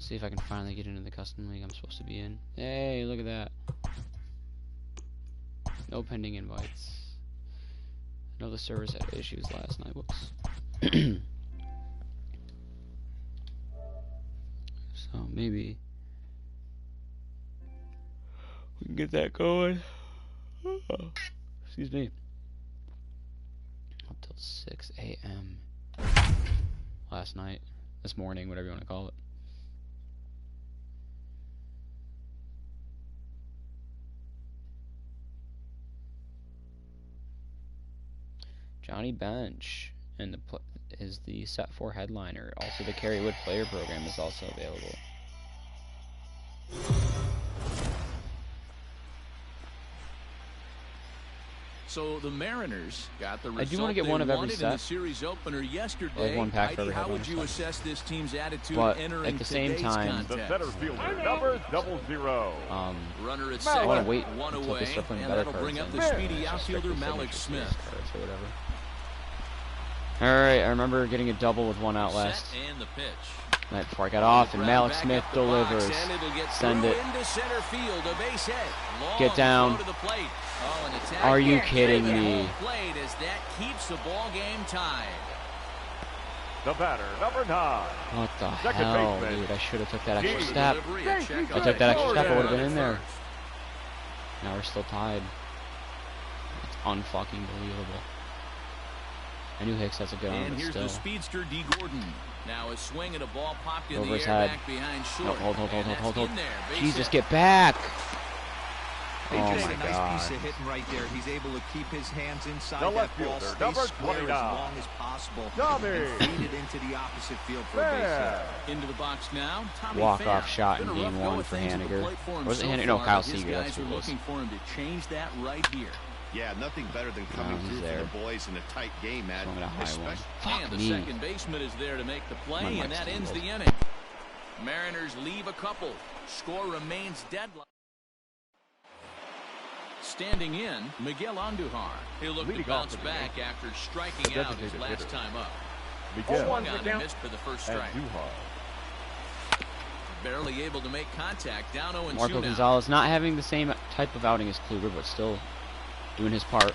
See if I can finally get into the custom league I'm supposed to be in. Hey, look at that. No pending invites. I know the servers had issues last night. Whoops. So maybe we can get that going. Excuse me. Up till 6 a.m. last night. This morning, whatever you want to call it. Johnny Bench and is the Set 4 headliner. Also, the Kerrywood player program is also available. So the Mariners got the result I do want to get one of every set. In the series opener yesterday. Like one pack for every how would you assess this team's attitude entering at the same time, the center fielder, number 00. Runner at I want second, to wait one until away, they start playing and better that'll cards bring up the and speedy outfielder Malik Smith. Or whatever. Alright, I remember getting a double with one out last and the pitch. night before I got off, and Malik Smith delivers. Send it. Into center field, a base hit. Get down. To the plate. Oh, an attack Are you here. kidding me? Played as that keeps the ball game tied. The batter, number 9. What the Second hell, baseman. dude? I should have took that extra step. I I took that extra step, I would have been in there. Now we're still tied. It's unfucking believable. I knew Hicks has a good arm, And but here's still. the speedster D. Gordon. Now a swing and a ball popped in Over the his air head. back behind short. No, hold. And that's hold. in there. Base Jesus, hit. get back! They Oh just my a nice God. piece of hitting right there. He's able to keep his hands inside The that left ball, fielder, stay number square 29. as long as possible, Tommy. and feed it into the opposite field for a base Fair. hit. Into the box now. Tommy Walk-off Pham. shot in Been a game rough go one of for things at the Haniger. plate for him Was it so Haniger? No, far, Kyle but his Seager, that's guys who are it was. looking for him to change that right here. Yeah, nothing better than coming he's through there. for the boys in a tight game, Matt. Swung at a high one. Especially- Fuck And the me. second baseman is there to make the play, Mine and that likes ends the the inning. Mariners leave a couple. Score remains deadlocked. Standing in, Miguel Andujar. He'll look Leading to off bounce for the back after striking out his designated last hitter. time up. Miguel Swung on and missed for the first strike. Andujar. Barely able to make contact. Down 0-2 Marco now. Gonzalez not having the same type of outing as Kluber, but still doing his part.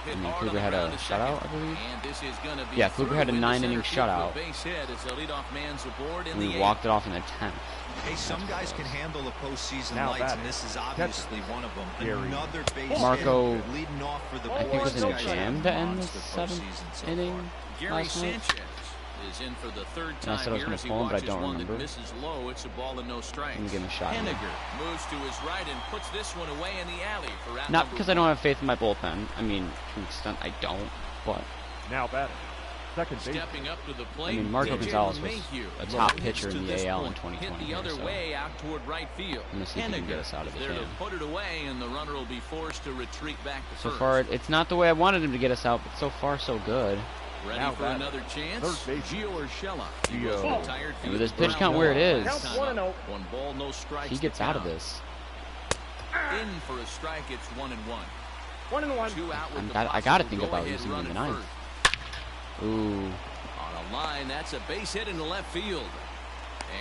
Hit I mean, hard on Kluber the had a ground to shutout, second. I believe. And this is gonna be Yeah, Kluber had a through into 9-inning center field for a shutout. Base hit as the leadoff man's aboard in And the we eighth. walked it off in the 10th. Hey, some guys can handle the postseason Now lights, batting. and this is obviously one of them. Gary. Another base Marco, hit leading off for the I think boys. was in a Guys jam have to end the monster 7th postseason so inning far. Gary last night. Sanchez is in for the third And I time said I was here gonna as he pull him, but I watches don't one remember. that misses low. It's a ball and no strikes. Let me give him a shot. Henniger moves to his right and puts this one away in the alley for out Not number because I don't one. have faith in my bullpen. I mean, to an extent I don't, but Now batting. Second base. Stepping up to the plate. I mean, Marco DJ Gonzalez was LeMahieu. a top Hits pitcher to in the this AL in point. 2020 Hit the other here, so way out toward right field. I'm gonna see if he can get us out of is the there to jam. put it away, and the runner will be forced to retreat back to So first. far it's not the way I wanted him to get us out, but so far so good. Ready Now for batting. another chance. Third base. Gio Urshela. He Gio. was retired And with his field pitch count where it is, Counts 1-0. One ball, no strikes. he to gets out of count. this. In for a strike, it's 1-1. 1-1. Two out with I the gotta possible think about go-ahead using him run in the at ninth. first. Ooh. On a line, that's a base hit into left field.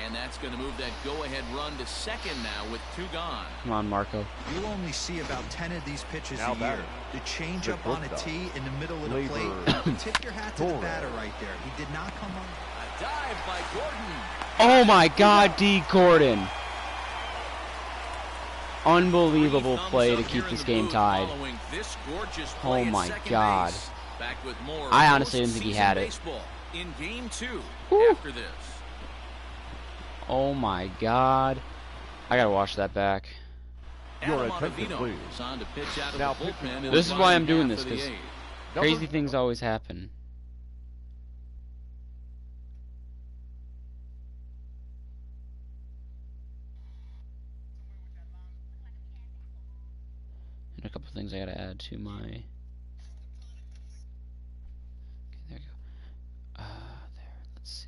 And that's going to move that go-ahead run to second now with 2 gone. Come on, Marco. You'll only see about 10 of these pitches Now a year. batting. The change The up on a shortstop. tee in the middle of the Labor. plate. Tip your hat to the Torres. batter right there. He did not come on. A dive by Gordon. Oh my God, D. Gordon. Unbelievable play to keep this game tied. Oh my God. I honestly didn't think he had it. In game 2 Woo. after this. Oh my God. I gotta watch that back. Your Adam attention, Ottavino please. is on to pitch out of Now the bullpen in This the is why I'm bottom doing half this, of the 'cause eighth. Crazy things always happen. And a couple things I gotta add to my. Okay, there we go. There. Let's see.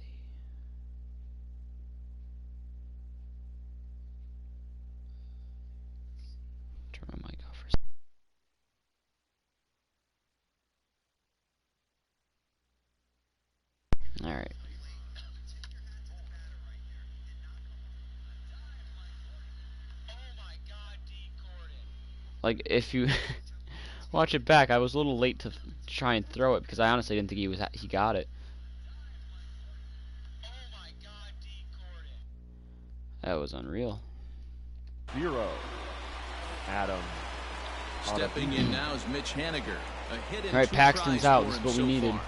Turn my mic off for a second. All right. Like, if you watch it back, I was a little late to try and throw it because I honestly didn't think he got it. That was unreal. 0. Adam. Stepping in now is Mitch Haniger. A hit in All right, 2 Paxton's tries out. for This is him what we so needed. far.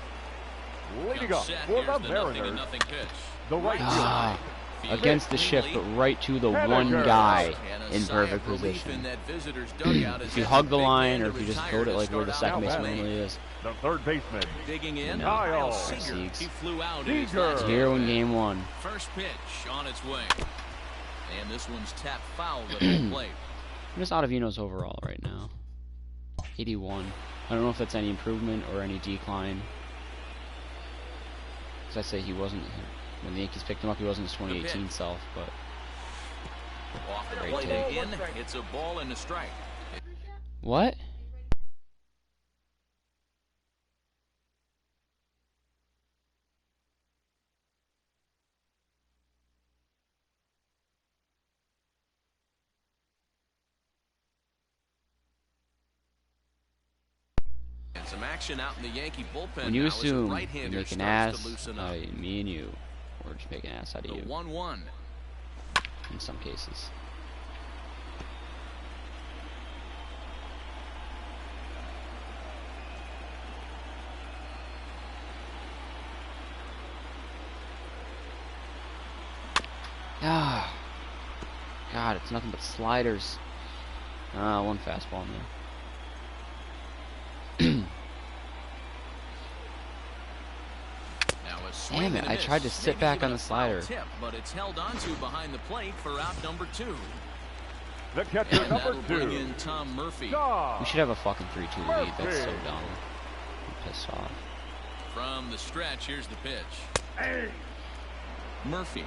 Leading up Set, for here's the the Mariners. 0-0 pitch. The right Ah, field. against the shift, but right to the one Haniger. guy And a in sigh perfect of relief position. in that visitor's dugout as If you that's hug a the big line, man or to if you just retire go to to like where start the out second this baseman May. normally is. The third baseman. Digging in, No. Kyle Kyle Seager. Siegs. He flew out in his Seager. last Zero in at-bat. game 1. First pitch on its way. And this one's tapped foul to the plate. I'm just out of Vino's overall right now. 81. I don't know if that's any improvement or any decline. Because I say he wasn't, when the Yankees picked him up, he wasn't his 2018 self, but Off the Great plate take. again. It's a ball and a strike. what? And some action out in the Yankee bullpen. When you now as a assume you right-hander make an starts ass to loosen out up. of me and you, or just make an ass out of The you, 1-1. in some cases. Ah, God, it's nothing but sliders. One fastball in there. Now a swing Damn it, and a I miss. tried to sit Maybe back even on a the foul slider. Tip, but it's held onto behind the plate for out number 2. The catcher, And number that'll bring 2. in Tom Murphy. We should have a fucking 3-2 lead. That's so Murphy. dumb. I'm pissed off. From the stretch, here's the pitch. Murphy,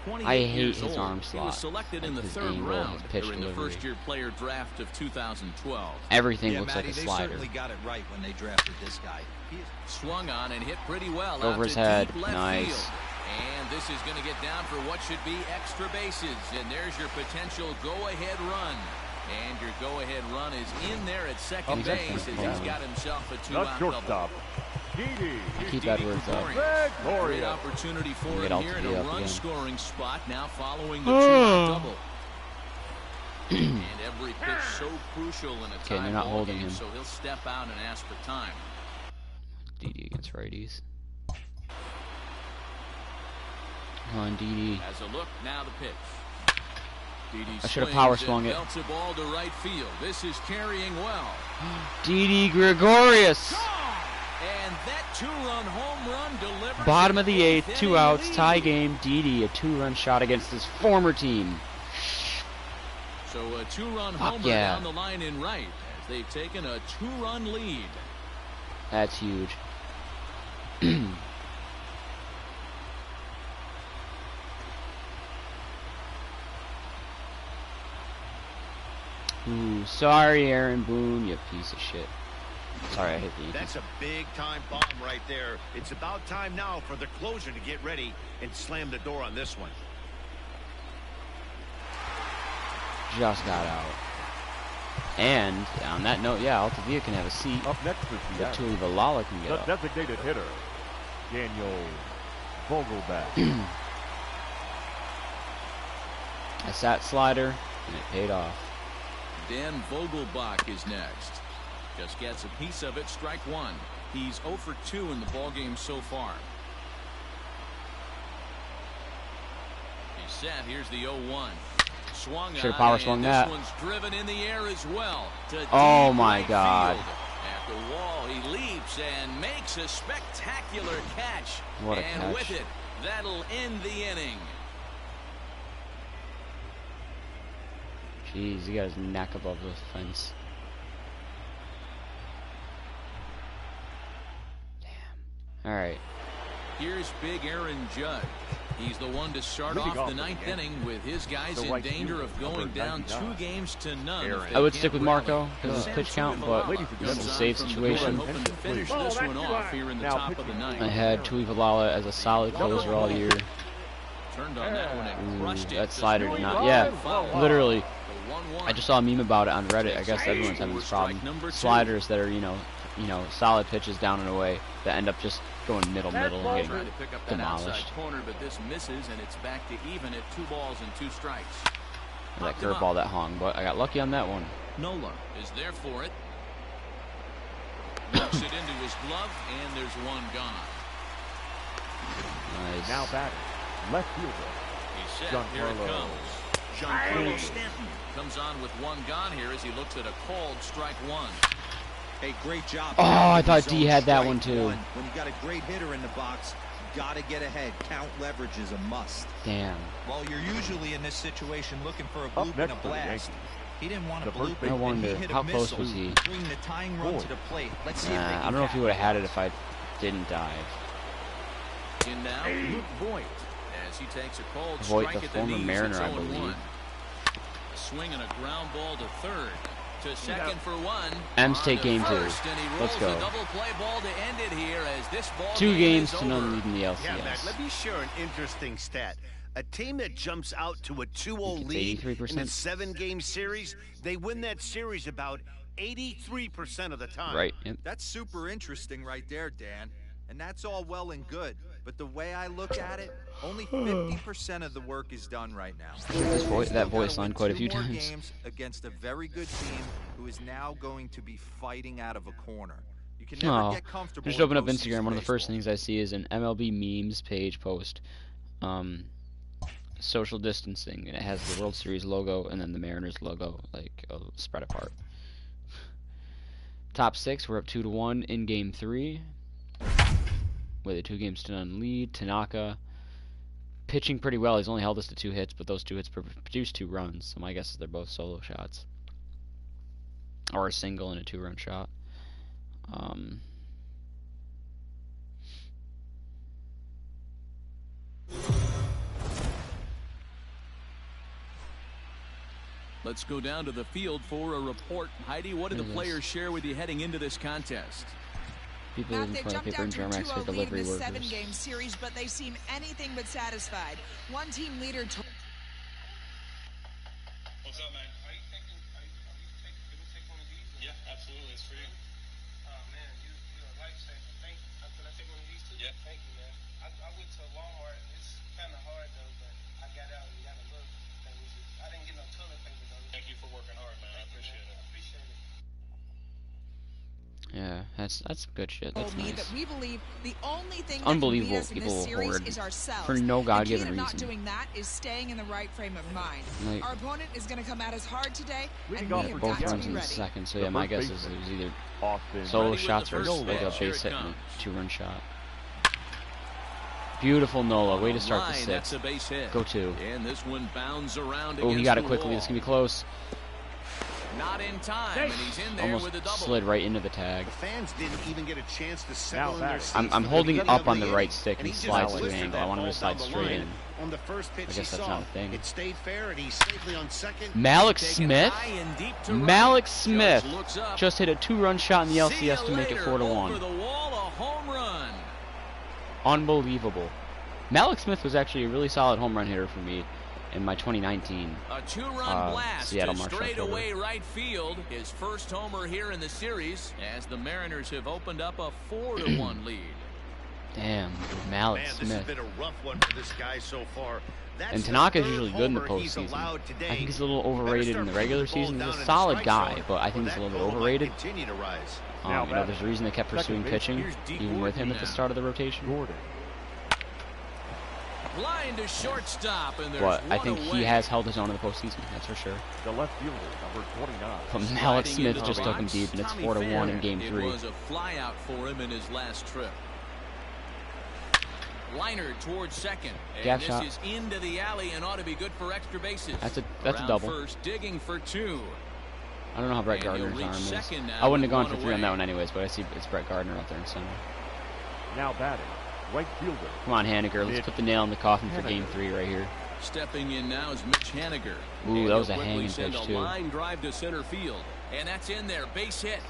28 I hate years his old. arm He slot. was selected in the His 3rd angle, round his pitch during the delivery. first-year player draft of 2012. Everything Yeah, looks Matty, like a they slider. certainly got it right when they drafted this guy. He is Swung on and hit pretty well Over out his to head. deep left Nice. field. And this is going to get down for what should be extra bases. And there's your potential go-ahead run. And your go-ahead run is in there at second He's base actually as he's fine. got himself a The two-out double. shortstop. Didi. Keep Didi Edwards up. Gregorius. Great Gregorius. opportunity for Get him here in Altavia a up again. run-scoring spot now following the two-out double. And every pitch so crucial in a Okay, tie they're not ball holding game, him. so he'll step out and ask for time. DD against righties. Come on, DD. As a look, now the pitch. Didi I should have swings power and swung it. belts a ball to right field. This is carrying well. DD Gregorius. And that two-run home run delivers. Bottom of the an 8th, 2 outs, lead. tie game. DD, a 2-run shot against his former team. So a two-run Fuck homer yeah. down the line in right as they've taken a two-run lead. That's huge. Ooh, sorry, Aaron Boone, you piece of shit. Sorry, I hit the Yankees. That's a big-time bomb right there. It's about time now for the closer to get ready and slam the door on this one. Just got out. And on that note, yeah, Altavia can have a seat. Up next for But Seattle. Tuivailala can get The up. designated hitter, Daniel Vogelback. I sat slider, and it paid off. Dan Vogelbach is next. Just gets a piece of it, strike one. He's 0 for 2 in the ballgame so far. He's set. Here's the 0-1. Swung Should've on, power and swung this that. one's driven in the air as well. To Oh deep my right God. field. At the wall, he leaps and makes a spectacular catch. What a and catch. with it, that'll end the inning. Jeez, he got his neck above the fence. Damn. Alright. Here's big Aaron Judge. He's the one to start Leading off off the the 9th game. inning with his guys The in right danger fielder, of going number down 99. 2 games to none. Aaron. if they I would can't stick with rally. Marco because of Sam his pitch count, Tuivailala but Ladies and this is a comes on safe from the situation. bullpen, hoping to finish this one off here in the Now top of the pitching. ninth. I had Tuivailala as a solid closer all year. Turned on that one and Ooh, crushed it. that to slider did strike not. one. Yeah, Foul. literally The 1-1. I just saw a meme about it on Reddit. I guess everyone's having this problem. Sliders that are, you know, solid pitches down and away that end up just going middle and Trying getting to pick up that outside demolished. corner, but this misses, and it's back to even at 2 balls and 2 strikes. That curveball that hung, but I got lucky on that one. Nola is there for it. Looks it into his glove, and there's one gone. Nice. Now batting, left fielder. He's set. Here it comes. Giancarlo Stanton comes on with 1 gone here as he looks at a called strike 1. Hey, great job. Oh, I thought D had that one too. When you got a great hitter in the box, you got to get ahead. Count leverage is a must. Damn. Well, you're usually in this situation looking for a Up bloop and next a for the blast. Yankees. He didn't want The a first bloop. base- I and wonder, hit a how close missile was he? Bring the tying run to the plate. Let's see if they I can don't know if he would have had capitalize. it if I didn't dive. In now, Luke Voigt, as he takes a called Voigt, strike the at the former knees. Mariner, It's I 0-1. believe. A swing and a ground ball to third. To second for 1. M's On take to game 2. first, and he rolls Let's go. a double play ball to end it here as this ball 2 game games is to none over. lead in the Yeah, Matt, LCS. let me share an interesting stat. A team that jumps out to a 2-0 it's lead 83%. in a 7-game series, they win that series about 83% of the time. Right. Yep. That's super interesting right there, Dan. And that's all well and good. But the way I look at it, only 50% of the work is done right now. That voice line quite a few Two more times. games against a very good team who is now going to be fighting out of a corner. You can never Oh, get comfortable. just open up in Instagram. postseason One of the first baseball. things I see is an MLB memes page post. Social distancing, and it has the World Series logo and then the Mariners logo, like spread apart. Top 6, we're up 2-1 in Game 3 with a 2-games-to-none lead. Tanaka pitching pretty well. He's only held us to 2 hits, but those 2 hits produced 2 runs. So my guess is they're both solo shots, or a single and a 2-run shot. Let's go down to the field for a report. Heidi, what did the Look at this. players share with you heading into this contest? People Matt, leaving they've front of jumped paper out and to a Germax for 2-0 lead in delivery this workers. 7-game series, but they seem anything but satisfied. One team leader told What's up, man? Are you taking can we take one of these? Yeah, absolutely. It's for you. Oh, man, you're a lifesaver. Thank you. Can I take one of these too? Yeah. Thank you, man. I went to Walmart. It's kind of hard, though, but I got out and got a look. I didn't get no toilet paper, though. Thank you for working hard, man. I appreciate it. I appreciate it. Yeah, that's good shit. That's me nice. that we believe the only thing that Unbelievable. can beat us in People this series hoard is ourselves. for no The God-given key to not reason. doing that is staying in the right frame of mind. Like, Our opponent is going to come at us hard today, Leading and we off have for both got to runs be in the ready. second, so The yeah, my first guess is it was either Austin. solo Ready with shots the or first like a pitch. Here base it hit and comes. a 2-run shot. Beautiful Nola. Way to start the Line, that's 6th. a base hit. Go 2. And this one bounds around. Oh, he against got it the quickly. wall. This is going to be close. Not in time, and he's in there Almost with a double. slid right into the tag. The fans didn't even get a chance to settle in their batting. seats. I'm for the holding beginning up of on the right inning, stick and he just slides to an lifted angle. that I want him ball to slide down the straight line. in. On the first pitch I he guess that's saw, not a thing. it stayed fair, and he's safely on second. Malik Taken Smith? high and deep to right. Malik Smith Judge looks up. just hit a 2-run shot in the See ya LCS to make it later. 4-1. Over the wall, a home run. Unbelievable. Malik Smith was actually a really solid home run hitter for me in my 2019. A 2-run blast Seattle to March straightaway right field. His first homer here in the series as the Mariners have opened up a 4-1 lead. Damn, Malik Man, this has Smith. been a rough one for this guy so far. That's And the Tanaka's third usually good in the homer he's postseason. allowed today. I think he's a little Better overrated start in the putting regular the ball season. down He's in a the solid strike guy, zone, but I think or he's a that little bit total might overrated. continue to rise. Now There's a reason they kept second pursuing base. pitching, Here's Deke even with him Gordon at the now. start of the rotation. Gordon. Line to shortstop, and there's But I one think away. he has held his own in the postseason, that's for sure. The left fielder, number 29. But Malik Sliding Smith into just the took him box, deep, and it's Tommy 4-1 in Pham. Game 3. It was a flyout for him in his last trip. Liner towards second, and Gap this shot. is into the alley and ought to be good for extra bases. That's a Around double. First, digging for 2. I don't know how Brett And he'll Gardner's reach arm is. second now I wouldn't have with gone for one 3 on that away. one anyways, but I see it's Brett Gardner out there in center. Now batting, right fielder. Come on, Haniger, let's put the nail in the coffin for Game 3 right here. Stepping in now is Mitch Haniger. Ooh, And that was he'll a quickly hanging send pitch, a too. line drive to center field, and that's in there, base hit.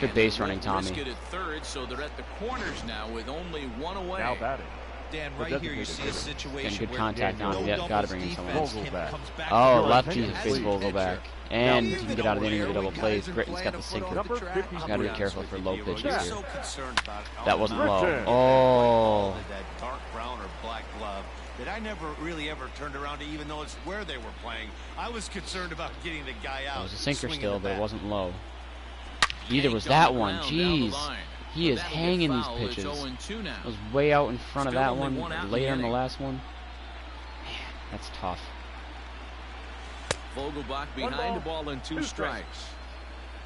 Good And base they running, won't risk Tommy. it at third, so they're at the corners now with only one away. Now batting, Dan, The right here you designated see a hitter. situation Getting good where contact on him. no Yep, gotta doubles bring in someone. defense Vogelback. comes back Oh, Your lefty attention, has faced please. Vogelback. And he can get out of the inning with a double play. Gritton's got the sinker. Number 50. Gotta be careful for low pitches You're here. so concerned about That wasn't low. Richard. Oh. that dark brown or black glove that I never really ever turned around to even notice where they were playing. I was concerned about getting the guy out. It was a sinker swinging still, the but it bat. wasn't low. Neither was that one. Jeez. He is hanging these pitches. It was way out in front of that one, later in the last one. Man, that's tough. Vogelbach behind the ball and 2 strikes.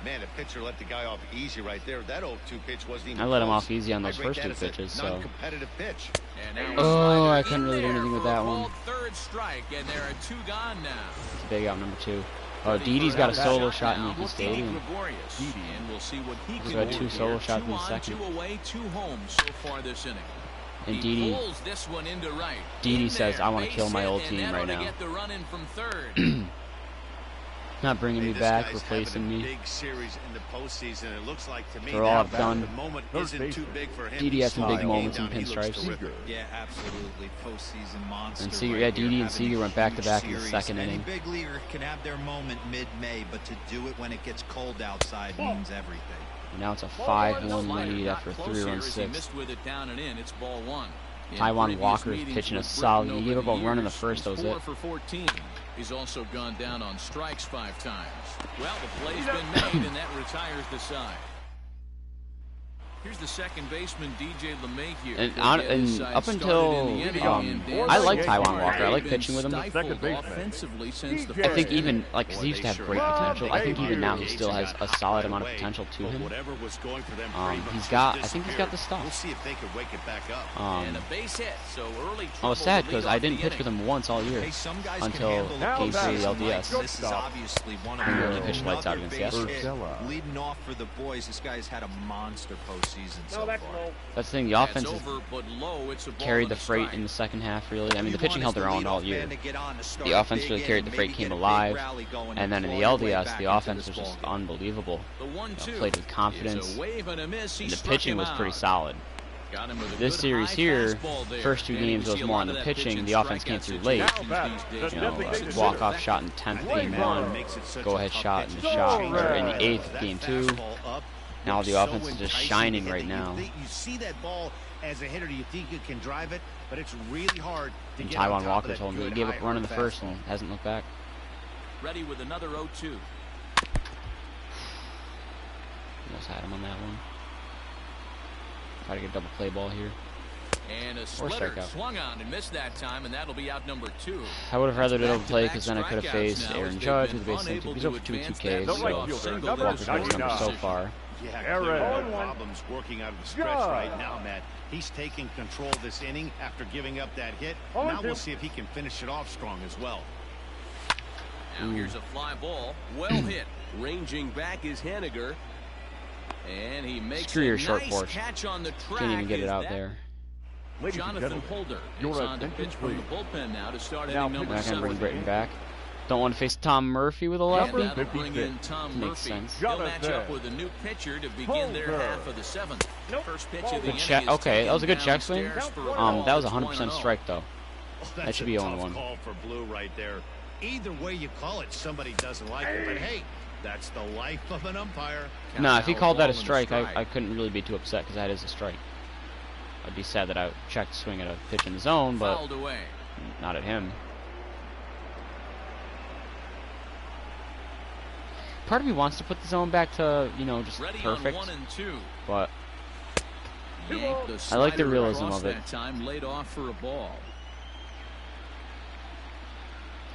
Man, the pitcher let the guy off easy right there. That 0-2 pitch wasn't even I let him close. off easy on those I'd rate first 2 that as a pitches, so. non-competitive pitch. And now a Oh, slider I couldn't really in do there anything with for a that one. ball, 3rd strike, and there are 2 gone now. It's a big out, number 2. Oh, Didi's got a solo shot in Yankee Stadium. And we'll see what he He's can got do 2 solo here. shots in 2 the on, second. 2 away, 2 home so far this inning. And He Didi, pulls this one into right. Didi In says, there, I want to base kill my hit, old and team that right ought to now. get the run in from 3rd. Not bringing me This back, guy's replacing having a me. big series in the postseason. It looks like to me For all I've that done. the moment Third isn't baseman. too big for him. Didi He's had some slowing big the game moments in down. He looks pinstripes. terrific. Yeah, absolutely. Postseason monster. And Seager, right yeah, here, Didi and having Seager a went back-to-back in huge the series. second Any inning. big leaguer can have their moment mid-May, but to do it when it gets cold outside means everything. Now it's a 5-1 Slider lead got after close 3 here runs as he 6. missed with it down and in. It's ball 1. In Taiwan previous Walker is meetings pitching a with solid. Britton He gave over up a the run in the years, first, that was he's 4 it. for 14. He's also gone down on strikes 5 times. Well, the play's been made, and that retires the side. Here's the second baseman, DJ LeMahieu. And up until I like Taiwan Walker. I like pitching with him. Second baseman. Offensively since the DJ. I think even like 'cause he used to have great potential. I think even now he still has a solid amount of potential to him. Whatever was going for them He's got. I think he's got the We'll stuff. see if they can wake it back up. and a base hit, so early I was trouble sad to because lead I off didn't the pitch with inning. him once all year Hey, some guys until can handle Game 3 of the postseason LDS. lights. This is obviously one of And them. he pitched lights out against Another the base Urshela. hit. Leading off for the boys, this guy's had a monster postseason so far. That's the thing. The That's offense has over, but low. It's a ball carried and the a freight strike. in the second half. Really, I mean, the You pitching held want their us own the all leadoff year. man to get on to start The offense big really and carried the maybe freight, get came a big alive, rally going and then in the claw your way LDS, back the into offense this was just ballgame. unbelievable. The 1-2. Played with confidence, It's a wave and a miss. He and the struck pitching him was pretty out. solid. Got him with a This good series high here, fastball there. first 2 And you games see was a more lot on of the that pitching. pitch The in offense came strikeout through late. situations Now these batting, days. the You know, designated walk hitter. off shot in 10th Wait, game Ron. 1, Makes it such go a ahead tough shot pitch in to the shot change or in that the 8th fastball game 2. up Now looks the so offense is just enticing shining to hit right it. now. You see that ball as a hitter, you think you can drive it, but it's really hard to And get on Taiwan top Walker of that told me he good gave up a run in high the first fastball. and hasn't looked back. Ready with another 0-2. Almost had him on that one. Try to get a double play ball here. And a splitter strikeout. swung on and missed that time, and that'll be out number 2. I would have rather did double play Back-to-back because then I could have strikeouts faced now Aaron as they've Judge been with the base hit. unable He's to over 2 advance 2Ks, that The right so fielder, single number walk record number so 99. far. Yeah, Aaron. clearly no problems working out of the stretch Judge. right now, Matt. He's taking control of this inning after giving up that hit. Oh, Now okay. we'll see if he can finish it off strong as well. Now here's a fly ball. Well hit. Ranging back is Henniger. And he makes Screw a your short nice porch. catch on the track. Can't even get it Is out that there. Ladies and Jonathan gentlemen, Holder your is on to attention, pitch from the please. bullpen now to start Now inning number We're not going to bring 7. Britton back. Don't want to face Tom Murphy with a And lefty. that'll bring in 56. Tom Makes Murphy. sense. He'll match Jonathan up with a new pitcher to begin their Holder. half of the 7th. First pitch of the Good inning check. is Okay, that was a good taken check swing. downstairs for a That ball. was a It's 100% 1-0. strike though. That's That should a be tough 0-1. call for Blue right there. Either way you call it, somebody doesn't like it. But hey, that's the life of an umpire. No, if he Now called that ball a and strike, I couldn't really be too upset because that is a strike. I'd be sad that I checked swing at a pitch in the zone, but Fouled away. not at him. Part of me wants to put the zone back to, you know, just Ready perfect, on 1 and 2. but Yanked the I like the slider realism across of it. That time laid off for a ball.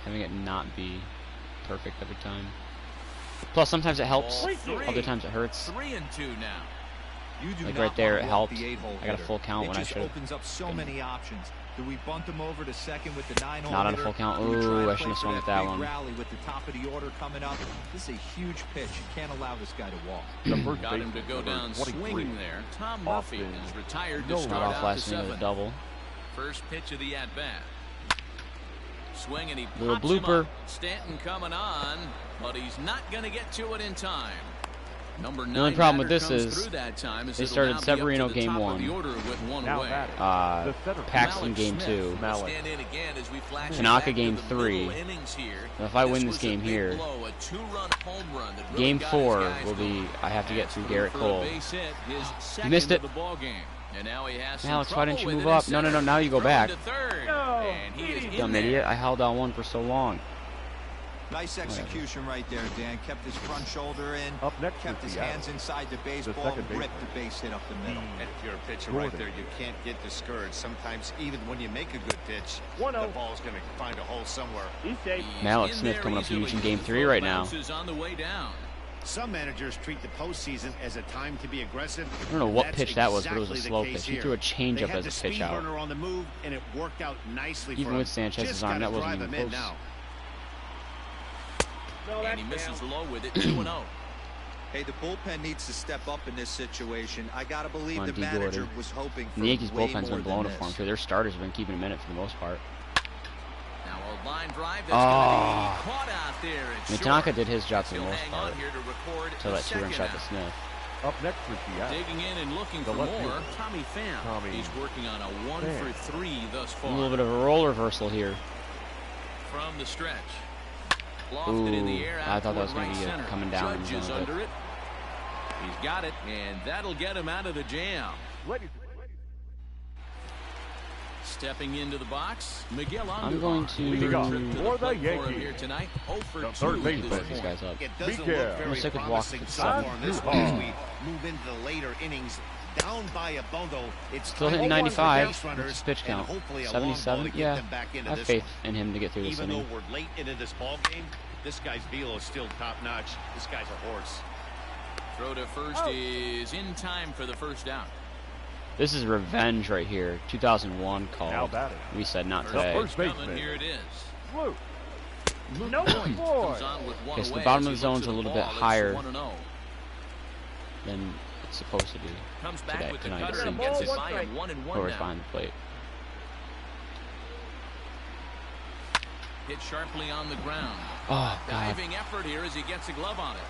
having it not be perfect every time. Plus, sometimes it helps. Ball 3. Other times it hurts. 3 and 2 now. You do Like not right there, want it to helped. walk the 8-hole I got a hitter. full count It when I just should've opens up so been- many options. Do we bunt him over to second with the 9-hole Not on a hitter? full count. Do we try Ooh, and I play shouldn't have for swung at that big one. rally with the top of the order coming up? This is a huge pitch. You can't allow this guy to walk. The first Got him to baseman, go number down 23. swinging there. Tom Murphy Austin. is retired to No, Not start off out last the inning with a 7th. double. First pitch of the at-bat. Swing and he pops Little him blooper. up. Stanton coming on, but he's not going to get to it in time. Number The only 9 problem with batter this comes is through that time as they it'll started now be up to Severino the game top of 1. the order with one Now away. batting. The center Paxton Malik game Smith 2. will Malik. stand in again as we flash Tanaka back to game the 3. middle innings here. And if I win this was a game big here, blow, a two-run home run that really game got 4 his guys will be going. I have to get And through through Garrett for a Cole. base hit, his second missed of it. the ball game. And now he has some Alex, why didn't you trouble move with it up? at No, center. now you go Thrown back. to third. No, And he is in Dumb there. idiot. I held down 1 for so long. Nice execution right there, Dan. Kept his front shoulder in, Up next kept is his Seattle. hands inside the baseball, second and ripped the base hit up the middle. And if you're a pitcher Jordan. right there, you can't get discouraged. Sometimes, even when you make a good pitch, 1-0. the ball's going to find a hole somewhere. He's safe. He's Malik in Smith there coming up huge easily. in game The 3 throw right now. bounces on the way down. Some managers treat the postseason as a time to be aggressive. I don't know what That's pitch that was, but it was a exactly the slow case pitch. He here. threw a They changeup had as the a pitch speed out. burner on the move, and it worked out nicely Even for him. with Sanchez's Just arm, gotta that wasn't drive even him in close. now. And he misses low with it, 2-0. Hey, the bullpen needs to step up in this situation. I gotta believe Come on, the D. manager Gordon. was hoping for And the Yankees way bullpen's more been blowing than it for him this. too. Their starters have been keeping him in it for the most part. Now a line drive that's Oh. going to be caught out there. I mean, Tanaka did his job for the He'll most hang part on here to record until the that 2-run second shot to out. Smith. Up next is Seattle. Digging in and looking The for left more. fielder. Tommy Pham. Tommy He's working on a 1 Pham. for 3 thus A far. little bit of a role reversal here. From the stretch. Lofted in the Ooh, air. I out thought that was toward gonna right be center. coming down in the Judge is zone a bit. under it. He's got it, and that'll get him out of the jam. Ladies, Stepping into the box, Miguel Andujar. I'm going to- Leading off Trip to the for the plate for him Yankees. here tonight. 0 for The 2 third at baseman. this Put these point. guys up. It doesn't Miguel. look very Stick with promising Walker. so far in this one as we Andujar. move into the later innings. Down by a bundle. It's Still time hitting for the 95. base runners What's his pitch and count? hopefully a long ball 77? to get Yeah. them back into I have this faith one. in him to get through this Even though inning. we're late into this ball game, this guy's velo is still top notch. This guy's a horse. Throw to first is in time for the first out. This is revenge right here. 2001 now called. batting. We said not First today. first coming, baseman. here it is. Blue. Luke No Boyd boy. comes on with one Okay, so the away bottom as of he the zone's looks a at little the bit ball. It's higher 1-0. than it's supposed to be. Comes back today, with the tonight. cutter and Ball, gets it one by strike. him. 1-1 Whoever's now. behind the plate. Hit sharply on the ground. Oh, God. Diving effort here as he gets a glove on it.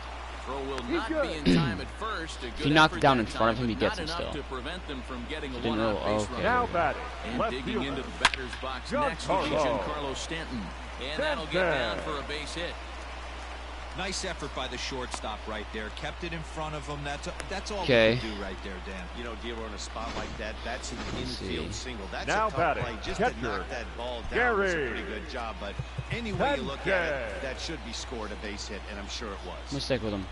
Throw will He's not good. be in time at first. A good he knocked it effort down that in front of time, him, he but gets not him enough still. to prevent them from getting a Didn't one-out roll. base Okay. run. Now batting. And Left digging fielder. into the batter's box Giancarlo next will be Giancarlo Stanton. And that'll get down for a base hit. Nice effort by the shortstop right there. Kept it in front of him. That's all Okay. we can do right there, Dan. You know, dealer on a spot like that, that's an infield see. single. That's Now a tough batting, play. Just catcher, to knock that ball down Gary. was a pretty good job. But any way you look at it, Sanchez. that should be scored a base hit, and I'm sure it I'm was. gonna stick with him.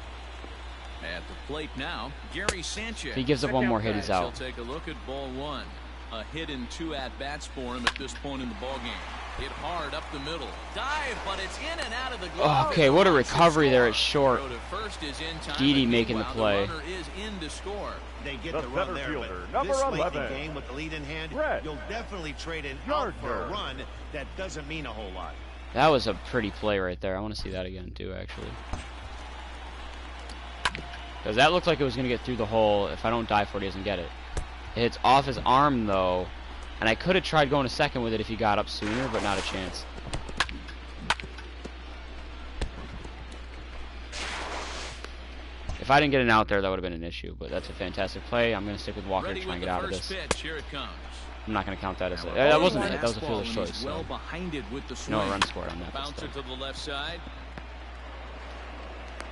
At the plate now, Gary Sanchez. If he gives up one more hit, he's He'll out. take a look at ball one. A hit in 2 at-bats for him at this point in the ball game. Hit hard up the middle. Dive, but it's in and out of the glove. Okay, what a recovery there at short. Throw to first is in time, Didi and making the meanwhile, play. The runner is in to score. They get The the run center there, fielder, but number this late in 11, the game with the lead in hand, Brett you'll definitely trade it out for a Gardner. run. That doesn't mean a whole lot. That was a pretty play right there. I want to see that again too, actually. Because that looked like it was going to get through the hole. If I don't dive for it, he doesn't get it. It hits off his arm, though. And I could have tried going a second with it if he got up sooner, but not a chance. If I didn't get an out there, that would have been an issue. But that's a fantastic play. I'm going to stick with Walker Ready to try and with get the out of first this. pitch. Here it comes. I'm not going to count that as a... Now, That wasn't a hit. fastball, That was a fielder's and choice. he's So. well behind it with the swing. No run scored on that. but Bouncer still. to the left side.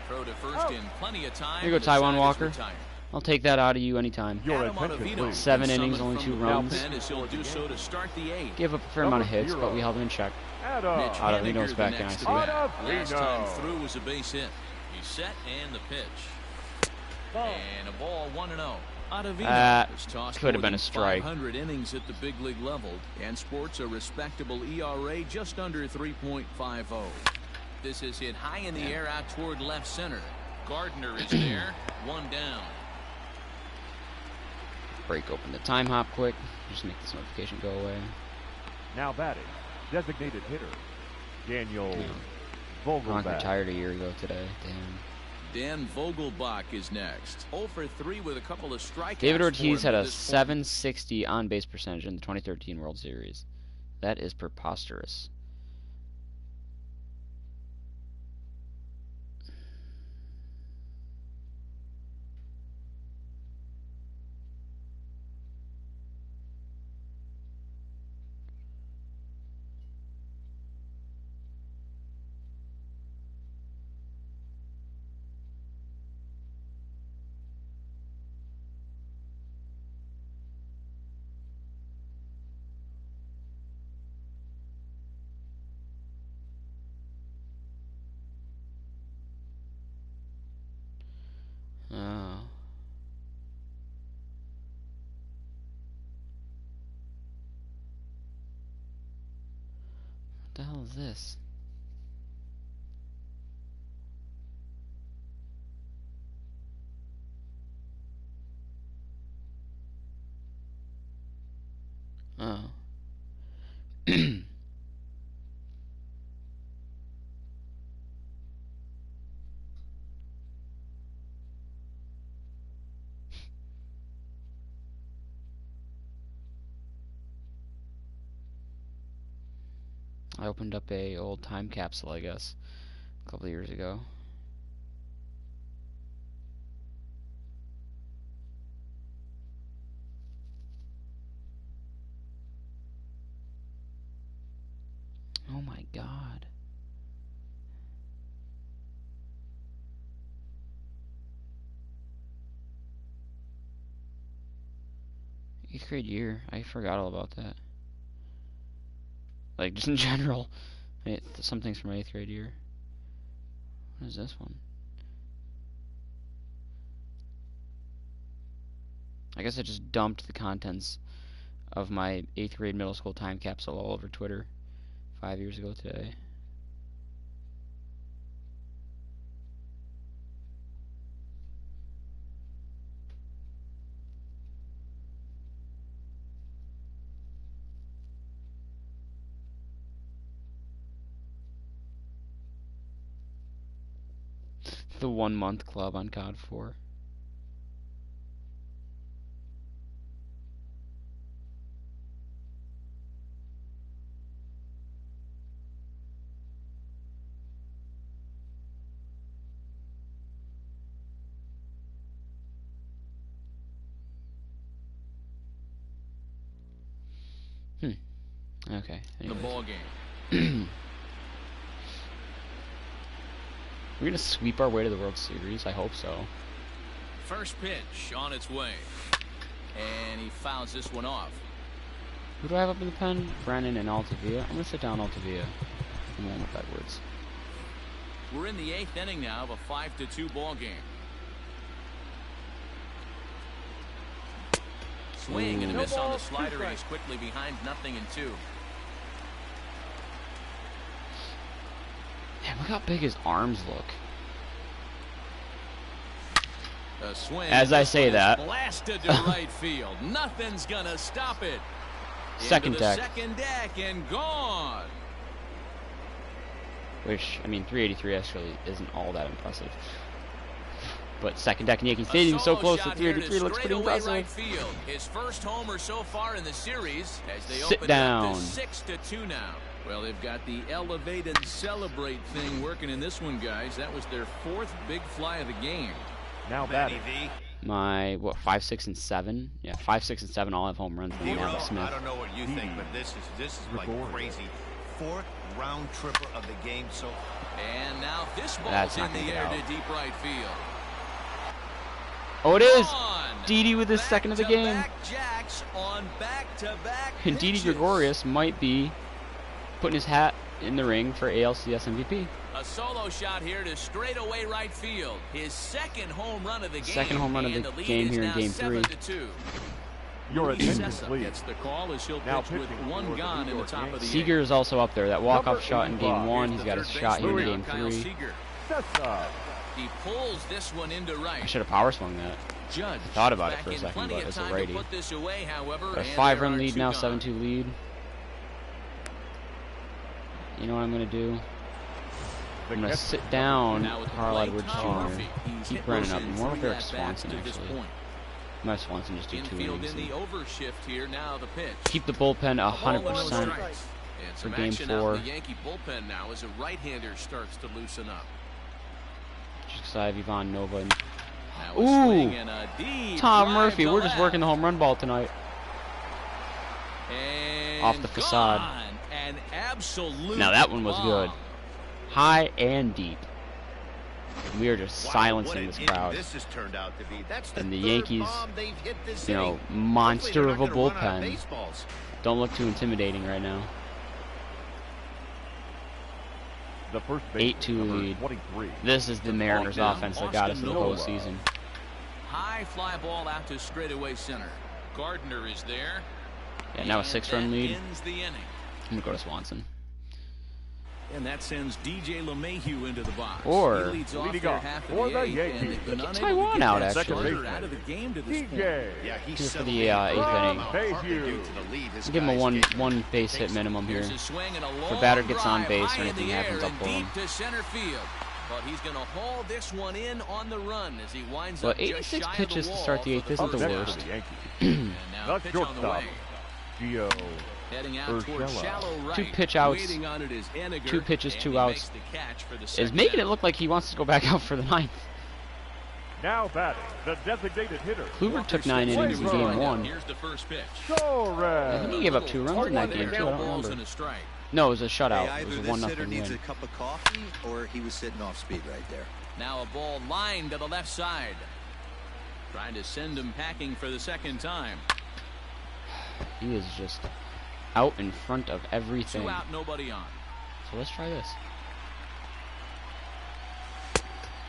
Throw to first in plenty of time. Here you go, The side Taiwan is Walker. retired. I'll take that out of you anytime. Your Adam attention, Ottavino please. 7 is innings, summoned only from 2 the runs. bullpen as he'll do so to start the 8th. Give up a fair amount of hits, but Number we held him in check. Adam. Mitch Ottavino's Haniger, back the in next ICU. at bat. Last time Ottavino. through was a base hit. He's set and the pitch. Ball. And a ball 1-0. Ottavino That has tossed could have more been than a strike. 500 innings at the big league level and sports a respectable ERA just under 3.50. This is hit high in the air out toward left center. Gardner is there. 1 down. Break open the time hop quick. Just make this notification go away. Now batting, designated hitter, Daniel Gronk Vogelbach. retired a year ago today. Damn. Dan Vogelbach is next. 0 for 3 with a couple of strikeouts. David for Ortiz him had at a this point. 760 on base percentage in the 2013 World Series. That is preposterous. What the hell is this? Oh. I opened up a old time capsule, I guess, a couple of years ago. Oh my god. Eighth grade year. I forgot all about that. Like, just in general. Some things from my 8th grade year. What is this one? I guess I just dumped the contents of my 8th grade middle school time capsule all over Twitter 5 years ago today. The 1 month club on COD 4. Okay. The ball game. We're gonna sweep our way to the World Series. I hope so. First pitch on its way. And he fouls this one off. Who do I have up in the pen? Brennan and Altavia. I'm gonna sit down Altavia and warm up Edwards. We're in the 8th inning now of a 5-2 ball game. Swing and a miss on the slider, and he's quickly behind 0-2. Man, look how big his arms look. A swing. As I say that, blasted to right field. Nothing's gonna stop it. Second deck. Second deck and gone. Which, I mean, 383 actually isn't all that impressive. But second deck in Yankee Stadium, so close to 383, looks pretty impressive. Right field. His first homer so far in the series as they Sit open down. Up to 6-2 now. Well, they've got the elevate and celebrate thing working in this one, guys. That was their 4th big fly of the game. Now batting. My, what, 5, 6, and 7? Yeah, 5, 6, and 7 all have home runs from Hero, Smith. I don't know what you think, but this is like crazy. 4th round tripper of the game so far. And now this ball's That's in not the gonna get air out. to deep right field. Oh, it is! On. Didi with his second of the game. Back-to-back jacks on back-to-back And Didi pitches. Gregorius might be putting his hat in the ring for ALCS MVP. A solo shot here to straightaway right field. His second home run of the game. Second home run of and the lead game is here in now Game 3. 7-2. Your Luis attendance, Sessa please. gets the call as he'll Now pitch with pitching one for the gone in New the York top of the Seager is also up there. That walk-off Number shot in Game 85. 1. Here's He's the got a third shot here in baseman, Game Kyle 3. Seager. Sessa. He pulls this one into right. I should have power swung that. Judge I thought about it back for a in second, plenty but of it's a time to righty. put this away, however, A and 5-run there are lead two now, gone. 7-2 lead. You know what I'm going to do? I'm going to sit down Now with the Carl plate, Edwards Tom Jr. Murphy. He's Keep hit Brennan those up. in More of 3 Eric at-bats Swanson, to this actually. point. Might Swanson just do 2 Infield innings. in the overshift here. Now the pitch. Keep the bullpen A ball and no 100% strikes. And for some Game action out 4. in the Yankee bullpen now as a right-hander starts to loosen up. just because I have Ivan Nova. And Now a swing ooh! and a deep Tom drive Murphy, to we're just working the left. home run ball tonight. And Off the facade. gone. An absolute Now that one was good. bomb. High and deep. We are just silencing this crowd. This has turned out to be. That's And the third Yankees, bomb they've hit this you know, inning. Hopefully monster they're of a not gonna run out of bullpen. baseballs. Don't look too intimidating right now. The first 8-2 number lead. 23. This is the Mariners now, offense that got us in the Austin postseason. High fly ball out to straightaway center. Gardner is there. Yeah, now a And 6-run that lead. ends the inning. I'm going to go to Swanson. And that sends DJ LeMahieu into the box. Or he leads off leading their off half of for the the eighth, and Yankees. they've been Get unable Taiwan to get out, that actually. starter out of the game to this point. DJ. Yeah, he's Two for settled the in eighth inning. partly due to the lead his Give him a guys one base hit minimum here. Here's a swing and a If a long batter gets on drive base or high in anything the happens, air I'll and pull him. deep to center field. But he's going to haul this one in on the run as he winds Well, up just 86 shy of pitches the to wall start the for eighth isn't the first Next out. for worst. the Yankees. And now The a pitch on the shortstop, way. Gio. Heading out toward Urshela. shallow right. Two pitch outs, Waiting on it is Henniger, 2 pitches, and 2 he outs. makes the catch for the Is second making it out. look like he wants to go back out for the ninth. Now batting, the designated hitter. Kluber took 9 innings in game 1. Here's the first pitch. I think he gave up 2 runs in that game too. I don't Balls remember. and a strike. No, it was a Hey, shutout. It either was a this hitter 1-0 needs a win. cup of coffee or he was sitting off speed right there. Now a ball lined to the left side. Trying to send him packing for the second time. He is just out in front of everything. 2 out, nobody on. So let's try this.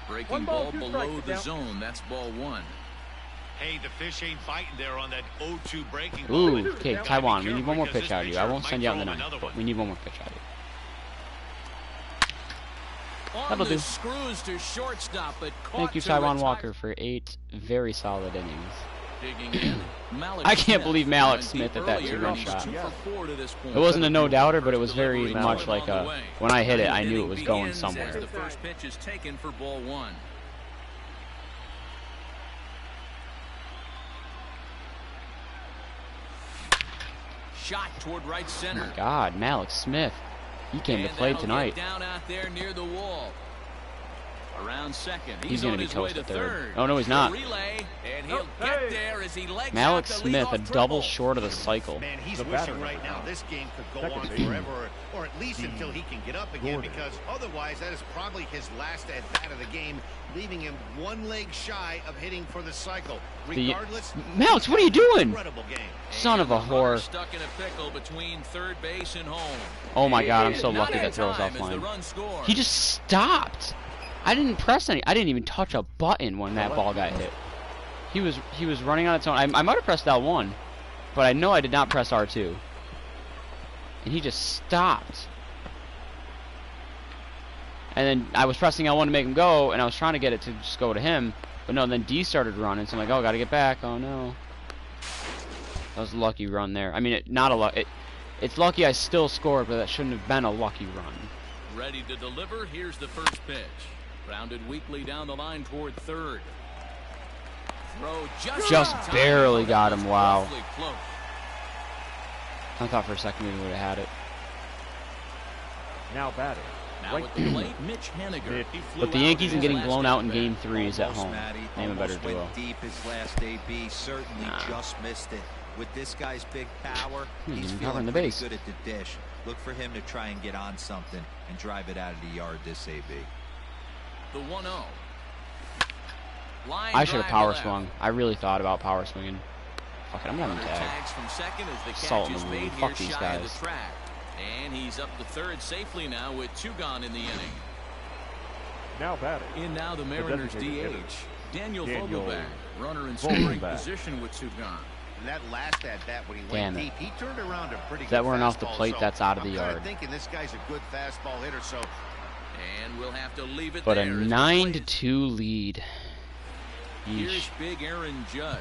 Breaking 1 ball, ball 2 below strikes, the down. zone. That's ball 1. Hey, the fish ain't biting there on that 0-2 breaking ball. Ooh, okay, Gotta be Taiwan, we need careful one more because pitch this out of you. I pitcher won't might send you out in the throw him ninth, another but one. we need one more pitch out of you. On That'll the do. screws to shortstop, but caught Thank you, to Taiwan retire. Walker, for 8 very solid innings. Digging in. Malik I can't Smith believe Malik went Smith deep at that earlier, 2-run and he's shot. 2 for 4 to this point. It wasn't a no-doubter, but it was very Delivery much time like on a, the way. when I hit it, I Ninth knew it inning was going begins somewhere. as the first pitch is taken for ball 1. Shot toward right Oh center. my God, Malik Smith. He came to And play that'll tonight. get down out there near the wall. Around second. He's going on to be his way toast to at third. third. Oh, no, he's not. Relay, and he'll get there as he legs Malik out the Smith, a leadoff double triple. short of the cycle. Man, he's The wishing batter right now. now this game could go Second on base. forever, or at least until he can get up again, Gordon. because otherwise that is probably his last at-bat of the game, leaving him 1 leg shy of hitting for the cycle. Regardless, Malik, what are you doing? incredible game. Son of a And the runner whore. Stuck in a pickle between third base and home. Oh my God, I'm so Not lucky in that throws time as the offline. run scores. He just stopped. I didn't press any. I didn't even touch a button when that ball got hit. He was running on its own. I might have pressed L1, but I know I did not press R2. And he just stopped. And then I was pressing L1 to make him go, and I was trying to get it to just go to him. But no, then D started running, so I'm like, oh, gotta get back. Oh no. That was a lucky run there. I mean, not a luck. It's lucky I still scored, but that shouldn't have been a lucky run. Ready to deliver. Here's the first pitch. Rounded weakly down the line toward third. Throw Just in time. barely got him, wow. Awfully close. I thought for a second we would have had it. Now batting. Now at the plate, Mitch Henniger. He flew But the out Yankees in and his getting last blown out in at-bat. Game 3 is at Almost, home. Matty, Name a better almost duo. went deep his last AB. Certainly Nah. just missed it. With this guy's big power, He's he's even feeling covering the pretty base. good at the dish. Look for him to try and get on something and drive it out of the yard this AB. The 1-0. Line I should have drive power to left. swung. I really thought about power swinging. Fuck it, I'm gonna Runner tag. tags from second as the Salt catch is in the made wound. here Fuck these shy of guys. the track. And he's up to third safely now with 2 gone in the inning. Now batting. In now the Mariners designated hitter. DH. Daniel Daniel Vogelbach. Runner in scoring Vogelbach. position with 2 gone. And that last at-bat when he Damn went it. deep, he turned around a pretty If good that weren't off the fastball, plate, so that's out of the I'm kinda yard. thinking this guy's a good fastball hitter, so And we'll have to leave it But a there. as he 9-2 lead. Here's Yeesh. big Aaron Judge.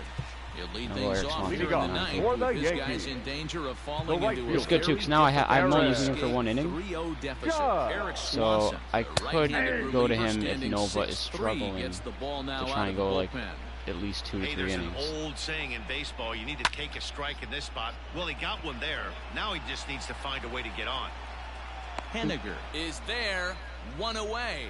He'll lead No, things Eric's off not here in leading the off ninth for with the his guys Yankees. in danger of falling The right into field. It's good too, because now I'm only using him for 1 inning. 3-0 deficit. Judge. Eric So Swanson, I the could right-handed go to reliever him if standing Nova is 6'3", struggling gets the ball now to out try and of go the like bullpen. at least 2 to hey, 3 there's innings. an old saying in baseball, you need to take a strike in this spot. Well, he got one there. Now he just needs to find a way to get on. Henniger is there, 1 away.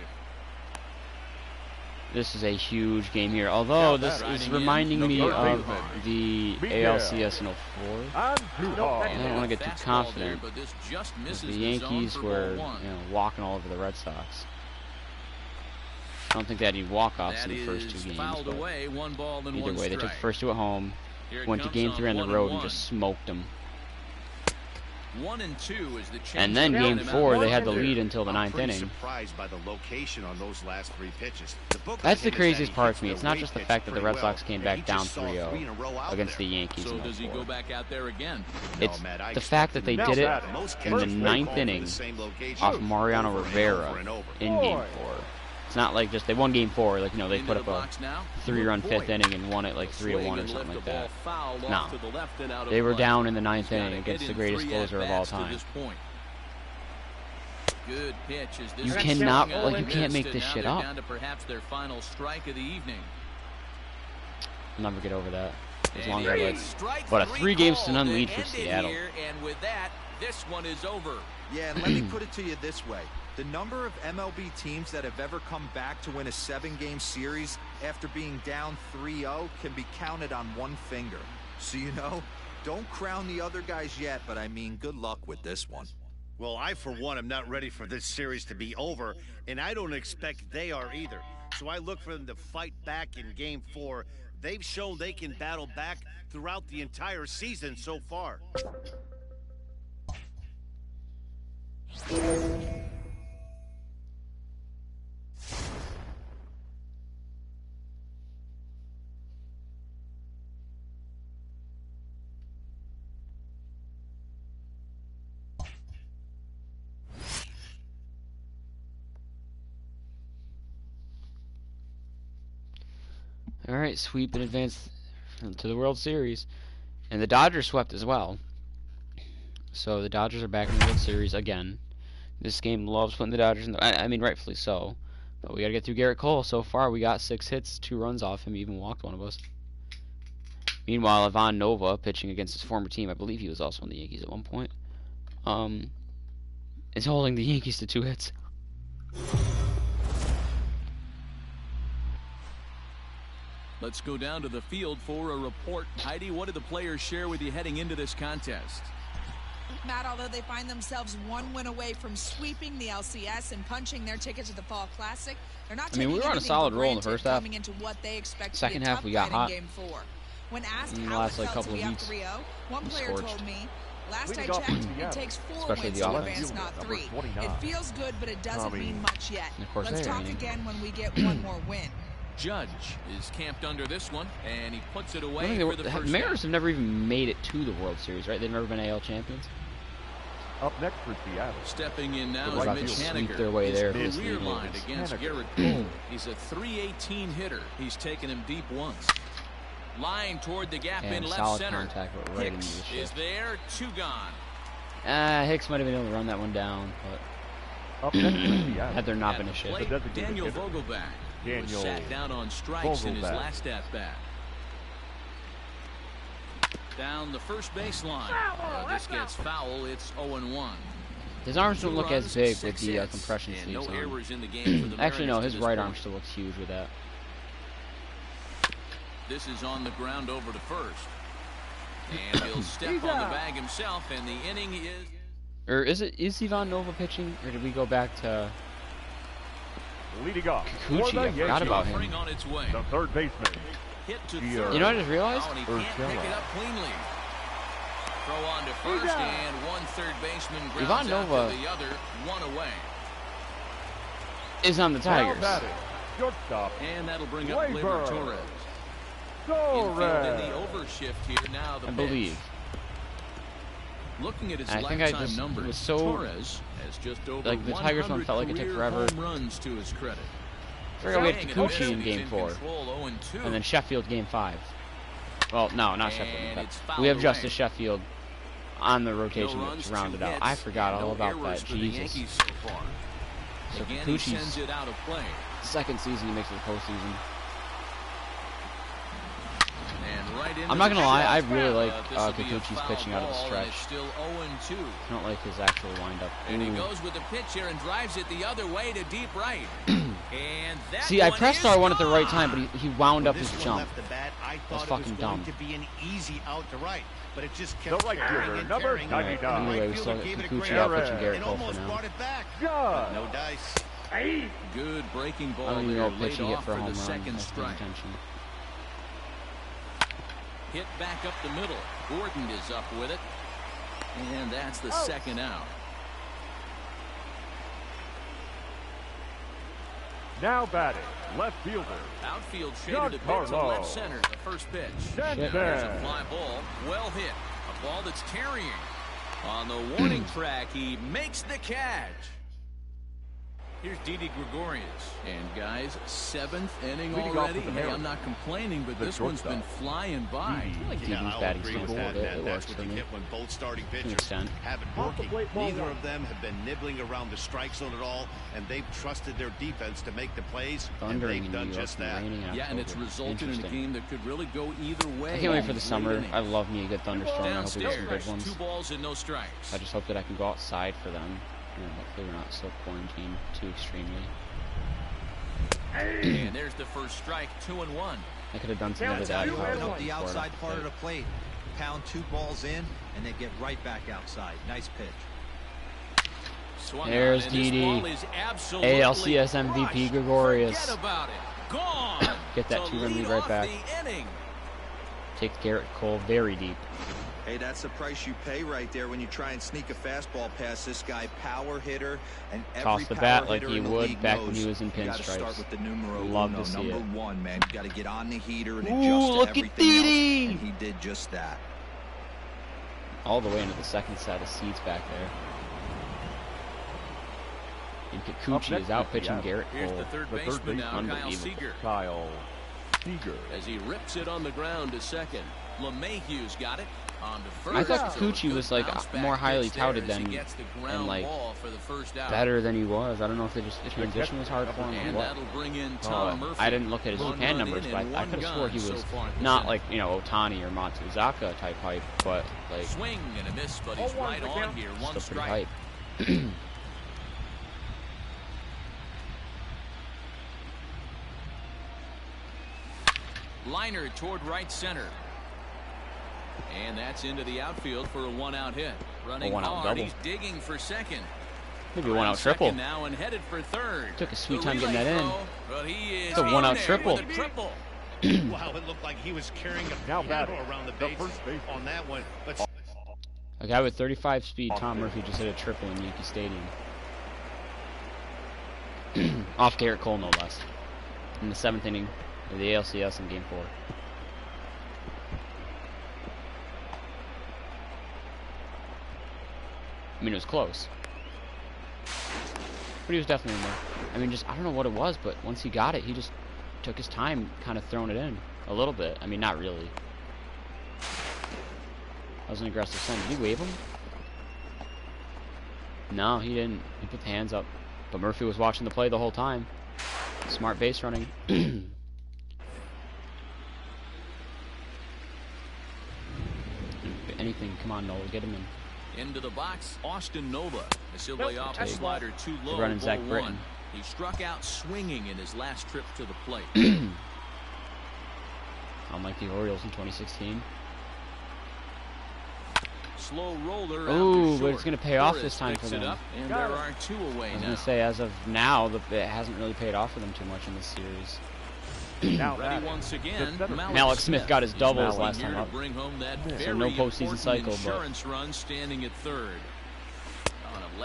This is a huge game here. Although this is Riding in, reminding the me third of baseman. the Miguel. ALCS in 04. On too hard. I don't want to get too Fastball confident. there, but this just misses The the zone Yankees for were, ball 1. walking all over the Red Sox. I don't think they had any walk-offs That in the first 2 is games. fouled But away, 1 ball and either 1 way, they took the strike. first 2 at home, Here it went to comes Game on 3 on the 1 road and 1. just smoked them. 1-2 is the change. And then game 4, they had the lead until the ninth pretty inning. Surprised by the location on those last 3 pitches. That's the craziest part to me. It's not just the fact that the Red Sox came back down 3-0 against the Yankees. So does he go back out there again? It's the fact that they did it in the ninth inning off Mariano Rivera in game 4. It's not like just they won game 4, like, you know, they put up a 3-run 5th inning and won it like 3-1 or something like that. No, they were down in the ninth inning against the greatest closer of all time. Good pitch. You cannot, like, you can't make this shit up. Down to perhaps their final strike of the evening. I'll never get over that. As long as it's, but a 3-games-to-none lead for Seattle. And with that, this one is over. Yeah, and let me put it to you this way. The number of MLB teams that have ever come back to win a 7-game series after being down 3-0 can be counted on one finger. So, you know, don't crown the other guys yet, but I mean, good luck with this one. Well, I, for one, am not ready for this series to be over, and I don't expect they are either. So I look for them to fight back in Game 4. They've shown they can battle back throughout the entire season so far. All right, sweep and advance to the World Series. And the Dodgers swept as well. So the Dodgers are back in the World Series again. This game loves putting the Dodgers in the... I mean, rightfully so. But we got to get through Garrett Cole. So far, we got 6 hits, 2 runs off him. He even walked one of us. Meanwhile, Ivan Nova, pitching against his former team, I believe he was also on the Yankees at one point, is holding the Yankees to 2 hits. Let's go down to the field for a report. Heidi, what did the players share with you heading into this contest? Matt, although they find themselves 1 win away from sweeping the ALCS and punching their ticket to the Fall Classic, they're not taking we were on a solid roll in the first half. Coming into what they expect Second to be a half, tough we got fight hot. in Game 4. When asked In the how last, it like, felt couple to of be up weeks, 3-0, one player scorched. told me, last I Leading off checked, for it Seattle, takes 4 especially wins the to offense. advance, not 3. 29. It feels good, but it doesn't mean much yet. And of course, Let's they are talk winning. again when we get one more win. Judge is camped under this one, and he puts it away I think for the first Mariners half. have never even made it to the World Series, right? They've never been AL champions. Up next for Seattle. Stepping in now Would is like Mitch to sweep Haniger. their way there for He's this rear league. lined against Haniger. Garrett Cole. He's a .318 hitter. He's taken him deep once. Line toward the gap in And left solid center. contact, but right into the Hicks shift. is there, 2 gone. Hicks might have been able to run that one down, but Up next for Seattle. had there not At been a the shift. plate, The designated Daniel hitter. Vogelback. He was Daniel sat down on strikes in his Vogelback. last at bat. Down the first baseline. This gets foul. It's 0-1. His arms don't 2 look runs, as big 6 with the hits, compression and sleeves no on. errors in the game for the Actually, no, Mariners his to right this arm point. still looks huge with that. This is on the ground over to first. And he'll step on the bag himself, and the inning is... Or is Ivan Nova pitching, or did we go back to Leading off for Kikuchi? the I forgot Yankees, about him. offering on its way. the third baseman. Hit to Yeah. third. You know what I just realized? Oh, and he can't pick it up cleanly. Throw on to first, and one third baseman grounds Ivan out Nova to the other, 1 away. Is on the Now Tigers. batting, shortstop, And that'll bring up Gleyber Gleyber Torres. Infield in the Torres. overshift here now. The I pitch. believe. Looking at his And I think I lifetime just numbers, was so- Torres has just over like, the Tigers one 100 felt like it took career forever. home runs to his credit. We're gonna get Swing and a Kikuchi miss, in and he's Game 4, control, 0-2. and then Sheffield Game 5. Well, no, not Sheffield. And Game it's 5. fouled We have away. Justice Sheffield on the rotation No to runs, round 2 it out. hits, I forgot and all no about errors that. for the Jesus. Yankees so far. So Again, he sends Kikuchi's it out of play. second season he makes it to the postseason. And right into I'm not the gonna lie, I shot. really like This'll be a Kikuchi's foul pitching out of the ball, and stretch. it's still 0-2. I don't like his actual windup. And he Ooh. goes with the pitch here and drives it the other way to deep right. And that See, I one pressed is R1 at the right gone. time, but he wound up This his one jump. left the bat, I That's thought it fucking was going dumb. to be an easy out to right, but it just The kept right tearing fielder, and number tearing. 99. The right Anyway, we fielder still got gave it a Kikuchi great out effort pitching Garrett and Cole for almost now. brought it back. Judge. No dice. Good breaking ball I don't even know there, what laid pitch he hit off for a for home the run. second That's the strike. intention. Hit back up the middle. Gordon is up with it. And that's the second out. Now batting, left fielder. Outfield shaded a bit to left center. The first pitch. There's a fly ball. Well hit. A ball that's carrying. On the warning track, he makes the catch. Here's Didi Gregorius. And guys, 7th inning already. Hey, I'm not complaining, but this one's been flying by. I feel like Didi's batting style. It works for me. When both starting pitchers have it working. Neither of them have been nibbling around the strike zone at all, and they've trusted their defense to make the plays, and they've done just that. Yeah, and it's resulted in a game that could really go either way. I can't wait for the summer. I love me a good thunderstorm. I hope we get some good ones. 2 balls and no strikes. I just hope that I can go outside for them. And hopefully we're not so quarantined too extremely. And there's the first strike, 2-1. I could have done something to that. Up the outside part of the plate. Pound 2 balls in, and they get right back outside. Nice pitch. There's Didi. ALCS MVP Gregorius. Forget about it. Gone. Get that 2-run lead right back. Take Garrett Cole very deep. Hey, that's the price you pay right there when you try and sneak a fastball past this guy. Power hitter, and every toss the bat like he would back when he was in pinstripes. Start with the numero Love to see number it. 1, man. You got to get on the heater and adjust to everything else, and he did just that. All the way into the second set of seats back there. And Kikuchi is out pitching Garrett Cole. Here's the third baseman now, Kyle Seager. Kyle Seager. As he rips it on the ground to second. LeMahieu's got it. I thought Kikuchi was like more highly touted than and like better than he was. I don't know if the transition was hard for him or what. I didn't look at his Japan numbers, but I could have swore he was not like, you know, Otani or Matsuzaka type hype, but like swing and a miss, but he's right on here. One still pretty strike. hype. Liner toward right center. And that's into the outfield for a 1-out hit. Running hard, he's digging for second. Maybe a 1-out triple. Now and headed for third. Took a sweet time getting that in. It's a 1-out triple. Wow, it looked like he was carrying a piano around the base on that one. But a guy with 35 speed, Tom Murphy, just hit a triple in Yankee Stadium. Off Garrett Cole, no less. In the 7th inning of the ALCS in Game 4. I mean, it was close. But he was definitely in there. I mean, just, I don't know what it was, but once he got it, he just took his time kind of throwing it in. A little bit. I mean, not really. That was an aggressive send. Did he wave him? No, he didn't. He put the hands up. But Murphy was watching the play the whole time. Smart base running. Anything. Come on, Noel. Get him in. Into the box, Austin Nova. As he'll lay off a slider too low. Running Zach Britton. He struck out swinging in his last trip to the plate. Unlike the Orioles in 2016. Slow roller. Ooh, but it's going to pay off this time for them. And there are 2 away now. I was going to say, as of now, it hasn't really paid off for them too much in this series. Ready once again, Malik Smith got his doubles last time up. Bring home that So no postseason cycle, but run standing at third.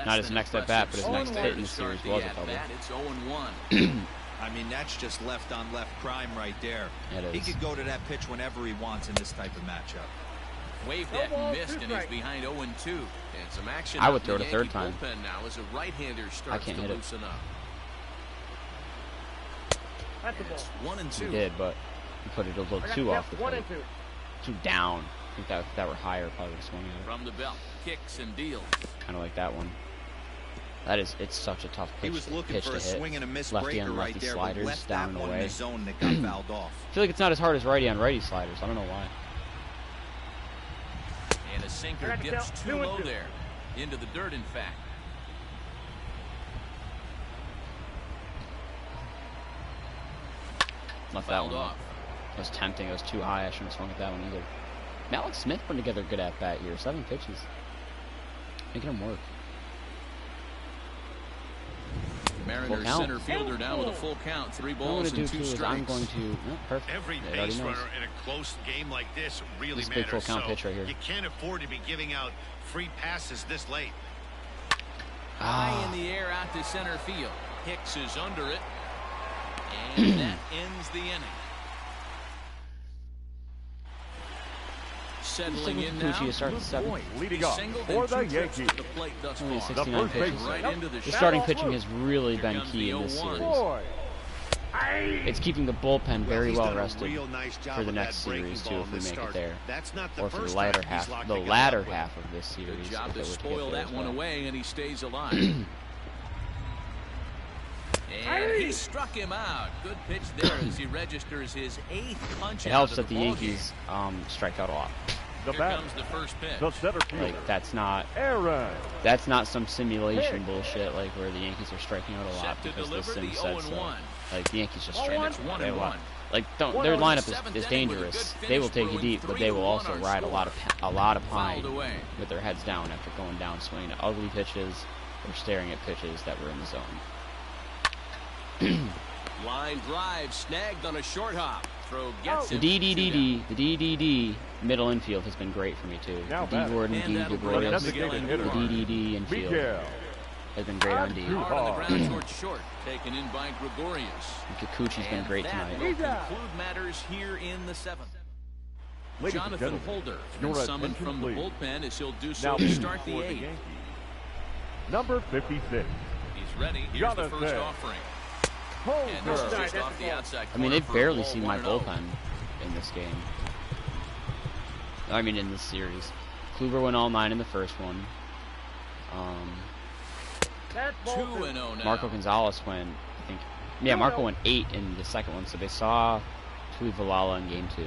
Not his next at bat, but his next hit in the series was a double. It's 0-1. I mean, that's just left-on-left crime right there. It He could go to that pitch whenever he wants in this type of matchup. Waved that and missed, and he's behind 0-2. And some action. I would throw it a third time. Now as a right-hander starts I can't hit it. It's 1-2. He did, but he put it a little too off the plate. Too down. I think that if that were higher, probably would have swung at it. From the belt, kicks and deals. Kind of like that one. That is, it's such a tough pitch, He was looking for to a hit. swing and a miss Lefty breaker on right lefty there, sliders but left down that and one away. in the zone that got fouled off. I feel like it's not as hard as righty on righty sliders. I don't know why. And a sinker dips too low there. Into the dirt, in fact. Left that one off. It was tempting. It was too high. I shouldn't have swung at that one either. Malik Smith putting together a good at-bat here. 7 pitches. Making him work. Mariners count. center fielder down with a full count. 3 What I'm balls going and to do 2 too is strikes. I'm going to... No, perfect. Every It already base knows. runner in a close game like this really This is a matters. big full count so pitch right here. You can't afford to be giving out free passes this late. High in the air out to center field. Hicks is under it. And that ends the inning. Settling in now, Kikuchi starting Luke 7th. Boyd. Leading He's off singled for in the 2 trips Yankees. to the plate thus Only far. 69 first pitches. baseman. Right into the The shot. starting pitching has really Here been comes key the in this 0-1. series. Boy. It's keeping the bullpen very He's well done a rested real nice job for the of next that breaking series ball too, in if we this make start. it there, That's not the or for the first latter time he's half, locked the guy latter up with half of this series. Good job if to it were to get spoil there that as one well. away, and he stays alive. And he struck him out. Good pitch there as he registers his 8th punch. It helps that the Yankees strike out a lot. The Here batter, comes the first pitch. the center fielder, Like that's not some simulation bullshit like where the Yankees are striking out a lot Set to because the deliver sim the said so. 0-1. Like the Yankees just strike And it's out 1-1. Like their lineup Seventh is inning with a dangerous. good They will finish, take you brewing deep, but they will 3-1 also our ride score. a lot of pine Fouled away. with their heads down after going down, swinging at ugly pitches or staring at pitches that were in the zone. Line drive snagged on a short hop. Throw gets The it. DDD middle infield has been great for me too. Now The D batting. Gordon, And D that'll bring Gregorius, up the Designated hitter. DDD infield Miguel. has been great on D. Hard on the ground towards short. Taken in by Gregorius. Kikuchi's been And great that tonight. will conclude matters here in the 7th. Ladies and Jonathan gentlemen, Holder your been summoned attention, from the please. bullpen as he'll do Now so to start the for 8th. Yankees, number 56. He's ready. Here's the first Jonathan offering. And this is Holder. just off the outside I mean, corner they've for a barely ball, seen my 1-0. bullpen in this game. I mean, in this series. Kluber went all 9 in the first one. 2-0 now. Marco Gonzalez went, I think, yeah, Marco went 8 in the second one, so they saw Tuivalala in game 2.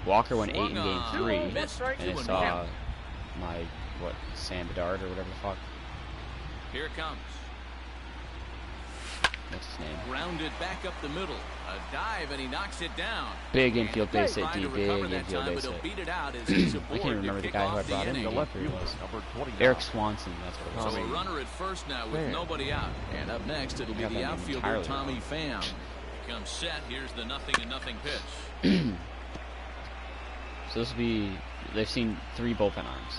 Walker went 8 in game 3, Missed. and they saw Sam Bedard or whatever the fuck. Here it comes. What's his name? Grounded back up the middle. A dive, and he knocks it down. Big infield base hit, Trying D. to Big recover that infield time, base but hit. he'll beat it out as he's I aboard can't to remember the kick guy who I off the brought in. inning. The in left game 3 fielder, was. number 29. Eric Swanson, that's what it was. So a runner at first now with Man. nobody out. And up next, it'll be Got that the name outfielder, entirely Tommy wrong. Pham. Comes set. Here's the 0-0 pitch. So this will be, they've seen 3 bullpen arms.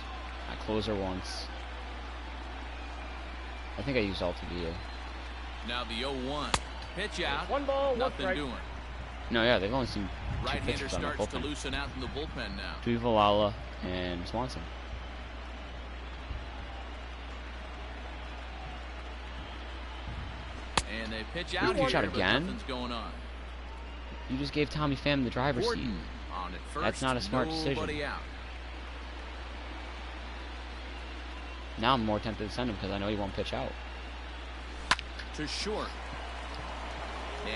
I closer once. I think I used Altavia. Now the 0-1. Pitch out. One ball, one Nothing strike. doing. No, yeah, they've only seen 2 Right-hander pitchers on the starts to bullpen. loosen out in the bullpen now. Tuivalala and Swanson. And they pitch out pitch here, out but again? nothing's going on. You just gave Tommy Pham the driver's seat. Gordon on at first. That's not a smart decision. Nobody out. Now I'm more tempted to send him because I know he won't pitch out. To short.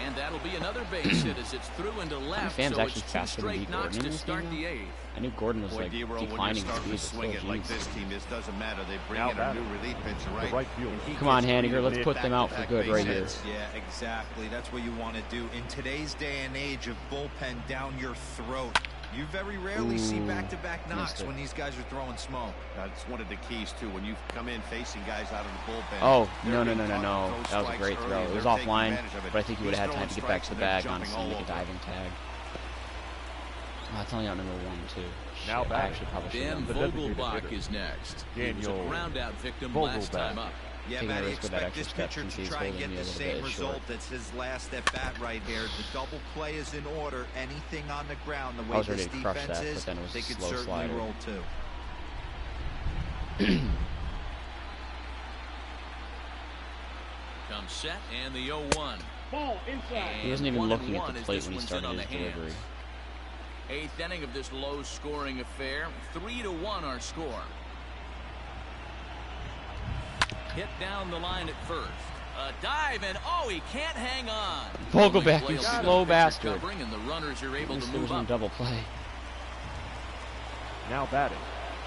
And that'll be another base hit as it's through into left. Pham's So actually it's 2 faster than straight D. knocks Gordon in to this start game, the though. 8th. I knew Gordon was Boy, like D-Roll, when you're declining starting speed. to But swing still, it like geez. this team, this doesn't matter. They bring Now in a batting. new relief pitcher, The right? right fielder. And he Come on, gets Hanniger, three let's put them out for back-to-back good base right hits. here. Yeah, exactly. That's what you want to do. In today's day and age of bullpen down your throat, you very rarely see Ooh, back-to-back knocks missed it. when these guys are throwing smoke. That's one of the keys, too. When you come in facing guys out of the bullpen. Oh, they're no. being taught to throw That was a strikes great early, throw. and It was they're taking offline, advantage of it. but I think he would have He's had time to get throwing back to the strikes, bag, and they're honestly, jumping make a all over. diving tag. Oh, it's only out number 1, too. Now Shit, I batting. actually probably should Dan have The done designated Vogelbach hitter. is next. He was a Daniel ground out victim Vogelbach. last time up. Yeah, Taking a Matty, risk with that expect this extra step pitcher since to he's try and holding get me a the little same bit short. result. That's his last at bat right here. The double play is in order. Anything on the ground, the I way was ready this to crush defense that, is, but then it was they a could slow certainly slider. roll too. Comes set and the 0-1. Ball inside. He wasn't even looking at 1-1 the as plate this when he one's started in on his the hands. delivery. 8th inning of this low-scoring affair. 3-1 our score. Hit down the line at first. A dive and he can't hang on. Vogelbach, Only you flails slow the pitcher bastard. covering, and the runners are At able to least there move was no up. double play. Now batting.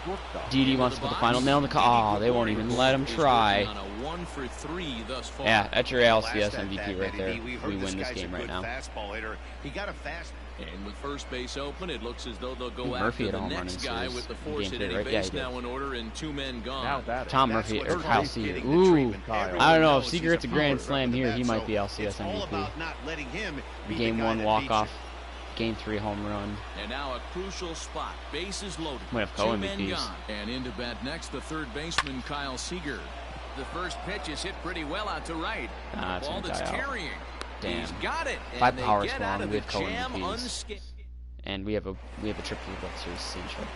Shortstop. DD wants to put the final nail in the they won't even let him try. 1 for 3 thus far. Yeah, that's your ALCS Last at MVP that, right Matty there. D, we If heard we this win this guy's a game right good now. fastball hitter. He got a fast. And with first base open, it looks as though they'll go Murphy after had a the home run next in guy series with the in force game at three, any right? Yeah, base he did. now in order and 2 men Now gone. batting. Tom That's Murphy what or Murphy's Kyle Seager. getting the Ooh, treatment. Everyone I don't know. If knows Seager he's hits a a grand power slam right here, off he the might bat, be so LCS it's all MVP. about not letting him be the Game guy 1 that walk beats off. you. Game 3 home run. And now a crucial spot. Bases loaded. Might have 2 men co-MVPs. gone. And into bat next, the third baseman, Kyle Seager. The first pitch is hit pretty well out to right. Ah, The it's ball gonna that's die out. carrying. Damn. He's got it. If I And they power get slam, out of we the have jam co-MVPs. unscathed. And we have a trip to the World Series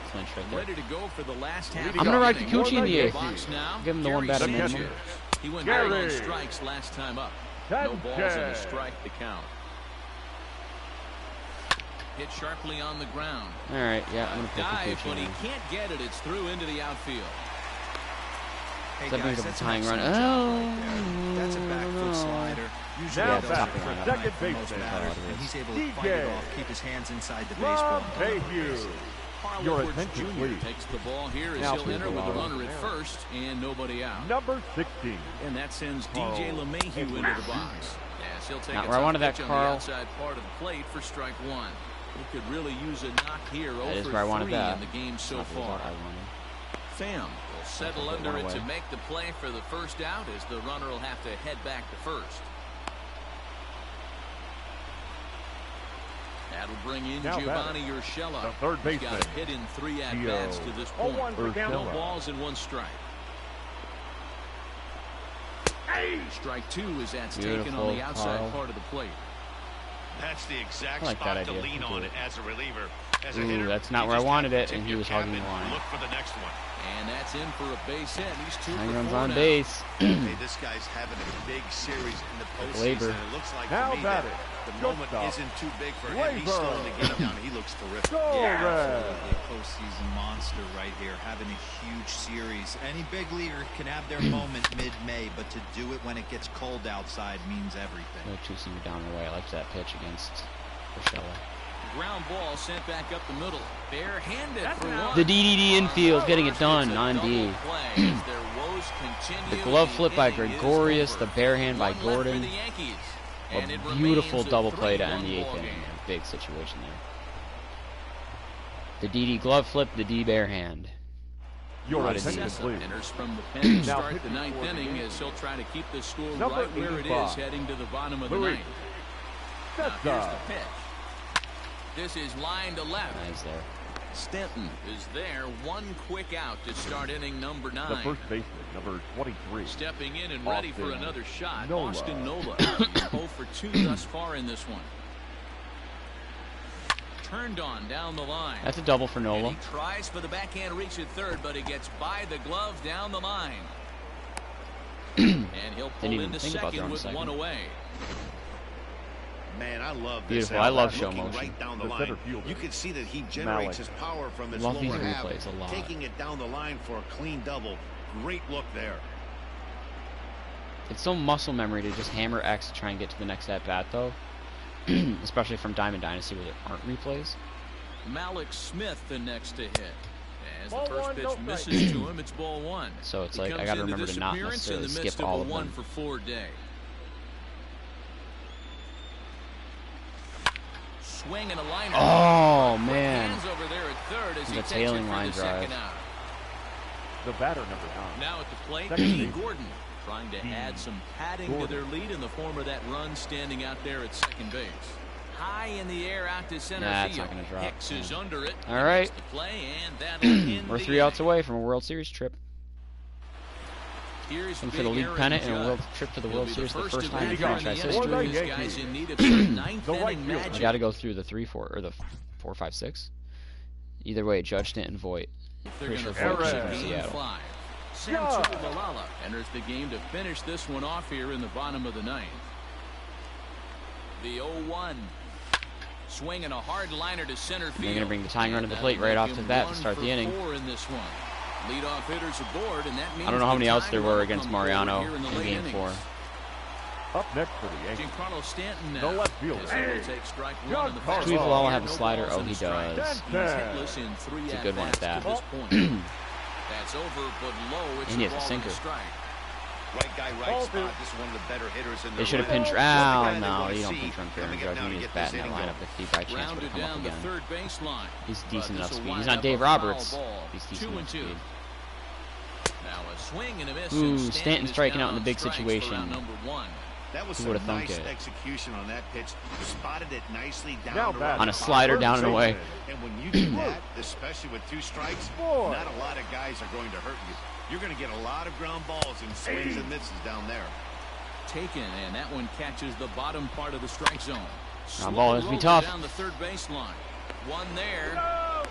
clinch right there. Ready to go for the last half. I'm gonna ride inning. Kikuchi in the eighth. Box now, Give him the one Gary batter Sanchez. minimum. He went Gary. down on strikes last time up. No balls and a Sanchez. strike to count. Hit sharply on the ground. All right, yeah, I'm gonna pick Dive, Kikuchi. but he can't get it. It's through into the outfield. Hey That brings guys, up a that's an tying run. excellent job right there. Oh, That's a back foot slider. Usually Now it doesn't batting hurt for tonight second for most baseman. batters, and he's able to DJ. fight it off, keep his hands inside the baseball. Love and cover Bayview. bases. Your Harlowford attention, Jr. please. takes the ball here as Now he'll please enter with allow the runner it. at first and nobody out. Number 16. And that sends Carl DJ LeMahieu into the Edwards. box. Yes, he'll take Not a where I tough wanted that, pitch on Carl. the outside part of the plate for strike 1. He could really use a knock here. That is 0 where I for wanted 3 that. in the game so Not the far. result I wanted. Pham will settle put under one it to away. make the play for the first out as the runner will have to head back to first. That'll bring in Now Giovanni batting. Urshela. The third He's got a baseman. hit in 3 Gio. at-bats to this point. 0-1 for No Urshela. balls and 1 strike. Strike 2 is that's taken Beautiful, on the outside Carl. part of the plate. That's the exact I like spot that to idea. lean I'll on do it. as a reliever. As a Ooh, hitter, that's not you where I just wanted have it, to and tip he your was cap hugging the and line. Look for the next one. And that's in for a base hit. He's 2 9 for runs 4 on now. base. Hey, this guy's having a big series in the postseason. Glaber. It looks like Now to me that batting. the moment Shortstop. isn't too big for him. He's Glaber. slowing the game down. He looks terrific. Go Yeah, Red. absolutely a postseason monster right here, having a huge series. Any big leaguer can have their moment mid-May, but to do it when it gets cold outside means everything. No two-seamer down the way. I liked that pitch against Urshela. Ground ball sent back up the middle. Barehanded for 1. The DDD infield getting it done It's a on D. double play as their woes continue. The glove flip by inning is Gregorius, over. the bare hand by 1 left for Gordon. the Yankees. A And it beautiful remains a double play to 3-1 end the 8th ball inning. game. Big situation there. The DD glove flip, the D bare hand. Your Not attention, easy. Sessa please. enters from the pen to Now start the pitching 9th for the inning Yankees. as he'll try to keep the score Number right where it is 85. heading to the bottom of the Luis. 9th. Now here's Sessa. the pitch. This is line to left. Nice there. Stanton is there. 1 quick out to start inning number 9. The first baseman, number 23. Stepping in and ready for Austin another shot. Nola. Austin Nola. He's 0 for 2 thus far in this one. Turned on down the line. That's a double for And Nola. he tries for the backhand reach at third, but he gets by the glove down the line. And he'll pull Didn't even into think about second throwing with second. 1 away. Man, I love this. Beautiful. out I love there, show looking motion. right down the The line. center fielder. You can see that he generates Malik. his power from his Love these lower half, replays a lot. taking it down the line for a clean double. Great look there. It's so muscle memory to just hammer X to try and get to the next at bat, though. Especially from Diamond Dynasty where there aren't replays. Malik Smith the next to hit. As the Ball first 1, pitch no strike. misses to him, it's ball 1. So it's He like, I comes gotta into remember this to not appearance in necessarily the skip midst of all a of 1 them. for 4 day. Swing and a liner. Oh, Quick man. hands over there at third as The he takes it tailing for line the drive. second out. The batter, number 9. Now at the plate, Second D. baseman. Gordon trying to add some padding to Gordon. their lead in the form of that run standing out there at second base. High in the air out to center Nah, it's field. not gonna drop. Hicks is Yeah. under it. All He right. makes the play, and that'll end We're the 3 outs inning. away from a World Series trip. Here's And for Big the league Aaron pennant and a Judge. world trip to the He'll World be Series, the first first to time in bat here franchise the For the history. This guy's Yankees. in need of some ninth The right inning fielder. magic. You got to go through the 3, 4, or the 4, 5, 6. Either way, Judge, Stanton, Voit. If they're Pretty going to sure Voit force is it, from game Seattle. 5. Yeah. Samson Malala enters the game to finish this one off here in the bottom of the 9th. The 0-1. Swing and a hard liner to center field. They're gonna bring the tying run to the And plate that'll right make off the him bat to 1 start for the inning. 4 in this one. Leadoff hitters aboard, and that means I don't know how the many outs tying there run were will against come forward Mariano here the in late Game innings. 4. Up next for the Yankees. Giancarlo Stanton now. The left fielder. As he will take strike 1 John on the Carlo. fastball. Tweed will all have a No slider. balls Oh, and he a strike. does. He's hitless in 3 It's a good one at at-bats that. to this point. That's over, but low. It's And he a has a ball and sinker. strike. Right guy, right spot. This is one of the better hitters in the They should have lineup. pinched. Well, Oh, the guy no, they you don't wanna pinch see run Aaron coming Judge. up now We to need get his bat this in that inning lineup going. if he by chance would Grounded have come up down the again. third baseline. He's But decent enough this'll speed. He's wind not up Dave a foul Roberts. ball. He's decent 2 and enough 2. speed. Now a swing and a miss. Ooh, and Stanton is striking down out in the on big strikes for situation. round number 1. That was Who some would've thunk nice it? execution on that pitch. Spotted it nicely down Now around batting. On a the slider bottom. down and away. And when you do that, especially with 2 strikes, not a lot of guys are going to hurt you. You're going to get a lot of ground balls and swings and misses down there. Taken, and that one catches the bottom part of the strike zone. Ground ball has to be tough. Down the third baseline. One there.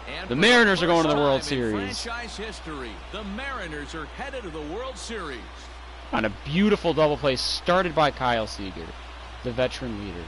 And The for Mariners are first going to the World time Series. in franchise history, the Mariners are headed to the World Series. On a beautiful double play started by Kyle Seager, the veteran leader.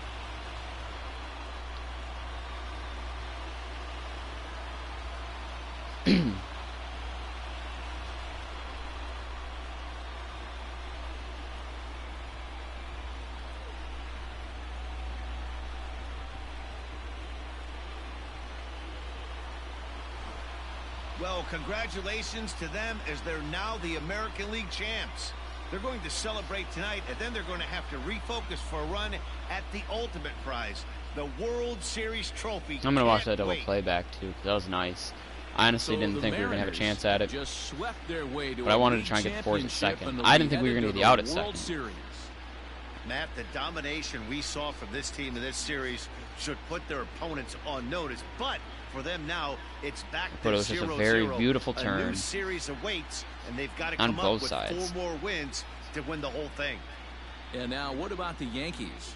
Well, congratulations to them as they're now the American League champs. They're going to celebrate tonight, and then they're going to have to refocus for a run at the ultimate prize, the World Series trophy. I'm gonna watch Can't that double wait. playback too, because that was nice. I honestly So didn't the think we were gonna have a Mariners chance at it, just swept their way to but I a wanted to league try and get the Force at championship, second. and I they'll didn't think we were headed gonna to be out at the World second. Series. Matt, the domination we saw from this team in this series should put their opponents on notice, but for them now, it's back to But it was just a 0-0. very beautiful A turn new series awaits, and they've got to on come both up with sides. 4 more wins to win the whole thing. And now, what about the Yankees?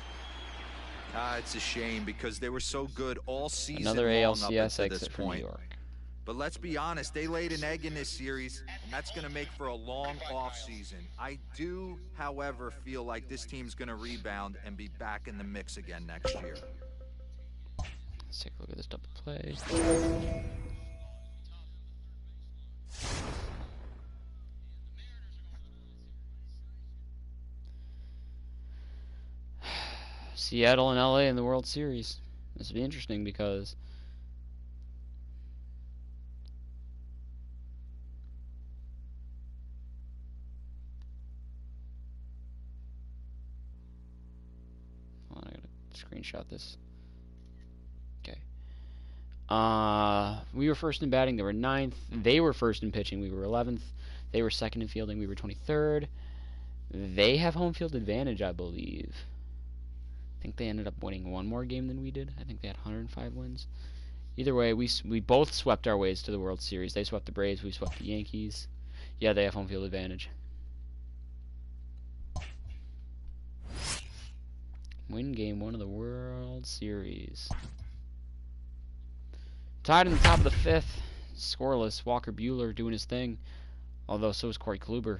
It's a shame because they were so good all season Another long up ALCS until this exit for New point. York. But let's be honest, they laid an egg in this series, and that's going to make for a long offseason. I do, however, feel like this team's going to rebound and be back in the mix again next year. Let's take a look at this double play. Seattle and LA in the World Series. This will be interesting because hold on, I gotta screenshot this. Okay. We were first in batting. They were 9th. They were first in pitching. We were 11th. They were second in fielding. We were 23rd. They have home field advantage, I believe. I think they ended up winning 1 more game than we did. I think they had 105 wins. Either way, we both swept our ways to the World Series. They swept the Braves. We swept the Yankees. Yeah, they have home field advantage. Win game 1 of the World Series. Tied in the top of the 5th. Scoreless. Walker Buehler doing his thing. Although so is Corey Kluber.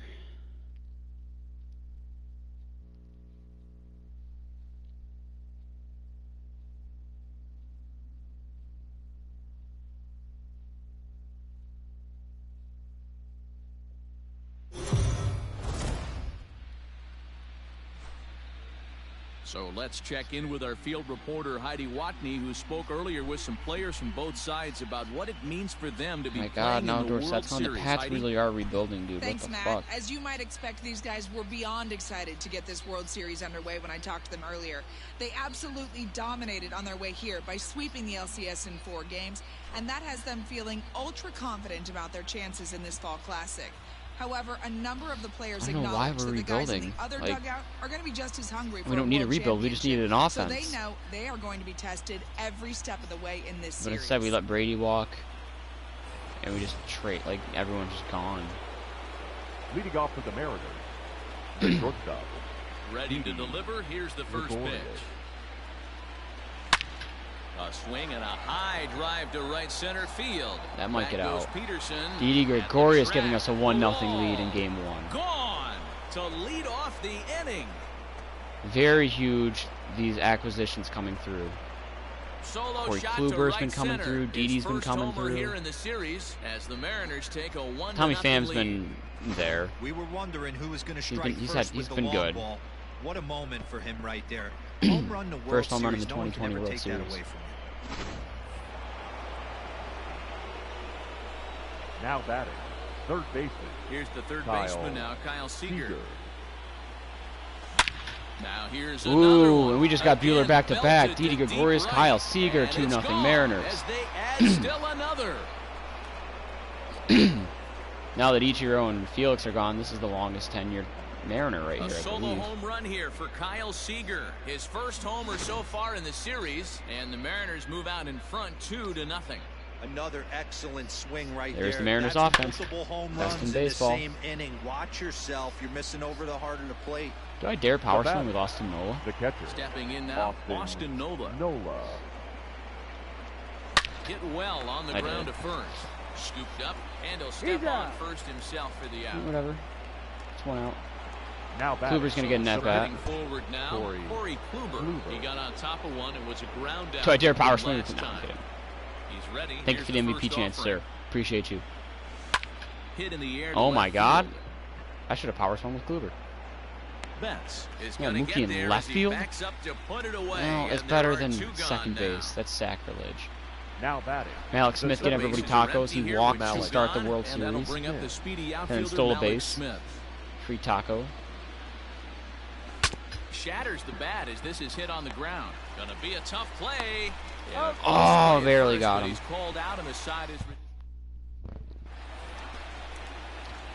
So let's check in with our field reporter Heidi Watney, who spoke earlier with some players from both sides about what it means for them to be My playing God, in now the World Dorsett's on the Series. Pats Heidi? really are rebuilding, dude. Thanks, what the Matt. fuck? As you might expect, these guys were beyond excited to get this World Series underway when I talked to them earlier. They absolutely dominated on their way here by sweeping the LCS in 4 games, and that has them feeling ultra confident about their chances in this Fall Classic. However, a number of the players I don't know why acknowledge we're that the guys in rebuilding. the other Like, dugout are going to be just as hungry for we don't need a World rebuild. We just needed an Championship. offense. So they know they are going to be tested every step of the way in this But series. instead, we let Brady walk, and we just trade. Like, everyone's just gone. Leading off for the Mariners, the shortstop. Ready to deliver. Here's the first pitch. A swing and a high drive to right center field. That might Back get goes out. Peterson. Didi At the Gregorius track. giving us a 1-0 lead in Long. Game 1. Gone to lead off the inning. Very huge, these acquisitions coming through. Solo Corey shot to Kluber's right been coming center. through. His Didi's been first coming homer through. here in the series as the Mariners take a 1-0 Tommy Pham's lead. been there. We were wondering who was going to strike been- he's first had- with he's the been long good. ball. What a moment for him right there. Home run to World First home run in Series. the No one can 2020 ever World take that Series. away from him. Now batting, third baseman. Here's the third Kyle baseman now, Kyle Seager. Now here's another Ooh, one. and we just got Buehler Again, back-to-back. belted Didi to deep Gregorius, right. Kyle Seager, And 2-0 it's gone Mariners. As they add still another. Now that Ichiro and Felix are gone, this is the longest tenured Mariner right A here, I solo believe. home run here for Kyle Seager. His first homer so far in the series, and the Mariners move out in front 2-0. Another excellent swing right there. There's the Mariners That's offense. multiple home Best runs in in baseball. the same inning. Watch yourself. You're missing over the heart of the plate. Do I dare power The swing bat. with Austin Nola? The catcher, Stepping in now, Austin Nola. Nola. Hit well on the I ground did. to first. Scooped up, and he'll step on first himself for the out. Whatever. It's one out. Now batting. Kluber's going to get an at-bat. Heading forward now, Corey Kluber. He got on top of one and was a ground out. Do I dare power last swing with him? time. He's ready. Thank you for the Here's MVP first chance, offering. sir. Appreciate you. Hit in the air to Oh my left God. field. I should have power swung with Kluber. Betts is Yeah, going Mookie to get in there left as he field? backs up to put it away. Well, it's and there better are than two gone second now. base. That's sacrilege. Now batting. Alex Smith get The everybody Bases are tacos. empty He here walked with to two start the gone, World and that'll Series. bring up Yeah. the speedy And outfielder stole a Malik base. Smith. Free taco. Shatters the bat as this is hit on the ground. Gonna be a tough play. Oh, barely got him. He's called out and the side is.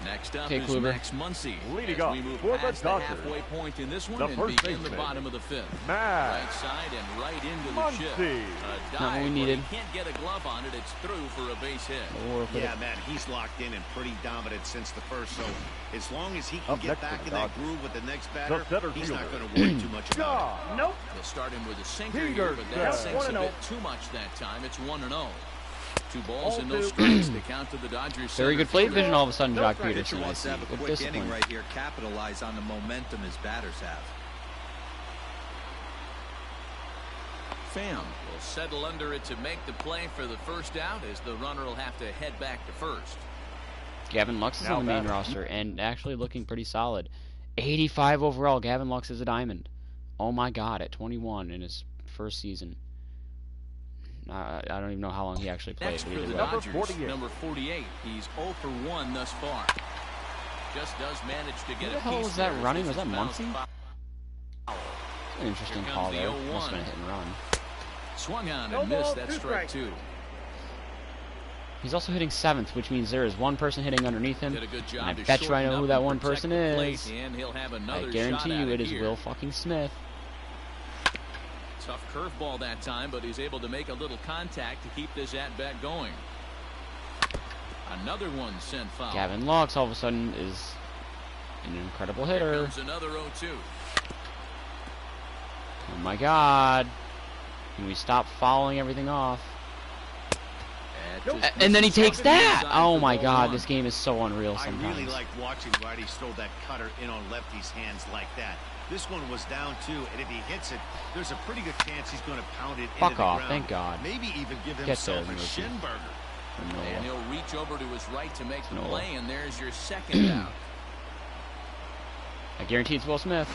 Next up Okay, is Kluber. Max Muncy. Leading As up we move for the past the Dodgers, halfway point in this one the and first begin the baseman, bottom of the fifth. Max Right side and right into the Muncy. chip. A Not what dive we where needed. he can't get a glove on it. It's through for a base hit. We'll work with Yeah, it. man, he's locked in and pretty dominant since the first. So as long as he can Up get next for back the in that Dodgers, groove with the next batter, center he's not fielder. going to worry too much about it. Nope. They'll start him with a sinker Peter here, but that Judge. sinks a 1-0. bit too much that time. It's 1-0. 2 balls and no 0-2. strikes. The count to the Dodgers. Very good plate vision all of a sudden, Jock Pitcher Peterson. I wants see. to have a Good quick inning discipline. right here. Capitalize on the momentum his batters have. Pham will settle under it to make the play for the first out as the runner will have to head back to first. Gavin Lux is Now on the main batting. roster and actually looking pretty solid. 85 overall. Gavin Lux is a diamond. Oh my God, at 21 in his first season. I don't even know how long he actually played. Next But for either the way. Number Dodgers, 48. number 48. He's 0 for 1 thus far. Just does manage to get Who the a hell piece was that there as running? this Was is that bounced Muncy? foul. An interesting Here call comes the there. 0-1. Must have been a hit and run. Swung on and missed. That's strike 2. He's also hitting 7th, which means there is one person hitting underneath him. Did a good job I to bet you I shorten know up who that and one protect person the plate, is. and he'll have another I guarantee shot at you it is here. Will fucking Smith. Tough curveball that time, but he's able to make a little contact to keep this at-bat going. Another one sent foul. Gavin Lux all of a sudden is an incredible Here hitter. comes another 0-2. Oh my God. Can we stop following everything off? That just And then he misses takes up and that! inside Oh for my ball God, 1. this game is so unreal I sometimes. really liked watching righties throw that cutter in on lefty's hands like that. This one was down 2, and if he hits it, there's a pretty good chance he's going to pound it Fuck into the off, ground. thank God. Maybe even give Get himself there, a Mookie. shin burger. For Nola. And he'll reach over to his right to make the Nola. play, and there's your second out. I guarantee it's Will Smith.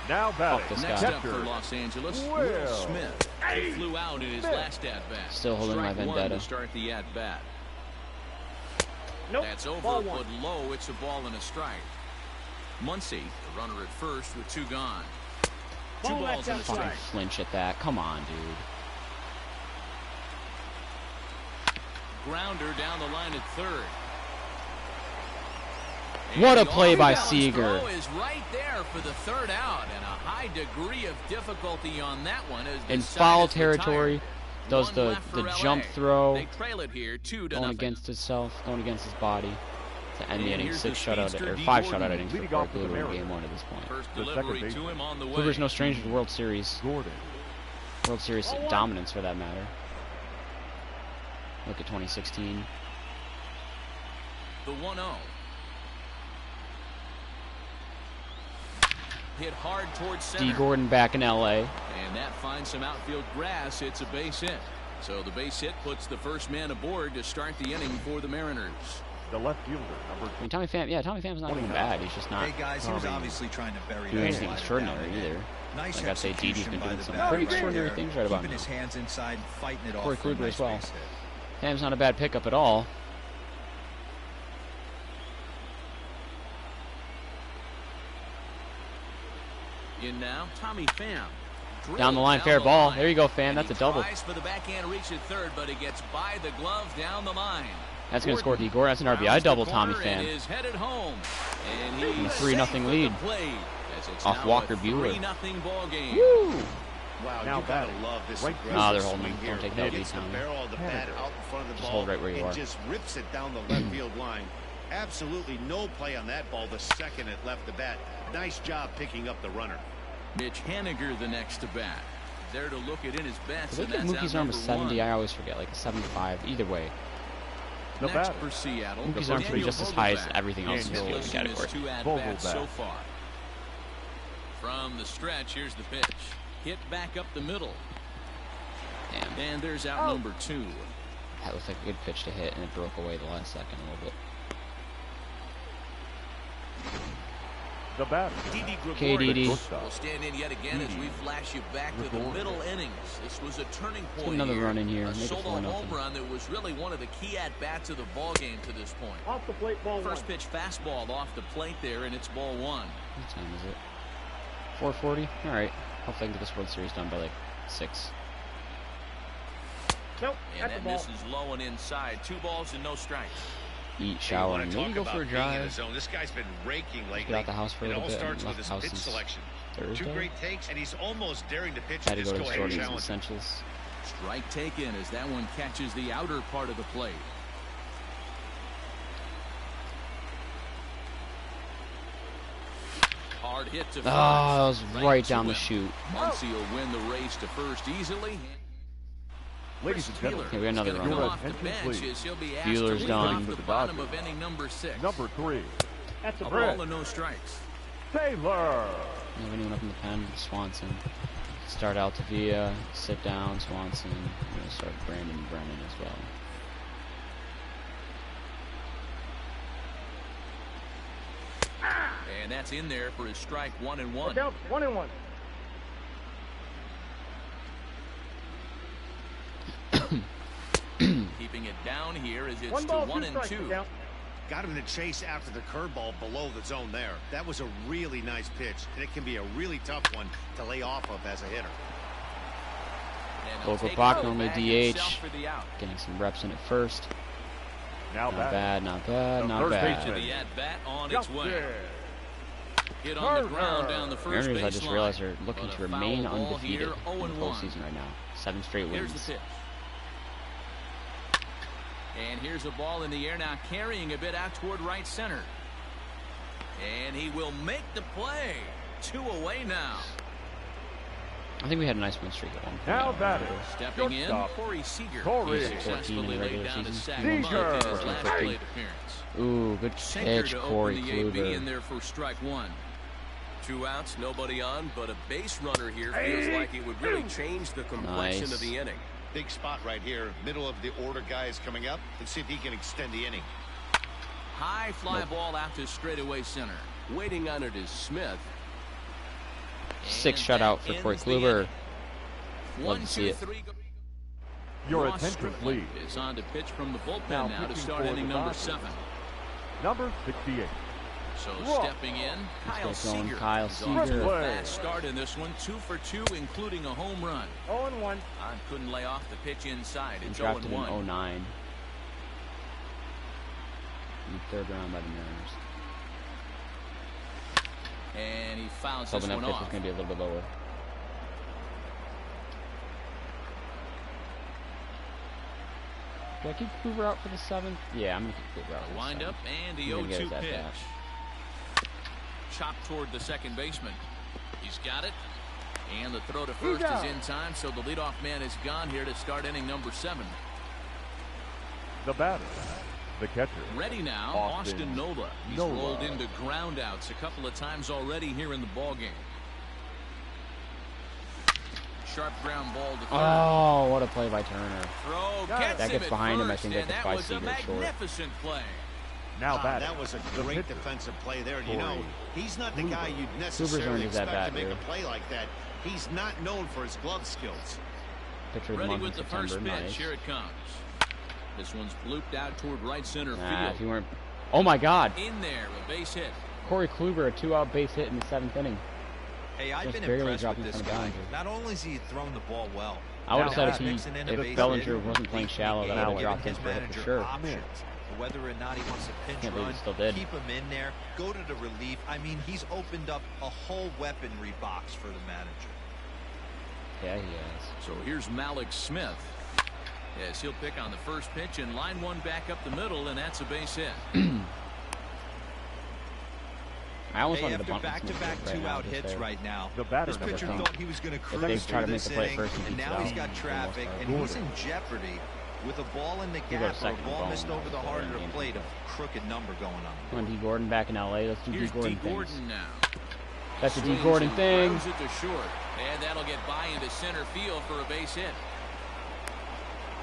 Now batting. this Next guy. up for Los Angeles, Will. Will Smith. He flew out in his last at-bat. Still holding my Strike 1 vendetta. to start the at-bat. Nope. That's over, Ball but 1. low. It's a ball and a strike. Muncy, the runner at first with 2 gone. 2 balls and a Fucking strike. flinch at that. Come on, dude. Grounder down the line at third. What a And the play by off-balance Seager. throw is right there for the third out, and a high degree of difficulty on that one. As the In side foul is territory, retired. does One the left for jump LA. throw, They trail it here 2-0. going against itself, going against his body. To end the And inning, here's 6 the shutout speedster, or D. 5 Gordon, shutout innings for leading Corey off with the Kluber in Mariners. game 1 at this point. First The delivery second to baseman. him on the way. Kluber's no stranger to World Series Gordon. dominance for that matter. Look at 2016. The 1-0. Hit hard towards center. D. Gordon back in LA. And that finds some outfield grass. It's a base hit. So the base hit puts the first man aboard to start the inning for the Mariners. The left fielder, number I mean, Tommy Pham's not even bad. He's just not Hey guys, he was obviously trying to bury doing that anything slider extraordinary down in. either. Nice Like I say, Didi's execution been by doing the some batter pretty right extraordinary there, things right about keeping now. his hands inside, fighting it off. Corey for a Kluber nice as well. base hit. Pham's not a bad pickup at all. In now, Tommy Pham. Down the line, fair ball. There you go, Pham. That's a double. Tries for the backhand reach at third, but he gets by the glove down the line. That's going to score Igor. That's an RBI double, Tommy Pham. Is headed home. And a 3-0 lead off Walker Buehler. 3-0 ball game. Woo! Wow, Now you gotta batting. love this Right. aggressive Nah, they're holding swing him. here. Don't take He that gets lead, the Tommy. barrel of the bat out in front of the Just ball hold right where you and are. just rips it down the left field line. Absolutely no play on that ball the second it left the bat. Nice job picking up the runner. Mitch Haniger the next to bat. There to look it in his bets. Did they get Mookie's number 70? I always forget, like a 75. Either way. The Next batter. for Seattle. Mookie's arms should be just as high as everything else in Daniel this category. Two at Vogelbach. bats so far. From the stretch, here's the pitch. Hit back up the middle. Damn. And there's out number 2. That looked like a good pitch to hit, and it broke away the last second a little bit. The batter. KDD. We'll stand in yet again as we flash you back to the middle innings. This was a turning point. Let's get another here. run in here. A Make it solo 4-0. home run that was really one of the key at-bats of the ball game to this point. Off the plate, ball First one. pitch fastball off the plate there, and it's ball 1. What time is it? 4:40? Alright. Hopefully I can get this World Series done by like 6. Nope. And that misses low and inside. 2 balls and no strikes. Eat, shower, and maybe go for a drive. This guy's been raking lately. Get out the house for a little bit. It all starts And with left his the house pitch since selection. 2 Thursday. great takes, and he's almost daring to pitch Had in to this go to the go-ahead shorties and challenge. essentials. Strike taken as that one catches the outer part of the plate. Hard hit to first. Oh, that was right to down the him. chute. Muncy will win the race to first easily. Ladies and gentlemen, Okay, we got another Gonna run. come off the Attention, bench please. as he'll be asked Buehler's to lead done. off the With the bottom Dodgers. of inning number 6. number 3. That's A a ball break. and no strikes. Taylor. You have anyone up in the pen? Swanson. Start Altavia. Sit down, Swanson. I'm going to start Brandon Brennan as well. And that's in there for his strike 1-1. Look out, 1-1. Keeping it down here as it's 1 to ball, 1 2 and strikes. 2. Look out. Got him in the chase after the curveball below the zone there. That was a really nice pitch, and it can be a really tough one to lay off of as a hitter. And he'll Local take Bach, it normally back DH. himself for the out. Getting some reps in at first. Now Not back. bad, not bad, The not first bad. To baseman. the at-bat on its way. Justin. Hit on the Turner. ground down the first Mariners, I base just line. realized, are looking But to a remain foul ball undefeated here, in the 0-1. postseason right now. 7 straight Here's wins. the pitch. And here's a ball in the air now, carrying a bit out toward right center. And he will make the play. 2 away now. I think we had a nice win streak at one point. Now batting. Stepping in, Shortstop. Corey Seager. Corey. He 14 in successfully the laid regular down a season. sack Seager. bunt in his 14, last 15. plate appearance. Ooh, good Sinker pitch, to Corey open the AB in Kluber. there for strike 1. 2 outs, nobody on, but a base runner here feels like it would really change the complexion Nice. of the inning. Big spot right here. Middle of the order guy is coming up. Let's see if he can extend the inning. High fly ball out to straightaway center. Waiting on it is Smith. 6 And shutout that for Corey ends the Kluber. inning. Love 1, to see 2, it. 3. Your Ross attention, Strickland please. is on to pitch from the bullpen Now now to pitching start for inning the number Dodgers. 7. Number 68. So Ross. stepping in, Kyle get going, Seager. Kyle He's off to Seager. a fast start in this one, 2 for 2, including a home run. 0-1. Couldn't lay off the pitch inside. And It's drafted in 0-1. 09. In the 3rd round by the Mariners. And he fouls So this hoping that one pitch was off. going to be a little bit lower. Do I keep Kluber out for the 7th? Yeah, I'm going to keep Kluber out for the Wind 7th. up and the He's gonna get 0-2 his at pitch. bat. Chopped toward the second baseman. He's got it. And the throw to first is in time, so the leadoff man is gone here to start inning number 7. The batter. The catcher. Ready now, Austin Austin Nola. He's Nola. rolled into groundouts a couple of times already here in the ballgame. Sharp ground ball to third. Oh, what a play by Turner. Throw Got it. gets That him gets at behind him. I first, think that and gets that by was a Seager short. magnificent play. Now batting. That was a The great pitcher. defensive play there. You know, Corey he's not the Kluber. guy you'd earned necessarily his at expect bat to make here. a play like that. He's not known for his glove skills. Pitcher of the Ready month with in the first September. pitch. Nice. Here it comes. This one's blooped out toward right center Nah, if field. you weren't... Oh, my God. In there, a base hit. Corey Kluber, a 2-out base hit in the 7th inning. Hey, I've Just been barely impressed dropping with this from guy. Bellinger. Not only has he thrown the ball well, I would have now said he's mixing in a if base Bellinger hit, wasn't playing late in the shallow, that I would have game, dropped giving him his for manager sure. options. Whether or not he wants to pinch Can't believe run, he still did. keep him in there, go to the relief. I mean, he's opened up a whole weaponry box for the manager. Yeah, he has. So here's Malik Smith. Yes, he'll pick on the first pitch and line one back up the middle, and that's a base hit. I almost Hey, wanted to after bunt back-to-back two-out hits right now, The batter this pitcher number thought he was going to they cruise try through to make this the play inning, first, he and beats now it he's out got for the traffic, most and part. he's in jeopardy with a ball in the He got a gap or a second ball ball missed and over the that was heart of the the game. plate. A crooked number going on. Come on, D. Gordon back in LA. Let's do D. Here's Gordon D. things. Gordon now. That's a D. Swings Gordon and thing. throws it to short, and that'll get by into center field for a base hit.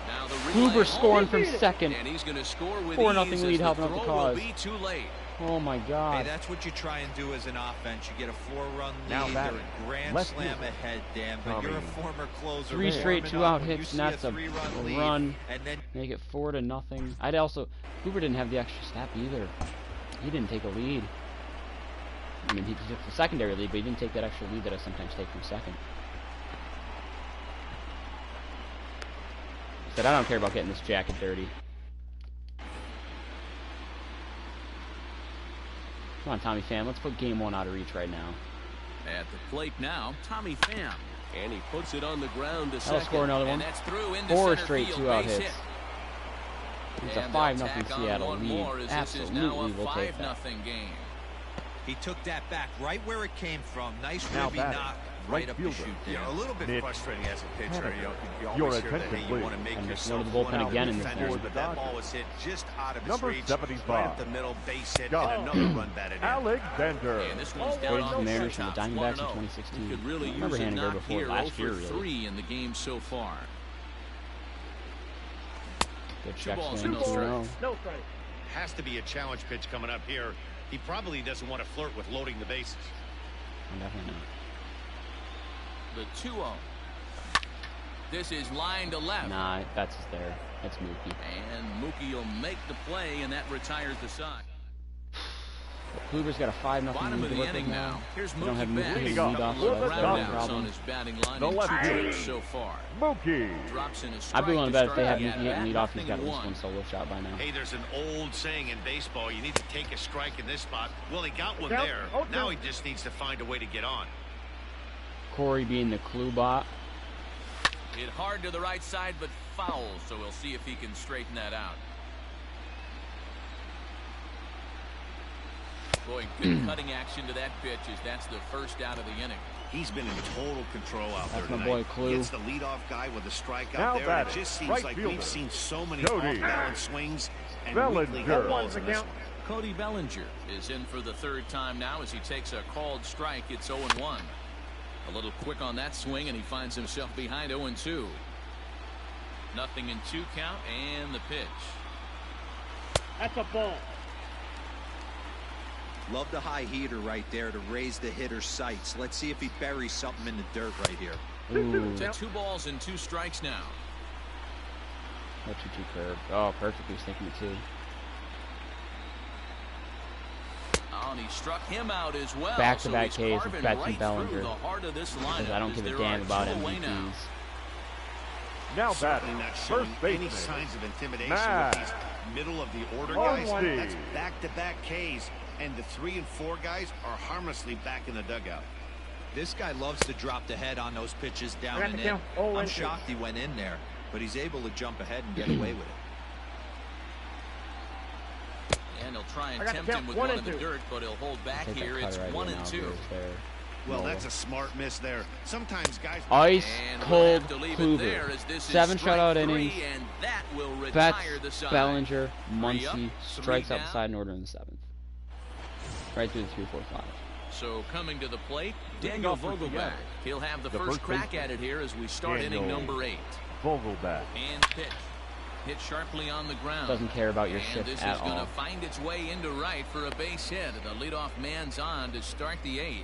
Now the relay Kluber scoring home, from second. and he's going to score with 4-0 ease lead, as helping the out the throw will cause. be too late. Oh my Hey, God. that's what you try and do as an offense. You get a 4-run Now lead, batting, they're a grand left slam fielder, ahead, Dan, but you're a former closer. 3 straight warming 2-out up when you hits, see and that's a three-run lead, run. and then Make it 4-0. I'd also, Kluber didn't have the extra step either. He didn't take a lead. I mean, he took the secondary lead, but he didn't take that extra lead that I sometimes take from second. He said, I don't care about getting this jacket dirty. Come on, Tommy Pham, let's put game one out of reach right now. At the plate now, Tommy Pham. And he puts it on the ground to That'll second. score another one. And that's through into 4 center straight field, 2-out base hits. hit. It's a And 5-0 they'll tack on Seattle one lead. more as this is now Absolutely, a we'll take that. 5-0 game. he took that back right where it came from. Nice Now ribby batting, knock right right up the fielder. chute there. Yeah, a little bit Nick frustrating as a pitcher. You Your always hear that, attention, hey, you please. want to make And yourself it's going to the bullpen one out again of in this defenders, game. but that ball was hit just out of his Number reach. 75. Right up the middle, base hit, Go. and another run batted in. Alexander. And this one's Traded down to off the the Mariners from the tops, Diamondbacks in 1-0. 2016. Could really I remember use a Haniger knock before here, last 0 year, for really. 3 in the game so far. Good 2 check balls swing, and no 2-0. strikes. Has to be a challenge pitch coming up here. He probably doesn't want to flirt with loading the bases. Definitely not. The 2-0. This is line to left. Nah, that's just there. That's Mookie. And Mookie will make the play, and that retires the side. Kluber's got a 5-0 Bottom lead of to the work with inning now. now. Here's We don't have Mookie back. Mookie Here you to go. lead off, so Well, that's that's their done. big Roundouts on problem. his batting line The in 2 left trips field. so far. Mookie. Drops in a I'd strike be willing to to bet if they start had at Mookie hitting bat, lead off, he's got at 0-1. least one solo shot by now. Hey, there's an old saying in baseball, you need to take a strike in this spot. Well, he got one Count. there. Oh, Now no. he just needs to find a way to get on. Corey being the Klubot. Hit hard to the right side, but foul, so we'll see if he can straighten that out. Boy, good cutting action to that pitch as that's the first out of the inning. He's been in total control out there That's my tonight. boy, Klue. Gets the leadoff guy with a strike Now out there. And it batting, just seems right like fielder, we've seen so many Cody off-balance swings and Bellinger. weakly hit balls in this one. Cody Bellinger is in for the 3rd time now as he takes a called strike. It's 0-1. A little quick on that swing, and he finds himself behind 0-2. 0-2 count, and the pitch. That's a ball. Love the high heater right there to raise the hitter's sights. Let's see if he buries something in the dirt right here. Ooh, To 2 balls and 2 strikes now. that 2-2 curve. Oh, perfect. He was thinking it too. Oh, and he struck him out as well. Back-to-back so he's Ks with carving Betts right and Bellinger. through the heart of this lineup Because I don't as give a there damn are about 2 away now. MVPs. Now Certainly batting, not showing first any baseman. signs of intimidation Matt. with these middle of the order Oh, guys. Steve. That's back-to-back Ks, and the 3 and 4 guys are harmlessly back in the dugout. This guy loves to drop the head on those pitches down and in. count. Oh, I'm and two. shocked he went in there, but he's able to jump ahead and get away with it. And he'll try and I got tempt the him count. with 1 one and in the 2. dirt, but he'll hold back Take that here. cut It's right 1 now, and 2. Bruce, there. Well, Nola. that's a smart miss there. Sometimes guys... Ice And we'll cold have to leave it Kluber. there as this is 7 strike shutout 3, innings. and that will Betts, retire the side. Bellinger, 3 up, Muncy, 3 strikes out the down. side in order in the 7th. Right through the 3, 4, 5. So coming to the plate, Leading Daniel off for Vogelbach. Seattle. He'll have the The first first crack baseman, at it here as we start Daniel inning number 8. Vogelbach. And pitch. Hit sharply on the ground. Doesn't care about your And shift this at is going all. to find its way into right for a base hit. The leadoff man's on to start the 8th.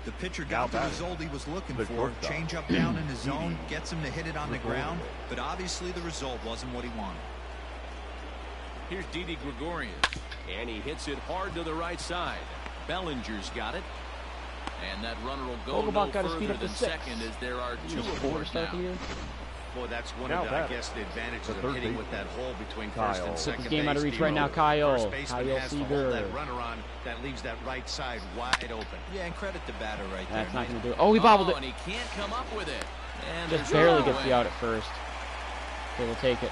The pitcher Now got the batting, result he was looking the for. shortstop. Change up down in his zone, gets him to hit it on the Gregorius. ground, but obviously the result wasn't what he wanted. Here's Didi Gregorius. And he hits it hard to the right side. Bellinger's got it. And that runner will go no further than second as there are 2 aboard now. Boy, that's one of the, I guess, the advantages of hitting with that hole between first and second base. Game out of reach right now, Kyle. First baseman has to hold that runner on. That leaves that right side wide open. Yeah, and credit the batter right there. That's not going to do it. Oh, he bobbled it. And he can't come up with it. And just barely gets the out at first. They will take it.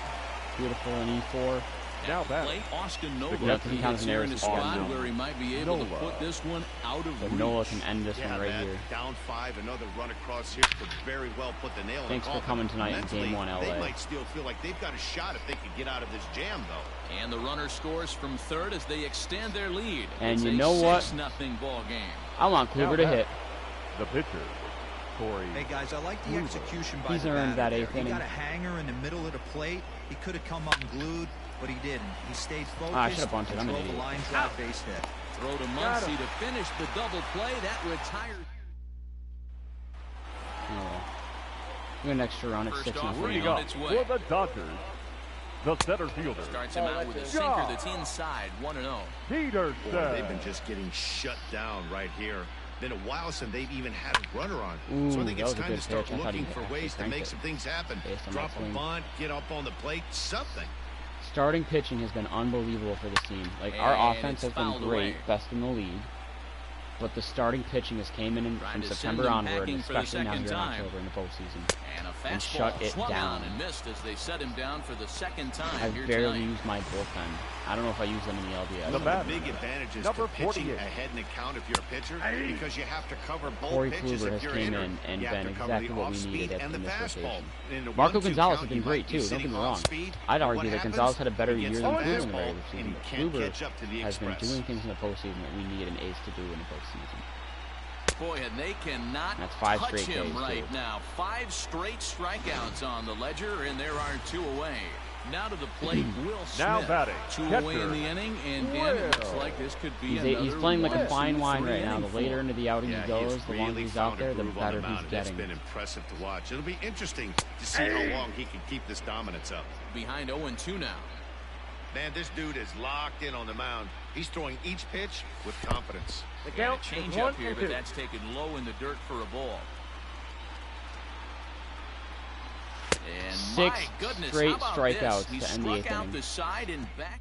Beautiful in E4. Now back. Austin Nola counts here in a spot where he might be able to put this one out of reach. Nola can end this one right here. Down 5, another run across here could very well put the nail in the coffin. Thanks for coming tonight in Game 1, LA. They might still feel like they've got a shot if they could get out of this jam, though. And the runner scores from third as they extend their lead. And you know what? 6-0 ball game. I want Kluber to hit. The pitcher. Hey guys, I like the execution by He's the earned that batter. 8th He inning. got a hanger in the middle of the plate. He could have come unglued, but he didn't. He stayed focused. I should have bunted. I'm an drove idiot. the line drive base hit. Throw to Muncy to finish the double play. That retired. Oh well. We got an extra run at 6-3. Leading up for the Dodgers, the center fielder. Starts him out with a sinker that's inside, 1-0. Peterson. Boy, they've been just getting shut down right here. Been a while since they've even had a runner on. Ooh, so I think it's that was a time good to start pitch. I thought he looking for ways to make some things happen. Drop a bunt, get up on the plate, something. Starting pitching has been unbelievable for this team. Like, our offense has been great, best in the league. But the starting pitching has came in from September onward, especially now here in October in the postseason, and shut it down. And missed as they set him down for the second time. I've barely used my bullpen. I don't know if I use them in the LDS. One of the big advantages to pitching ahead in the count if you're a pitcher, because you have to cover both Corey pitches Kluber if has you're came hitter. in and You have been to cover exactly the what we off-speed needed and in the this fastball. rotation. In the Marco 1-2 Gonzalez count, has been you great might be too, don't get sitting me wrong. off-speed, I'd and argue what that happens? Gonzalez had a better He year gets than the Kluber in the fastball, regular season. and he But can't Kluber catch up to the has been express. doing things in the postseason that we need an ace to do in the postseason. Boy, and they cannot That's 5 touch straight him Ks, right too. now. 5 straight strikeouts on the ledger, and there are 2 away. Now to the plate, Will Smith. Now batting, 2 away in the inning, and Dan, it looks like this could be He's playing like a fine wine right now. inning The later into the outing he goes, the longer really he's out there, the found a groove on better the he's mound. It's getting. been impressive to watch. It'll be interesting to see how long he can keep this dominance up. Behind 0-2 now. Man, this dude is locked in on the mound. He's throwing each pitch with confidence. The And count a change is up here, 1-2. but that's taken low in the dirt for a ball. And 6 my goodness, straight how about strikeouts this? He to end the struck 8th out inning. the side and back.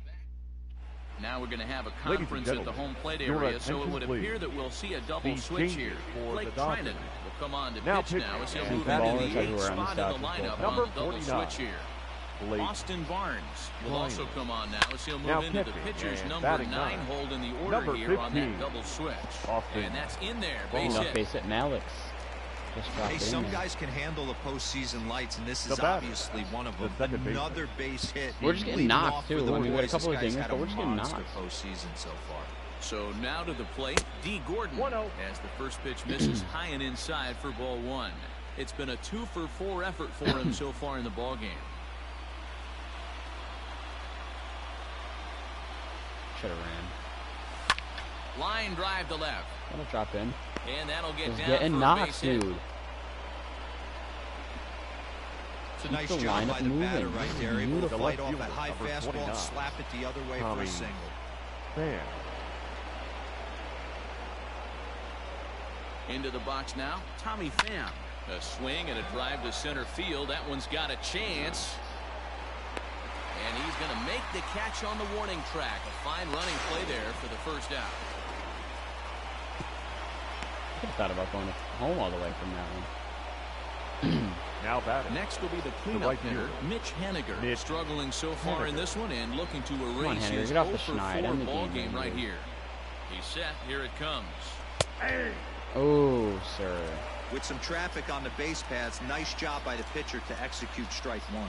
Now we're going to have a Ladies and conference at the gentlemen, home plate your area, so it attention, would please. appear that we'll see a double The switch changes here. for Blake the Dodgers. Trinan will come on to Now pitch now as he'll pitching. move And into ballers the 8th everywhere on the spot in Dodgers the lineup bullpen. on the Number double 49. switch here. Blake. Austin Barnes will also come on now as he'll move Now into the pitching pitcher's and number batting 9 nine. hold in the order Number here on 15. that double switch. Austin And that's in there, Barnes. base Enough hit. base hit. Malix just dropped Hey, it in some there. guys can handle the postseason lights, and this The is batter, obviously one of the them. second baseman. Another base hit. We're just getting Leading knocked, off for too. the I mean, we got a boys. couple This of guy's dingers, had but we're just getting monster knocked. postseason so far. So now to the plate, D. Gordon 1-0. as the first pitch misses high and inside for ball 1. It's been a 2-for-4 effort for him so far in the ball game. Should have ran. Line drive to left, That'll drop in. and that'll get Just down getting for a knocked, base hit. dude. It's a Keep nice the job lineup by the batter moving. right there, able to Beautiful. fight off Fielder, that high number fastball 29. and slap it the other way for Tommy a single. Fan. Into the box now, Tommy Pham. A swing and a drive to center field. That one's got a chance. And he's going to make the catch on the warning track. A fine running play there for the first out. I could have thought about going home all the way from that one. Now batting. Next will be the cleanup right hitter, fielder. Mitch Haniger. Mitch Struggling so far in this one and looking to erase Haniger, his get off the 0-for-4 schneid. End the ball game, game man, right dude. here. He's set. Here it comes. Oh, sir. With some traffic on the base paths, nice job by the pitcher to execute strike 1.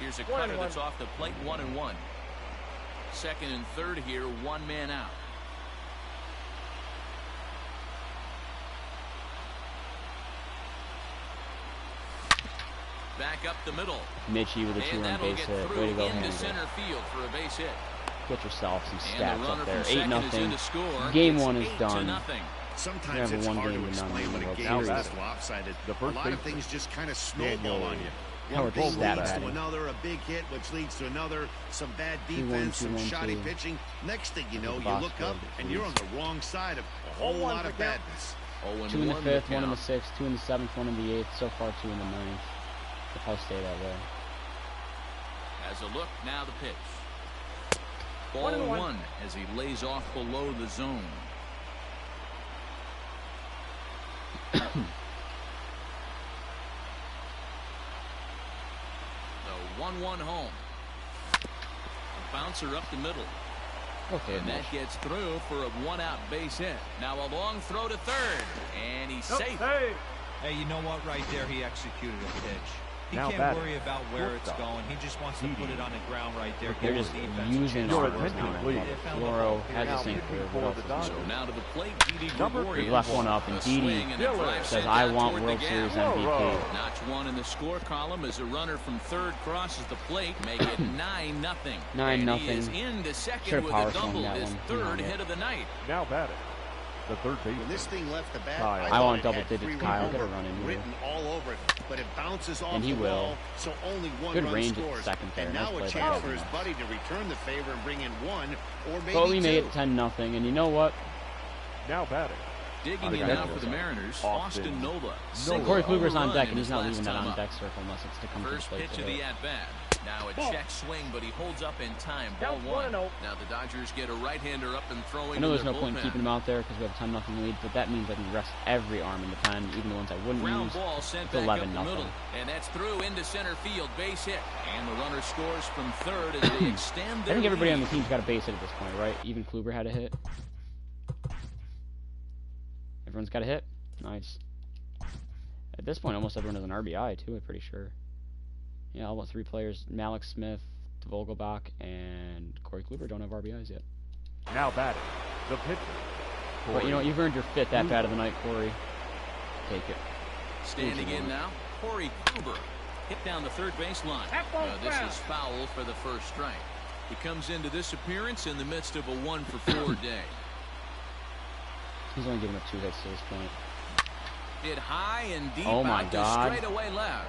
Here's a cutter that's off the plate, 1-1. Second and third here, 1 man out. Back up the middle. Mitchie with a And 2-run that'll base get hit. through Way to go, into Haniger. center field for a base hit. Get yourself some And the stats runner up there. from second is in 8-0. to score. Game It's 1 is 8-0. done. Sometimes have a it's hard one-game to to none explain in when the a World game is Series. this lopsided. The A first lot of baseman, things just kind of snowball Daniel on you. Hell, One it's thing that leads bad. to another, a big hit, which leads to another, some bad 2-1, defense, some 2-1, shoddy 2. pitching. Next thing you know, The you box look up score, and you're on the wrong side of a whole lot of badness. 2 in the 5th, 1 in the 6th, 2 in the 7th, 1 in the 8th. So far, 2 in the 9th. If I stay that way. As a look, now the pitch. Ball 1 as he lays off below the zone. The 1-1 home. A bouncer up the middle. Okay, And that gets through for a 1-out base hit. Now a long throw to third. And he's safe. Hey, you know what? Right there, he executed a pitch. He Now can't batting. worry about where it's going. He just wants to put it on the ground right there. They're Give just his defense a using chance. Your arms attention, now. please. Floro has the same career. What else is he So doing? now to the plate, Didi Number Gregorius. He left one up, and A Didi swing and a drive says, sent I out want toward World the Series gap. MVP. Notch 1 in the score column as a runner from third crosses the plate, make it 9-0. 9-0. And he is into second Should've with power a double, swung that his one. third Yeah. hit of the night. Now batting, the third When baseman. this thing left the bat, Kyle. I I thought want it double had digits, three-run Kyle. homer Get a run in here. written all over it, but it bounces off And he the will. wall, so only one Good run range at the scores. second there. And Nice now play a by chance Gavin for his Knox. buddy to return the favor and bring in one or maybe But we made two. it 10-0, and you know what? Now batting, Digging the in guy now goes for the up. Mariners, Austin Austin Nova. Nova. Single Corey home Kluber's on run deck, in and he's his not last leaving that time on up. deck circle unless it's to come to the First plate pitch to of the hit. at-bat. Now a check swing, but he holds up in time. Ball 1. Now the Dodgers get a right-hander up and throwing. I know in there's their no point in bullpen. keeping him out there because we have a 10-0 lead, but that means I can rest every arm in the pen, even the ones I wouldn't Ground use. ball sent It's back up the 11-0. middle, and that's through into center field. Base hit, and the runner scores from third as they extend I their think everybody on lead. the team's got a base hit at this point, right? Even Kluber had a hit. Everyone's got a hit. Nice. At this point, almost everyone has an RBI too. I'm pretty sure. Yeah, almost 3 players: Malik Smith, Vogelbach, and Corey Kluber don't have RBIs yet. now batting, the pitcher. But you know what? You've earned your 5th at bat of the night, Corey. Take it. Standing in now, Corey Kluber. Hit down the third baseline. This is foul for the first strike. He comes into this appearance in the midst of a 1-for-4 day. He's only given up 2 hits to this point. Hit high and deep Oh my out God. to straightaway left.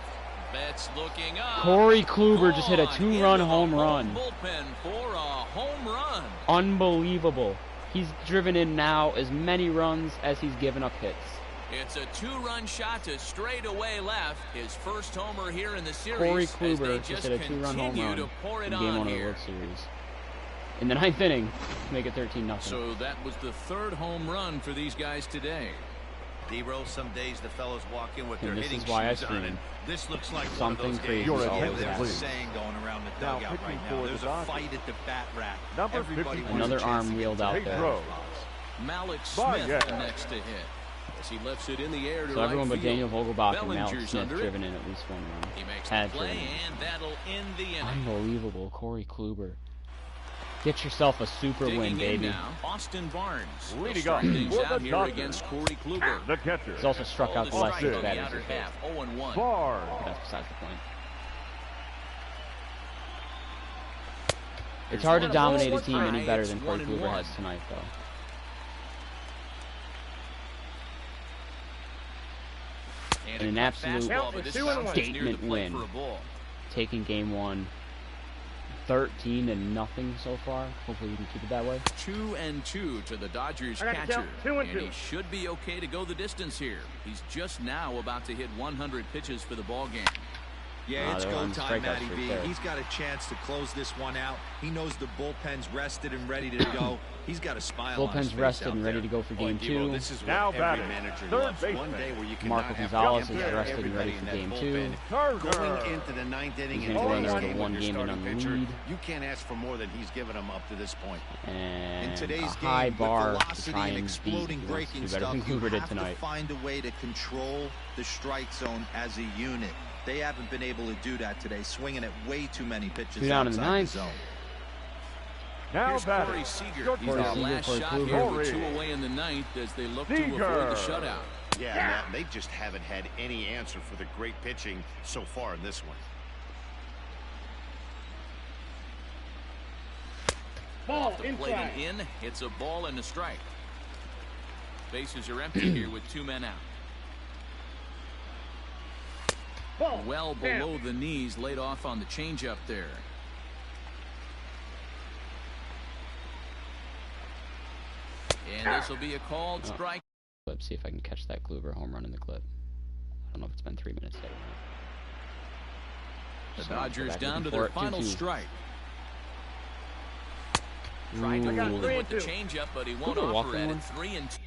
Betts looking up. Corey Kluber just hit a Gone 2-run into the home run. Bullpen for a home run. Unbelievable. He's driven in now as many runs as he's given up hits. It's a 2-run shot to straightaway left. His first homer here in the series. Corey as they Kluber just hit a 2-run home continue run to pour it in Game on 1 of the here. World Series. In the 9th inning, to make it 13-0. So that was the 3rd home run for these guys today. D-Row, some days the fellows walk in with And their this hitting is why I shoes on, scream. and this looks like Something one of those crazy games. Your is attention, always There's a please. saying going around the Now dugout pitching right for now. the There's a Dodgers. fight at the bat rack. Number Everybody 54. wants a Another chance arm to get wheeled to out the there. batter's Pedro. box. Malik By Smith Gad. next to hit as he lifts it in the air to So everyone right but field. Daniel Vogelbach and Malik Bellinger's Smith under it. driven in at least 1 run. He makes the Had play, driven in. and that'll end the inning. Unbelievable. Corey Kluber. Get yourself a super win, Digging in baby. now, Austin Barnes. Leading He'll up start things for out the here Dodgers. against Corey Kluber. The catcher. He's also struck out the Ball to last strike 6 on the batters. outer half, 0-1. Barnes. That's besides the point. Here's It's hard to one dominate a ball, team any high, better it's than Corey 1-1. Kluber has tonight, though. And And an a cut absolute fastball, but this bounces near the statement plate win. for a ball. Taking Game 1, 13-0 so far. Hopefully you can keep it that way. 2-2 to the Dodgers I got to catcher. count 2 and 2. he should be okay to go the distance here. He's just now about to hit 100 pitches for the ball game. Yeah, it's they're go on time, strikeout Matty streak B. there. He's got a chance to close this one out. He knows the bullpen's rested and ready to go. He's got a smile on his Bullpen's face rested out and ready there. to go for Boy, Game Debo, 2. this is what Now every batting, manager third loves. baseman. One day where you can Marco have Gonzalez every- is rested and everybody ready in for that Game bullpen. 2. Turner. Going into the 9th inning He's and gonna go in there starting with a 1 your game starting and pitcher, lead. you can't ask for more than he's given them up to this point. And In today's a high game, bar with to velocity try and and beat. exploding He wants to breaking do better stuff, than you Kluber did have to tonight. find a way to control the strike zone as a unit. They haven't been able to do that today, swinging at way too many pitches 2 down in the outside 9th. zone. Now Here's batting. Corey Seager. Your He's Corey our turn. Seager, last Corey shot Kluber. here with Corey. 2 away in the 9th as they look to Seager. avoid the shutout. Yeah, Matt, they just haven't had any answer for the great pitching so far in this one. Off the plate and in. It's a ball and a strike. Bases are empty here with 2 men out. Well below the knees, laid off on the changeup there. And this will be a called strike. Let's see if I can catch that Kluber home run in the clip. I don't know if it's been 3 minutes yet. The Dodgers down to their final strike. Trying to got move 3 with the and 2. changeup, but he won't Kluber offer walking at one? it. 3 and 2.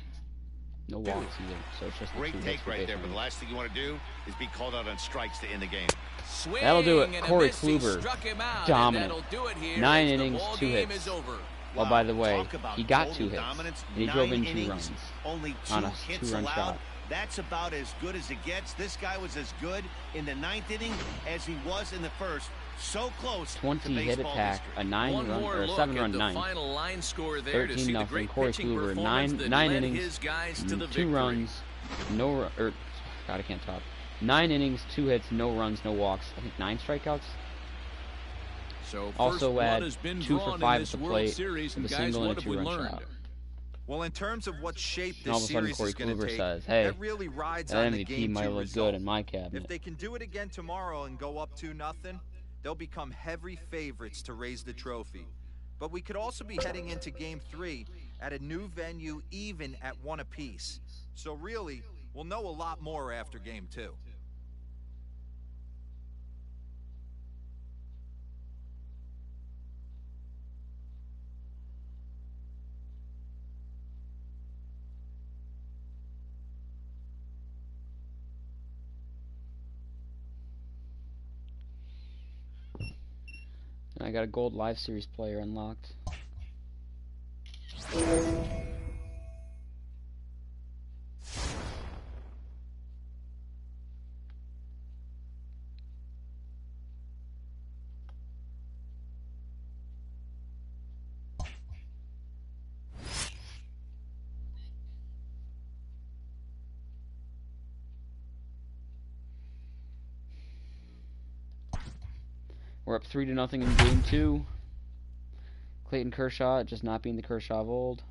No walks either, so it's just the Great 2 hits take for right base there, but the runners. last thing you want to do is be called out on strikes to end the game. Swing That'll do it. and a Corey miss. He Kluber, struck him out, and dominant. that'll do it here 9 as the innings, ball 2 game hits. is over. Oh, by the way, Talk about he got total 2 hits, dominance, and he drove 9 in 2 innings, runs only 2 on a hits 2-run allowed. shot. That's about as good as it gets. This guy was as good in the 9th inning as he was in the first. So close 20 to hit baseball attack, history. a 9-run or a 7-run the ninth, final line score there to 13 see the nothing. great Corey pitching Kluber, performance 9 that 9 led innings, his guys to the 2 victory. runs, God, I can't talk. 9 innings, 2 hits, no runs, no walks. I think 9 strikeouts. So Also blood had has been 2 for drawn 5 in at this the World plate Series, with and a guys, single what and a have we 2-run learned? shot. Well, in terms of what shape And all this of a sudden, series Corey is going to Kluber take, says, "Hey, that really rides that on the MVP game might 2 look result. good in my cabinet." If they can do it again tomorrow and go up 2-0, they'll become heavy favorites to raise the trophy. But we could also be heading into Game 3 at a new venue, even at 1 apiece. So really, we'll know a lot more after Game 2. I got a gold live series player unlocked. We're up 3-0 in Game 2. Clayton Kershaw just not being the Kershaw of old.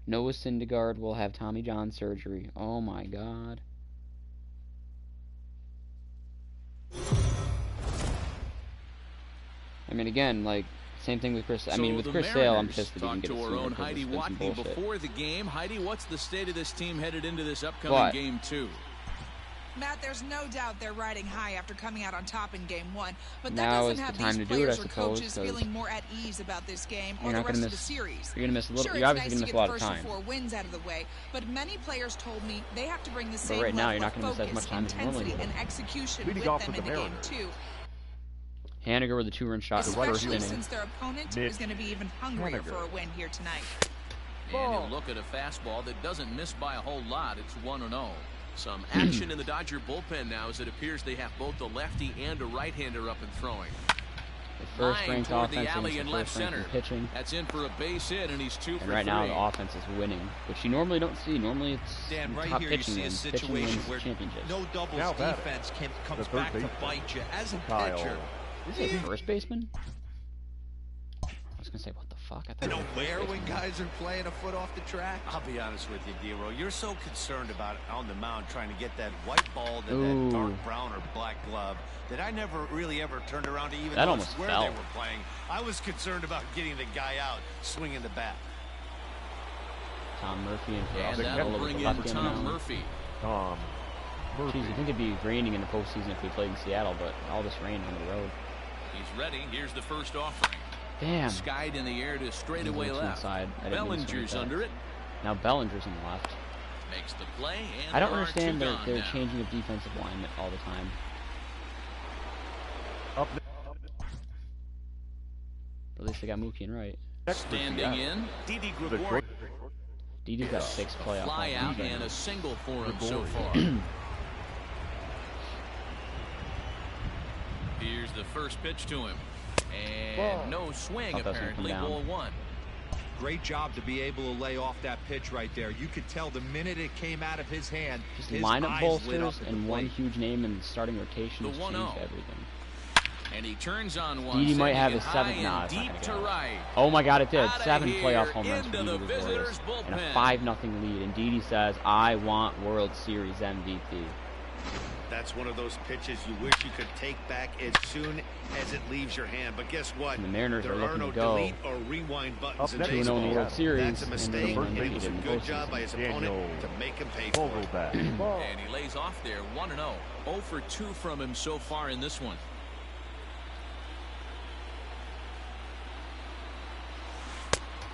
Noah Syndergaard will have Tommy John surgery. Oh my God. I mean, again, like, same thing with Chris. I mean, with Chris Sale, I'm pissed that he didn't get a to our sooner own because Heidi it's been some Watney bullshit. before the game. Heidi, what's the state of this team headed into this upcoming What? Game 2? Matt, there's no doubt they're riding high after coming out on top in Game 1, but that Now doesn't is the have time these to do it, I players or suppose, coaches 'cause feeling more at ease about this game or You're the not rest gonna of the miss. series. You're gonna miss a little. Sure, You're it's obviously nice gonna to miss get a lot the of first time. 4 wins out of the way, but many players told me they have to bring the same But right now, level you're not of gonna miss as focus, much time as you normally intensity, would. and execution Leading with off them with in the the Game Mariners. 2, Haniger with a 2-run shot in the first especially inning. since their opponent Mitch is going to be even hungrier Haniger. for a win here tonight. And he'll look at a fastball that doesn't miss by a whole lot. It's 1-0. Some action in the Dodger bullpen now, as it appears they have both a lefty and a right-hander up and throwing. The first Line ranked toward the offense alley and in the left first ranked in center. pitching. That's in for a base hit, and he's 2 And for right 3. now the offense is winning, which you normally don't see. Normally it's Dan, right top here you pitching see a wins. Pitching situation wins where championships. no doubles Now batting, defense comes the back third to baseman, bite you. As a Kyle. pitcher, Is he a first baseman? I was gonna say, what the fuck? I you thought know he was a where first when baseman. guys are playing a foot off the track? I'll be honest with you, D-Row. You're so concerned about on the mound trying to get that white ball to Ooh. that dark brown or black glove that I never really ever turned around to even That notice almost where fell. they were playing. I was concerned about getting the guy out swinging the bat. Tom Murphy and And the that'll Kevin bring in Lefty Tom Murphy. Tom Murphy. Jeez, you think it'd be raining in the postseason if we played in Seattle, but all this rain on the road. He's ready. Here's the first offering. Damn. Skied in the air to straightaway He's a little too left. inside. I didn't mean to swing Bellinger's that. under it. Now Bellinger's in the left. Makes the play, and I don't there are understand 2 they're gone now. changing of defensive line all the time. Up But at least they got Mookie and Wright. next for Standing Seattle, in, Didi the Gregorius. short Didi's got 6 playoff fly home out runs. and a single for him so Gregorius. far. Here's the first pitch to him. And no swing, Thought that was gonna come apparently. down. Ball 1. Great job to be able to lay off that pitch right there. You could tell the minute it came out of his hand, Just his lineup eyes lit up bolsters at the and one plate. huge name in the starting rotation The has 1-0. changed everything. And he turns on one. Didi might have his high 7th. Nah, and it's not deep gonna to go. right. Oh my God, it did. Outta 7 here, playoff home runs into for the Didi Warriors. visitors' And a bullpen. 5-0 lead. And Didi says, "I want World Series MVP." That's one of those pitches you wish you could take back as soon as it leaves your hand. But guess what? And the Mariners there are are looking no to go delete or rewind buttons in 2-0 in the baseball. World Series. That's a mistake, and and it was a in the good job postseason. by his opponent to make him pay for it. And he lays off there, 1-0. 0 for 2 from him so far in this one.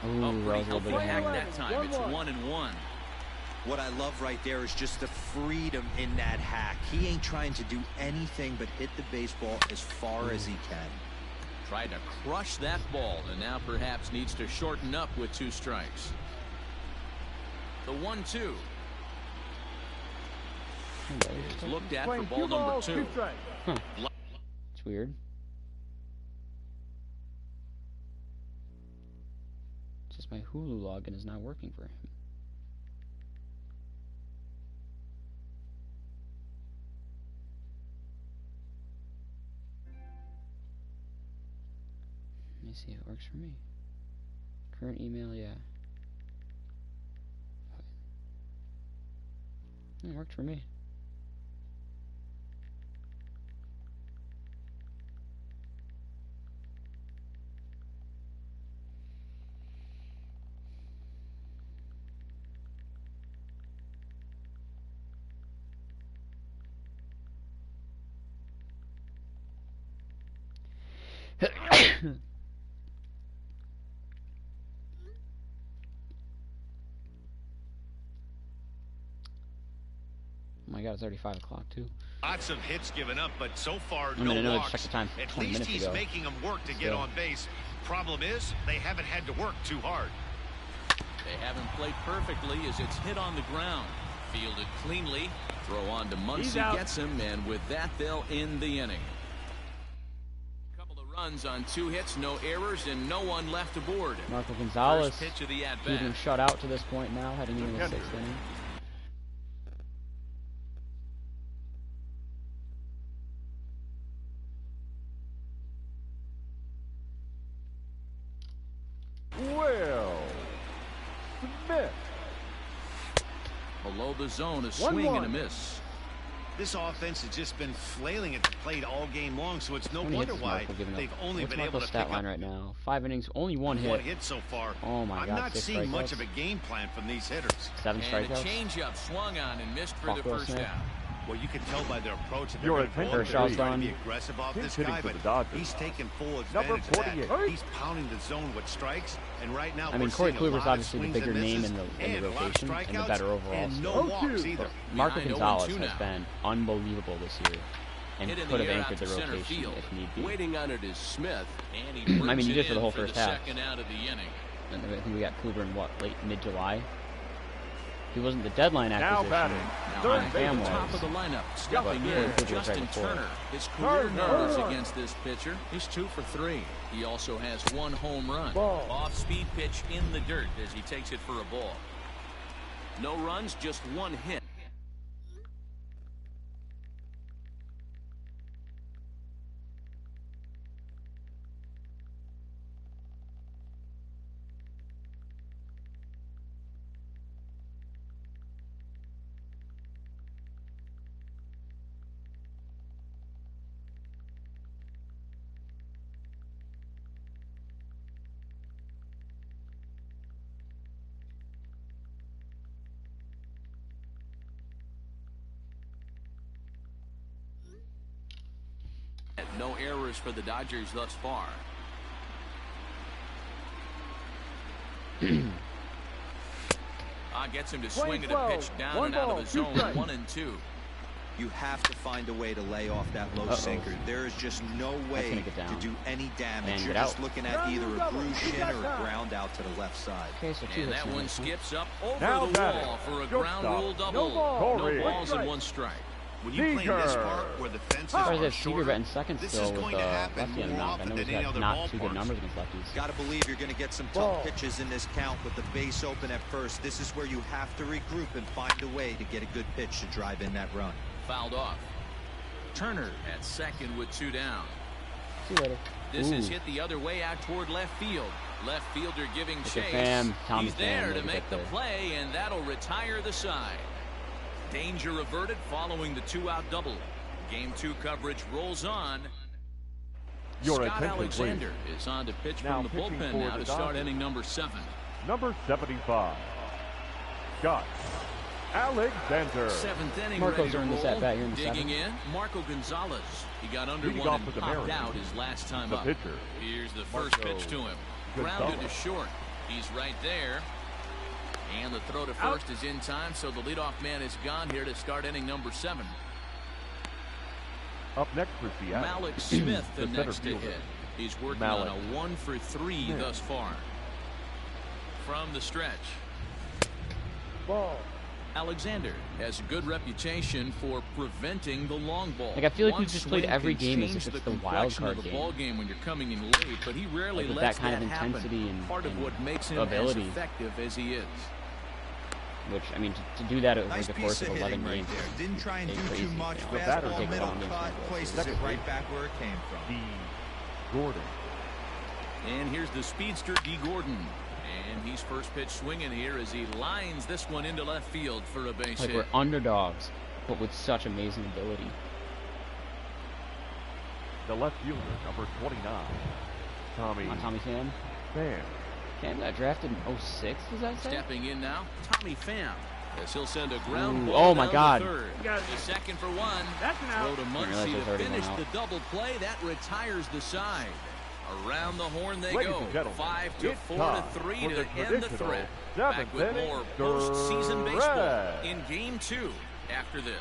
Ooh, that was a little bit of Hack hammer. that time. It's 1-1. What I love right there is just the freedom in that hack. He ain't trying to do anything but hit the baseball as far as he can. Tried to crush that ball, and now perhaps needs to shorten up with 2 strikes. The 1-2. Is looked at for ball number 2. Huh. It's weird. It's just my Hulu login is not working for him. Let me see if it works for me. Current email, yeah. It worked for me. Oh my God, it's already 5 o'clock too. Lots of hits given up, but so far I mean, I know no I checked the time walks. At 20 least minutes he's ago. making them work to get on base. Problem is, they haven't had to work too hard. They haven't played perfectly as it's hit on the ground. Fielded cleanly. Throw on to Muncy gets him, and with that, they'll end the inning. Couple of runs on 2 hits, no errors, and no one left aboard. Marco Gonzalez, First pitch of the at-bat. he's been shut out to this point now, heading into the 6th inning. Will Smith. Below the zone, a swing and a miss. This offense has just been flailing at the plate all game long, so it's no How many wonder hits is why Marco giving up? they've only What's been able Marco's to stat pick line up right now? 5 innings, only 1 hit. 1 hit so far. Oh my I'm God, not 6 seeing much strikeouts. of a game plan from these hitters. 7 And a strikeouts. changeup swung on and missed for Fuck the Will first Smith. out. Well, you can tell by their approach that Your they're going to attention. try to be Done. aggressive off He's this hitting guy, for but the Dodgers. he's taking full Number advantage of that. 48. He's pounding the zone with strikes, and right now I mean, we're Corey seeing a Kluber's lot of obviously the swings bigger and name misses in the and a lot of rotation and the strikeouts better overall and no score. walks either. Marco Behind Gonzalez 0-2 has now. been unbelievable this year and Hit in could the have air anchored out the to center rotation field. if need be. Waiting on it is Smith. And he I mean, brings he it did for the in whole for first the half. second out of the inning. And I think we got Kluber in what, late mid-July? He wasn't the deadline acquisition. batting, Now third back base. at the top of the lineup, stepping But in, Kluber was right Justin before. Turner. His career Turner. numbers against this pitcher. He's 2 for 3. He also has 1 home run. Ball. Off-speed pitch in the dirt as he takes it for a ball. No runs, just 1 hit. No errors for the Dodgers thus far. Gets him to swing at a pitch down and out of the zone. 1-2. You have to find a way to lay off that low sinker. There is just no way to do any damage. And You're get just out. looking at either a bruised shin or a ground out to the left side. Okay, so 2 And hits that in one this, huh? skips up over Now the batting, wall for a shortstop. ground rule double. No ball. No Corey. balls and 1 strike. When you play this Seager. part where the fences As far as are they have Seager shorter, batting second this still is with going to happen lefty on the more mound. I often know than he's any got other not too good ballparks. numbers against lefties. Got to believe you're going to get some Ball. tough pitches in this count with the base open at first. This is where you have to regroup and find a way to get a good pitch to drive in that run. Fouled off. Turner at second with 2 down. See you later. This is Ooh. hit the other way out toward left field. Left fielder giving Look at chase. Pham. Tommy He's Pham, there look to at make that the there. play, and that'll retire the side. Danger averted following the 2-out double. Game 2 coverage rolls on. Your Scott attention, Alexander is on to pitch Now from the pitching bullpen for now the to start Dodgers. inning number 7. Number 75, Scott Alexander. 7th inning Marco's ready to earned this roll. at-bat here in the Digging 7th. in, Marco Gonzalez. He got under Leading one off and with the popped Mariners, out his last time the up. pitcher, Here's the first Marco pitch to him. Grounded to Gonzalez. short. He's right there. And the throw to first is in time, so the leadoff man is gone here to start inning number 7. Up next for Seattle, Malik Smith, the center next to fielder. hit. He's working Malik on a 1-for-3 Smith. thus far. From the stretch, Ball. Alexander has a good reputation for preventing the long ball. Like, I feel like One we've just played swing every can game as change if it's the the wild complexion card of the game. ball game when you're coming in late, but he rarely Like, with lets that kind of happen. intensity and- Part of and what makes him ability. as effective as he is. Which, I mean, to do that over Nice the piece course of of 11 hitting right games. there. Didn't try and is do crazy, too much. you know. batter Fastball, takes middle on cut, these places Second it right base. back where it came from. D. Gordon. And here's the speedster, D. Gordon. And he's first pitch swinging here as he lines this one into left field for a base Like, hit. we're underdogs, but with such amazing ability. The left fielder, number 29, Tommy On Tommy Pham. Pham. Pham got drafted in 06, does that say? Stepping in now, Tommy Pham. As he'll send a ground Ooh, ball oh my down God. to third. The second for one. That's an out. Throw to realize Muncy that's to already finish one the out. double play. That retires the side. Around the horn they Ladies go. and gentlemen, 5 to it's 4 time to 3 for to the end the traditional threat. Back seventh with inning more postseason baseball stretch. in Game 2 after this.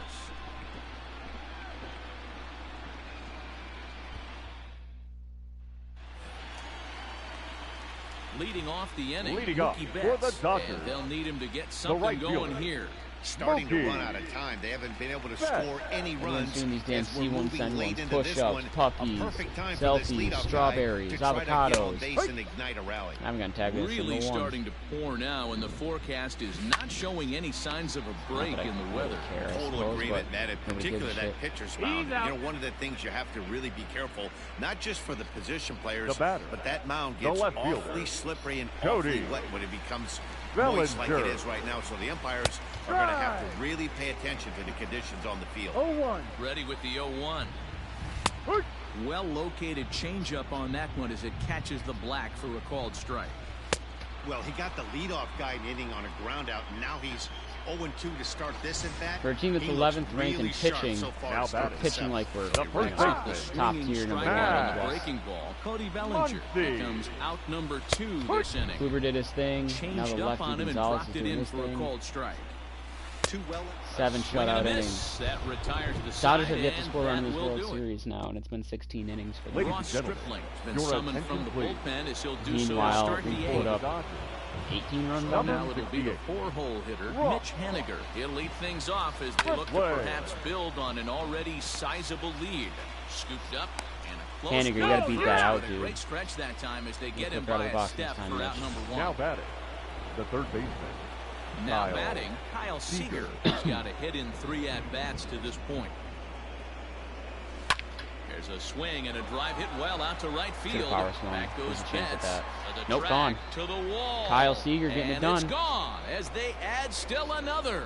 Leading off the inning, Leading off Mookie for the Betts, Dodgers, and they'll need him to get something right going fielder, here. Starting to Mookie run out of time. They haven't been able to Betts. score any Everyone's runs. doing these damn as we're C1 moving send late ones, into this push-ups, one. puppies, A perfect time for this selfies, leadoff guy strawberries, to try to get on avocados. base and ignite a rally. I haven't gotten tagged with a Really single one. starting to pour now, and the forecast is not showing any signs of a break that I in the really weather. care, I Total suppose, agreement, but man. In nobody gives particular, a that shit. pitcher's mound. He's out. You know, one of the things you have to really be careful, not just for the position players, The batter, but that mound the gets left awfully fielder, slippery and Cody awfully wet when it becomes moist like it Bellinger. is right now. So the umpires are going to have to really pay attention to the conditions on the field. 0-1. Ready with the 0-1. Well located changeup on that one as it catches the black for a called strike. Well, he got the leadoff guy in inning on a ground out, and now he's 0-2 to start this at bat. For a team that's He looks 11th ranked in really sharp pitching, so far now to start batting. the pitching seventh. like we're The you first know, baseman. top Swinging tier, number strike one out on on the the West. breaking ball. Cody Bellinger Muncy. becomes out number 2 this inning. Kluber did his thing. Now Changed the up lefty on him and Gonzalez is dropped it doing in his for a thing. called strike. Too well. 7 Swing and shutout a innings. miss. That retires the Dodgers side, have yet to and score on that this will World do it. Series now, and it's been 16 innings for them. Ladies Ross and gentlemen, Stripling's been your summoned from the attention, bullpen as he'll do so to Meanwhile, start we the pulled 8th. up Dodgers. 18 runs on Number Now them. it'll be the 68. 4-hole hitter, Ross. Mitch Haniger. He'll lead things off as they First look to play. perhaps build on an already sizable lead. Scooped up and a close Haniger, you gotta beat that out, But a dude. great stretch that time as they get him took out of by the a box this step time, for Mitch. out number 1. Now batting, the third baseman, Now Kyle batting, Kyle Seager. Seager. He's got a hit in 3 at-bats to this point. There's a swing and a drive hit well out to right Should've field. power swung. Back goes There's a chance at Betts. that. To the Nope, track, gone. to the wall. Kyle Seager getting it And done. it's gone as they add still another.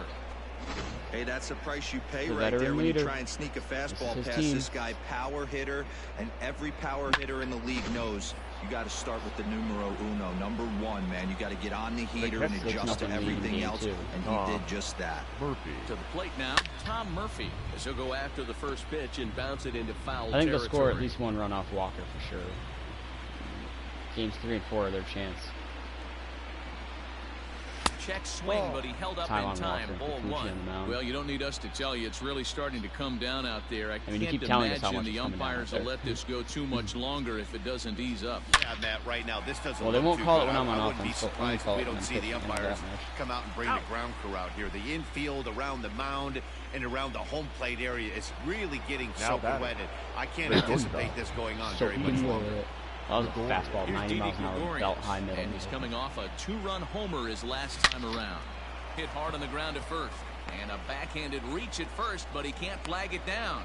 Hey, that's the price you pay The right there veteran when you leader. try and sneak a fastball This is his past team. this guy. Power hitter, and every power hitter in the league knows you got to start with the numero uno, number 1, man. You got to get on the heater and catch adjust to 6-0 lead in everything game else, 2. and he did just that. Murphy. To the plate now, Tom Murphy, as he'll go after the first pitch and bounce it into foul I think they'll territory. score at least 1 run off Walker for sure. Games 3 and 4 are their chance. Check swing, but he held up Time in on time. Walker, Ball Kikuchi 1. on the mound. Well, you don't need us to tell you. It's really starting to come down out there. I mean, you can't keep telling us how imagine much the it's coming down umpires out will there. let this go too much longer if it doesn't ease up. Yeah, Matt, right now, this doesn't Well, they look won't too call good. it when I'm on I wouldn't be offense, but when they surprised call if we it when don't I'm see the pitching, not umpires that much. come out and bring the ground crew out here. The infield around the mound and around the home plate area is really getting Now soaking batting. wet. And I can't They're anticipate good, this going on So very much longer. that was a fastball, Here's 90 Didi miles an hour, Gregorius, belt high middle. and he's coming off a 2-run homer his last time around. Hit hard on the ground at first, and a backhanded reach at first, but he can't flag it down.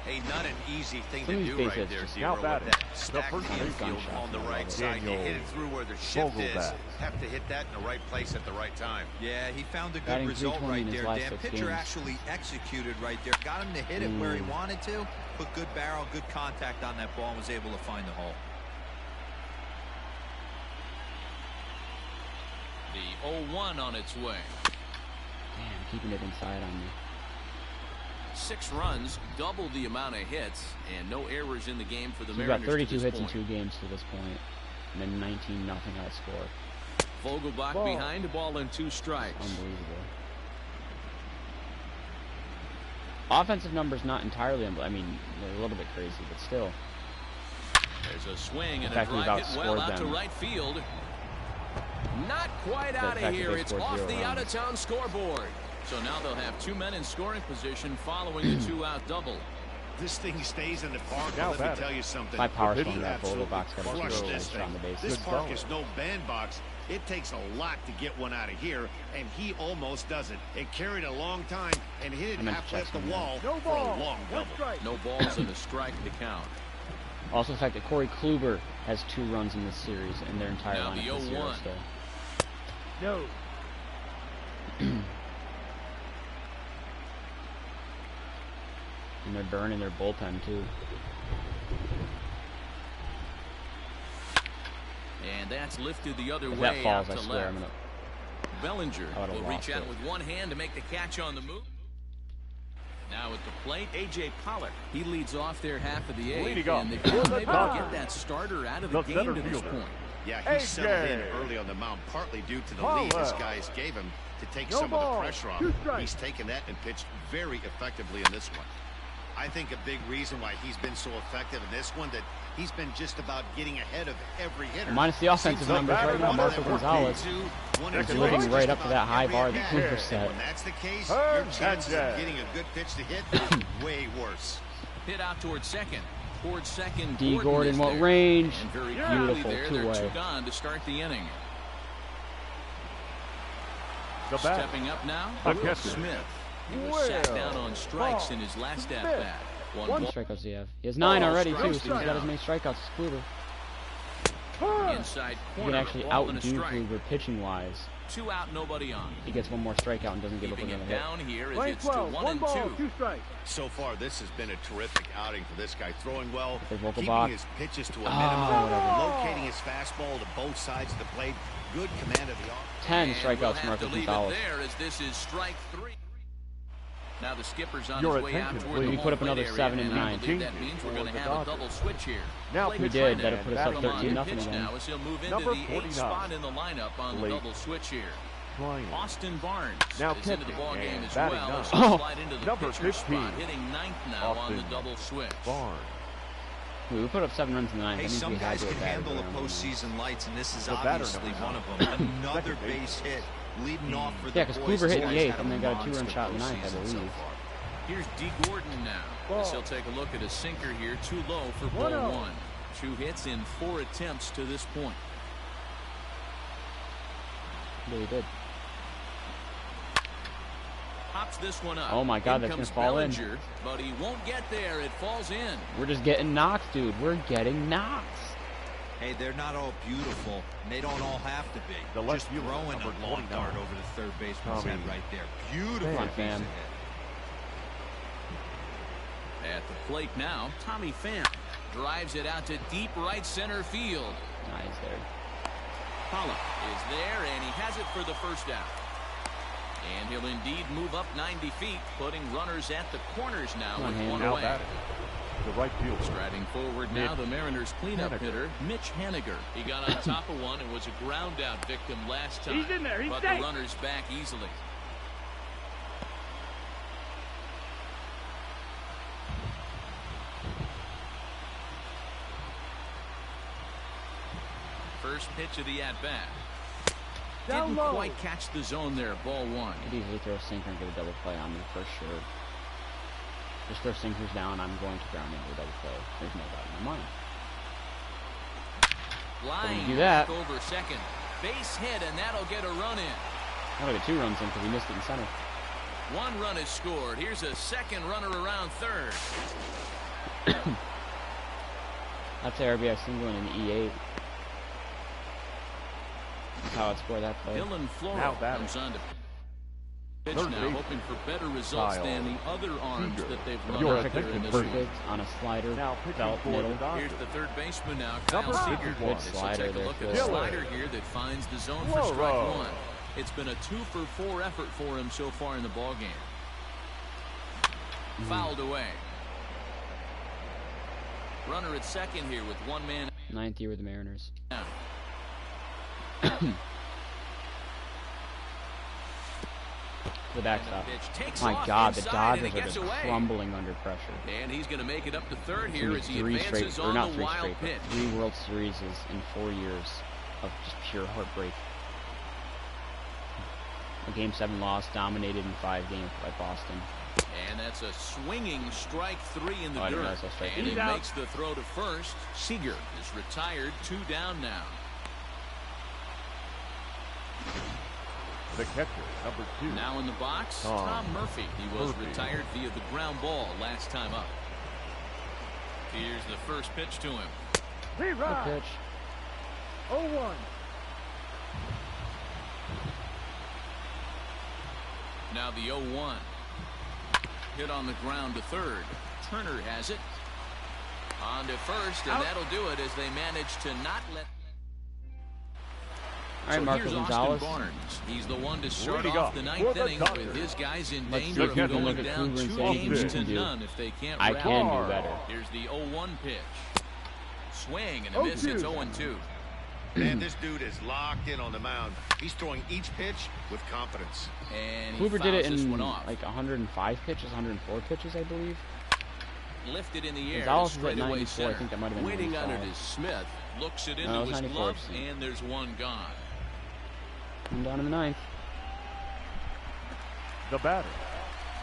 Hey, not an easy thing Some to of these do base right hits there, just Zero. Now With that the stacked first base infield gunshot on the from right Robert. side. You Daniel hit it through where the shift is. Vogelback. Have to hit that in the right place at the right time. Yeah, he found a good Batting result 320 right in his there, last Dan. 6 Pitcher games. actually executed right there. Got him to hit it where he wanted to. Put good barrel, good contact on that ball, and was able to find the hole. The 0-1 on its way. Man, keeping it inside on me. 6 runs, double the amount of hits, and no errors in the game for the So we've Mariners. got 32 to this hits point. in 2 games to this point, and then 19-0 outscore. Vogelbach Ball. behind, a ball and 2 strikes. Unbelievable. Offensive numbers not entirely, I mean, they're a little bit crazy, but still. There's a swing and The a fact that we've drive hit well outscored out to them. right field. Not quite The out fact of that here. they It's scored off 0 the runs. out-of-town scoreboard. So now they'll have 2 men in scoring position following the 2-out double. This thing stays in the park. Now Let me batting. tell you something. By power pitch swing, that Absolutely Vogelbach's got a crushed good this extra on thing. the bases. This Good park ball. is no bandbox. It takes a lot to get one out of here, and he almost does it. It carried a long time and hit it I meant to halfway check up the something. wall No for ball. a long One double. strike. No balls and a strike to count. Also, the fact that Corey Kluber has 2 runs in this series, and their entire Now the lineup is 0 0-1. still. No. And they're burning their bullpen, too. And that's lifted the other If way that falls, out I to swear left. I'm going to... Bellinger I would've will reach lost out it. with one hand to make the catch on the move. Now at the plate, A.J. Pollock. He leads off their half of the 8th, Leading off and they've for been the able to Dodgers, get that starter out of the the game center to this fielder. point. Yeah, he AJ. settled in early on the mound, partly due to the lead his Pollock. guys gave him to take No some of the ball. pressure off. 2 strikes. He's taken that and pitched very effectively in this one. I think a big reason why he's been so effective in this one that he's been just about getting ahead of every hitter. Minus the offensive Seems like numbers right now, one of Marco them work Gonzalez two, one is or two living just right up to about that high every bar that at-bat. Kluber And set. when that's the case, your chances of Hernandez. getting a good pitch to hit is way worse. Hit out towards second. Towards second, D. Gordon, is what there. range? And very Beautiful, quickly there, they're two-way. 2 gone to start the inning. The bat. Stepping up now, The Will catcher. Smith. He was sat Will down on strikes Ball in his last Smith. at-bat. How One many ball strikeouts does he have? He has 9 Ball already, strikes too, to so he's got as count. many strikeouts as Kluber. inside He corner. can actually Ball and a outdo strike. Kluber pitching-wise. 2 out, nobody on. He gets 1 more strikeout and doesn't give up Keeping another it hit. down here as Lane it's to 12, 1 1 and ball, 2. 2 strikes. So far, this has been a terrific outing for this guy. Throwing well, There's Vogelbach. keeping his pitches to a Oh, minimum, whatever. locating his fastball to both sides of the plate. Good command of the offense. 10 And strikeouts we'll from have to Marco leave Gonzalez. it there as this is strike 3. Now the skipper's on Your his way out attention, toward please. the We home put up plate another area, 7 and and I 9. believe that means we're For going to the have a Dodgers. double switch here. Now Plate We pitching did. and That'll put us up batting Come on, 13-0 pitch again. now as he'll move into Number the 8th 49. spot in the lineup on the Late. double switch here. Trying. Austin Barnes Now is into the pitching ball game and as batting well nine. as he'll Oh. slide into the Number pitcher's 15. spot, hitting 9th now on the Austin double switch. Barnes. We put up 7 runs in the 9th. Hey, That means some we had guys to can have batted handle the around the ninth. postseason lights, and this is The batter obviously number one of 9. them. Another Second base. base hit, leading off for Yeah, the 'cause boys. Kluber This hit in the guy's 8th had and then got a 2-run monster shot in the 9th, I postseason so believe. far. Here's D. Gordon now. Ball. As he'll take a look at a sinker here, too low for ball 1-0. 1. 2 hits in 4 attempts to this point. Really did. Pops this one up. Oh my God, that's comes gonna fall in. Bellinger, but he won't get there. It falls in. We're just getting knocks, dude. We're getting knocks. Hey, they're not all beautiful, and they don't all have to be. The left Just fielder, throwing a number long 29. dart over the third baseman's Tommy. head right there. Beautiful Come on, piece fam. of hit. At the plate now, Tommy Pham drives it out to deep right center field. Nah, he's there. Pollock is there, and he has it for the first out. And he'll indeed move up 90 feet, putting runners at the corners now Come on, with Ham. one Now away. batting. The right fielder. Striding forward now, the Mariners cleanup Haniger. hitter, Mitch Haniger. He got on top of one and was a ground out victim last time. He's in there, he's but safe. the runner's back easily. First pitch of the at-bat. Down Didn't low. quite catch the zone there, ball 1. I'd easily throw a sinker and get a double play on me for sure. Just throw sinkers down, I'm going to ground into a double play. There's no doubt in my mind. Line do that. over second. Base hit, and that'll get a run in. That'll get 2 runs in because he missed it in center. 1 run is scored. Here's a second runner around third. That's the RBI single in an E8. That's how I'd score that play. Dylan Floro Now batting. comes on to pitch Third now, base. hoping for better results Kyle than the other arms Seager. that they've run Your out there in attention, this please. one. Perfect on a slider. Now pitching Belt for middle. the Dodgers. Here's the third baseman now, Kyle Number Seager. 51. Good This will slider take a there, look at Phil. the slider here that finds the zone for strike Floro. one. It's been a 2-for-4 effort for him so far in the ballgame. Fouled away. Runner at second here with one man Ninth year with the Mariners. down. The backstop. Pitch takes My off God, the inside, and Dodgers it are gets just away. crumbling under pressure. And he's going to make it up to third It's here gonna as be he three advances straight, or on not the three wild straight, pitch. but 3 World Series in 4 years of just pure heartbreak. A Game 7 loss dominated in 5 games by Boston. And that's a swinging strike 3 in the Oh, I didn't dirt. realize that was strike And three. he He's out. makes the throw to first. Seager is retired, 2 down now. The catcher, number 2. Now in the box, Tom Tom Murphy. He was Murphy. retired via the ground ball last time up. Here's the first pitch to him. Good pitch. 0-1. Now the 0-1. Hit on the ground to third. Turner has it. On to first, and that'll do it as they manage to not let... All right, So Marco here's Gonzalez. Austin Barnes. He's the one to start Leading off off the for ninth the inning Dodgers. with his guys in Let's danger see if of we can going look at down Kluber and 2 say he games can to do. none if they can't I rally. can do better. Here's the 0-1 pitch. Swing and a miss. It's 0-2. Man, this dude is locked in on the mound. He's throwing each pitch with confidence. And he Kluber did it fouls this in one off. like 105 pitches, 104 pitches, I believe. Lifted in the air. Gonzalez to is at straightaway 94. I center. think that might have been Waiting on it 95. is Smith. Looks it No, into it was his 94, glove, so. and there's one gone. Come down in the ninth. The batter,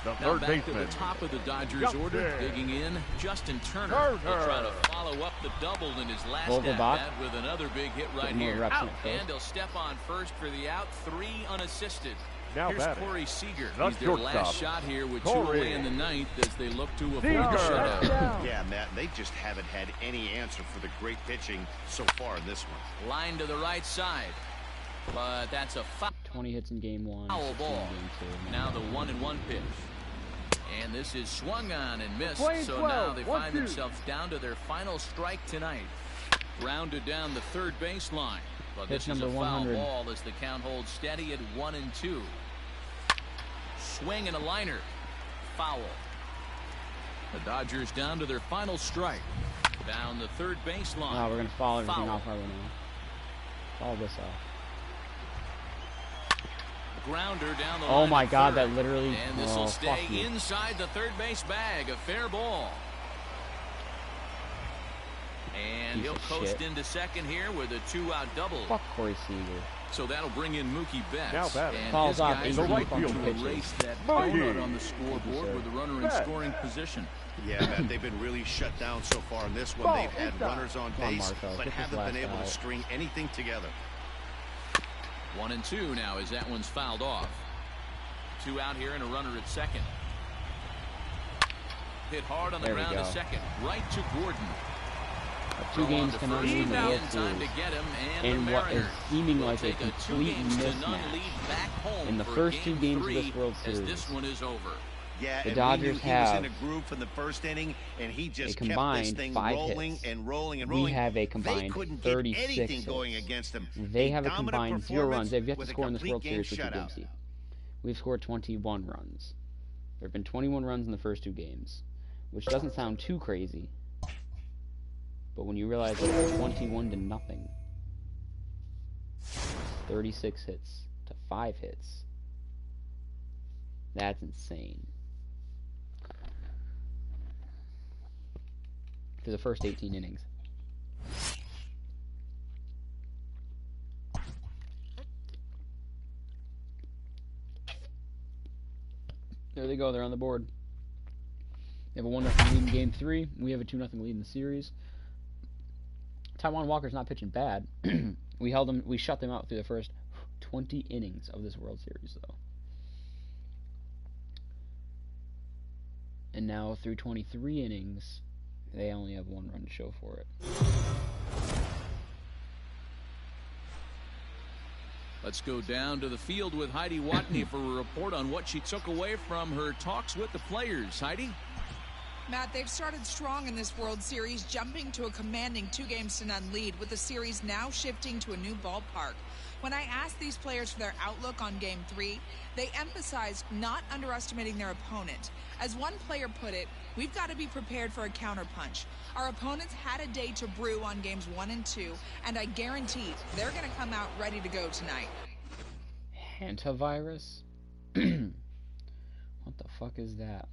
the Now third back to baseman. the top of the Dodgers Yup, order, there. digging in, Justin Turner. Turner. He'll try to follow up the double in his last Vogelbach. at-bat with another big hit right Getting more here. reps in Out. at first. And he'll step on first for the out, 3 unassisted. Now Here's batting, Corey Seager. the He's their last shortstop, shot here with 2 Corey away in the ninth as they look to avoid Seager. the shutout. Yeah, Matt, they just haven't had any answer for the great pitching so far in this one. Line to the right side. But that's a foul 20 hits in game 1. ball. 16 in game 2. Now the 1-1 pitch. And this is swung on and missed. Playing So 12, now they find 1-2. themselves down to their final strike tonight. Grounded down the third baseline. But Pitch this is a number foul 100. ball as the count holds steady at 1-2. Swing and a liner. Foul. The Dodgers down to their final strike. Down the third baseline. Oh, we're going to follow everything Foul. off right now. Follow this off. Grounder down the Oh line my to God, third. that literally... And this oh, will fuck stay you. inside the third base bag. A fair ball. And Piece he'll of coast shit. into second here with a 2-out double. Fuck Corey Seager. So that'll bring in Mookie Betts. Now batting. And Falls his off guys 18 are looking fucking to pitches. erase that Mookie. donut on the scoreboard sir. with a runner in Betts. scoring position. Yeah, Matt, they've been really shut down so far in this one. Ball They've had inside. runners on Come on, base, Marco, but get this haven't last been able out. to string anything together. 1-2 now as that one's fouled off. 2 out here and a runner at second. Hit hard on the There we ground to go. second. Right to Gordon. 2 Throw games on to to none first, in the and World time to Series. get him, and In the what is Mariners seeming will like a take a complete 2-0 mismatch. lead back home In the for first 2 game games of 3 this World as Series. this one is over. Yeah, The and Dodgers we knew he was have in a groove from the first inning, and he just a kept this combined thing 5 rolling hits. and rolling and We rolling. have a They combined couldn't get 36 anything going hits. against him. They have a dominant combined 0 runs. performance They've yet to with a score in this complete World game Series for 2 shutout. games. We've scored 21 runs. There have been 21 runs in the first 2 games, which doesn't sound too crazy. But when you realize it's 21 to nothing, 36 hits to 5 hits, that's insane. For the first 18 innings. There they go, they're on the board. They have a 1-0 lead in game 3. We have a 2-0 lead in the series. Taijuan Walker's not pitching bad. We shut them out through the first 20 innings of this World Series, though. And now through 23 innings, They only have 1 run to show for it. Let's go down to the field with Heidi Watney for a report on what she took away from her talks with the players. Heidi? Matt, they've started strong in this World Series, jumping to a commanding 2-0 lead, with the series now shifting to a new ballpark. When I asked these players for their outlook on Game 3, they emphasized not underestimating their opponent. As one player put it, we've got to be prepared for a counterpunch. Our opponents had a day to brew on Games 1 and 2, and I guarantee they're going to come out ready to go tonight. Hantavirus? What the fuck is that?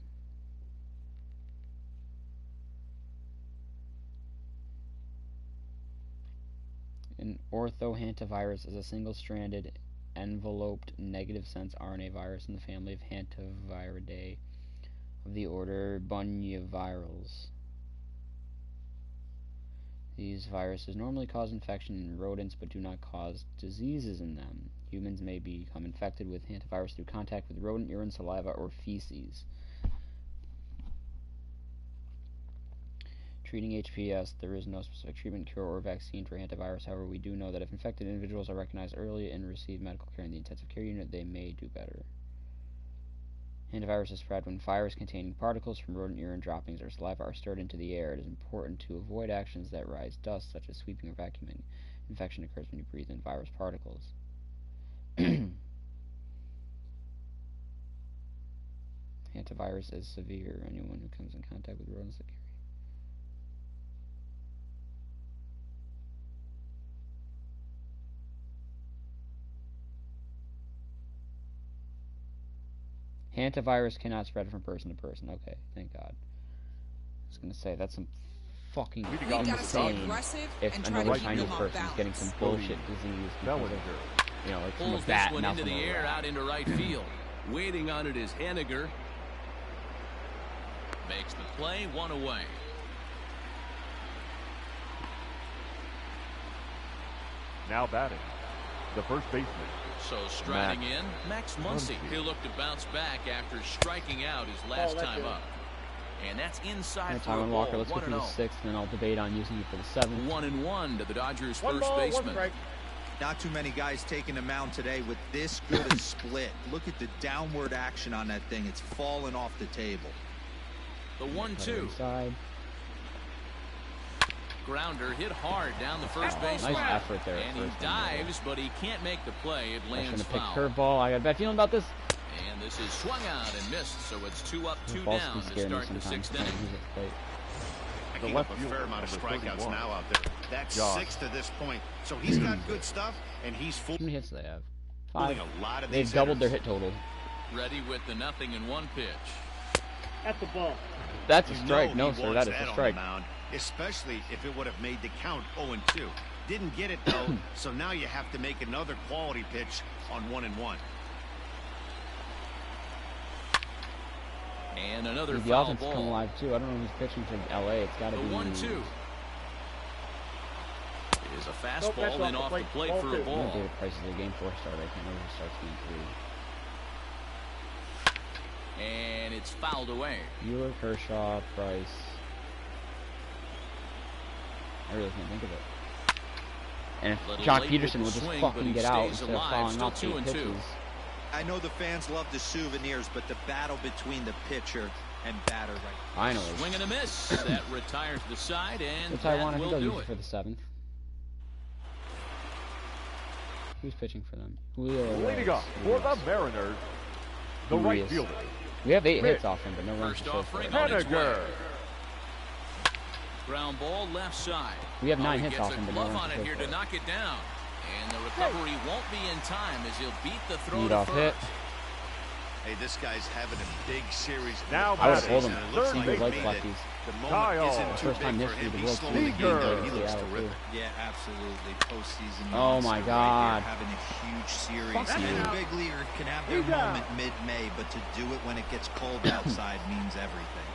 An orthohantavirus is a single-stranded, enveloped, negative-sense RNA virus in the family of Hantaviridae of the order Bunyavirals. These viruses normally cause infection in rodents but do not cause diseases in them. Humans may become infected with hantavirus through contact with rodent urine, saliva, or feces. Treating HPS, there is no specific treatment, cure, or vaccine for hantavirus. However, we do know that if infected individuals are recognized early and receive medical care in the intensive care unit, they may do better. Hantavirus is spread when virus-containing particles from rodent urine droppings or saliva are stirred into the air. It is important to avoid actions that rise dust, such as sweeping or vacuuming. Infection occurs when you breathe in virus particles. Hantavirus is severe. Anyone who comes in contact with rodents that carry hantavirus cannot spread from person to person. Okay, thank God. I was gonna say that's some fucking insane if another Chinese person is getting some bullshit disease because of, you know, like from a Pulls bat this one into the from a air rat. out into right field. Waiting on it is Henniger. Makes the play, 1 away. Now batting, the first baseman. So striding in, Max Muncy. He'll look to bounce back after striking out his last time up. And that's inside for a Taiwan ball. Walker, let's go for the 6th, and then I'll debate on using it for the 7th. 1-1 to the Dodgers' first baseman. Not too many guys taking the mound today with this good a split. Look at the downward action on that thing. It's falling off the table. The 1-2. Inside. Grounder hit hard down the first baseline. Nice effort there. And he dives, but he can't make the play. It lands Pick foul. curveball. I got a bad feeling about this. And this is swung out and missed, so it's 2 up, 2 Balls down can to scare me start the sometimes. 6th inning. Picking up a fair amount of strikeouts now out there. That's 6 to this point. So he's got good stuff, and he's full. How many hits do they have? Fooling 5. a lot of They've these doubled their hitters. hit total. Ready with the 0-1 pitch. That's the ball. That's a You strike. know No, he sir, wants that is that a on strike. the mound, especially if it would have made the count 0-2. Didn't get it though, so now you have to make another quality pitch on 1-1. And another The foul offense ball. come alive too. I don't know who's pitching for LA. It's got to The be 1-2 is a pressure fastball in off the plate for a I know ball. David Price is a game 4 starter. I can't remember who starts game 3. And it's fouled away. Bueller, Kershaw, Price. I really can't think of it. And if Little Jock late Peterson with would the just swing, but fucking he get out stays instead of alive. falling Still off 2 8 and pitches. 2. I know the fans love the souvenirs, but the battle between the pitcher and batter right Finally. Swing and a miss. That retires the side, and That's Taiwan. I that think will they'll do use it it. for the 7th. Who's pitching for them? Julio. Leading up for the Mariners, the right Urias. fielder. We have 8 Mitch. hits off him, but no runs First to show for offering it. on its way. Henniger. Ground ball left side. We have 9 he hits gets off him, a but no glove runs on to it show here for to it. knock it down. And the recovery won't be in time as he'll beat the throw Lead to off hit. first. Hey, this guy's having a big series. Now I would have batting, told him. And it looks third He was like baseman, lefties. The moment Kyle. isn't too First time big this for through him. the He's World slowing Series. the game Seager. down. He looks Seattle, terrific. too. Yeah, absolutely. Postseason Oh, monster my right God. here, having a huge series. Fuck Any you. big leaguer can have their He's out. moment mid-May, but to do it when it gets cold outside means everything.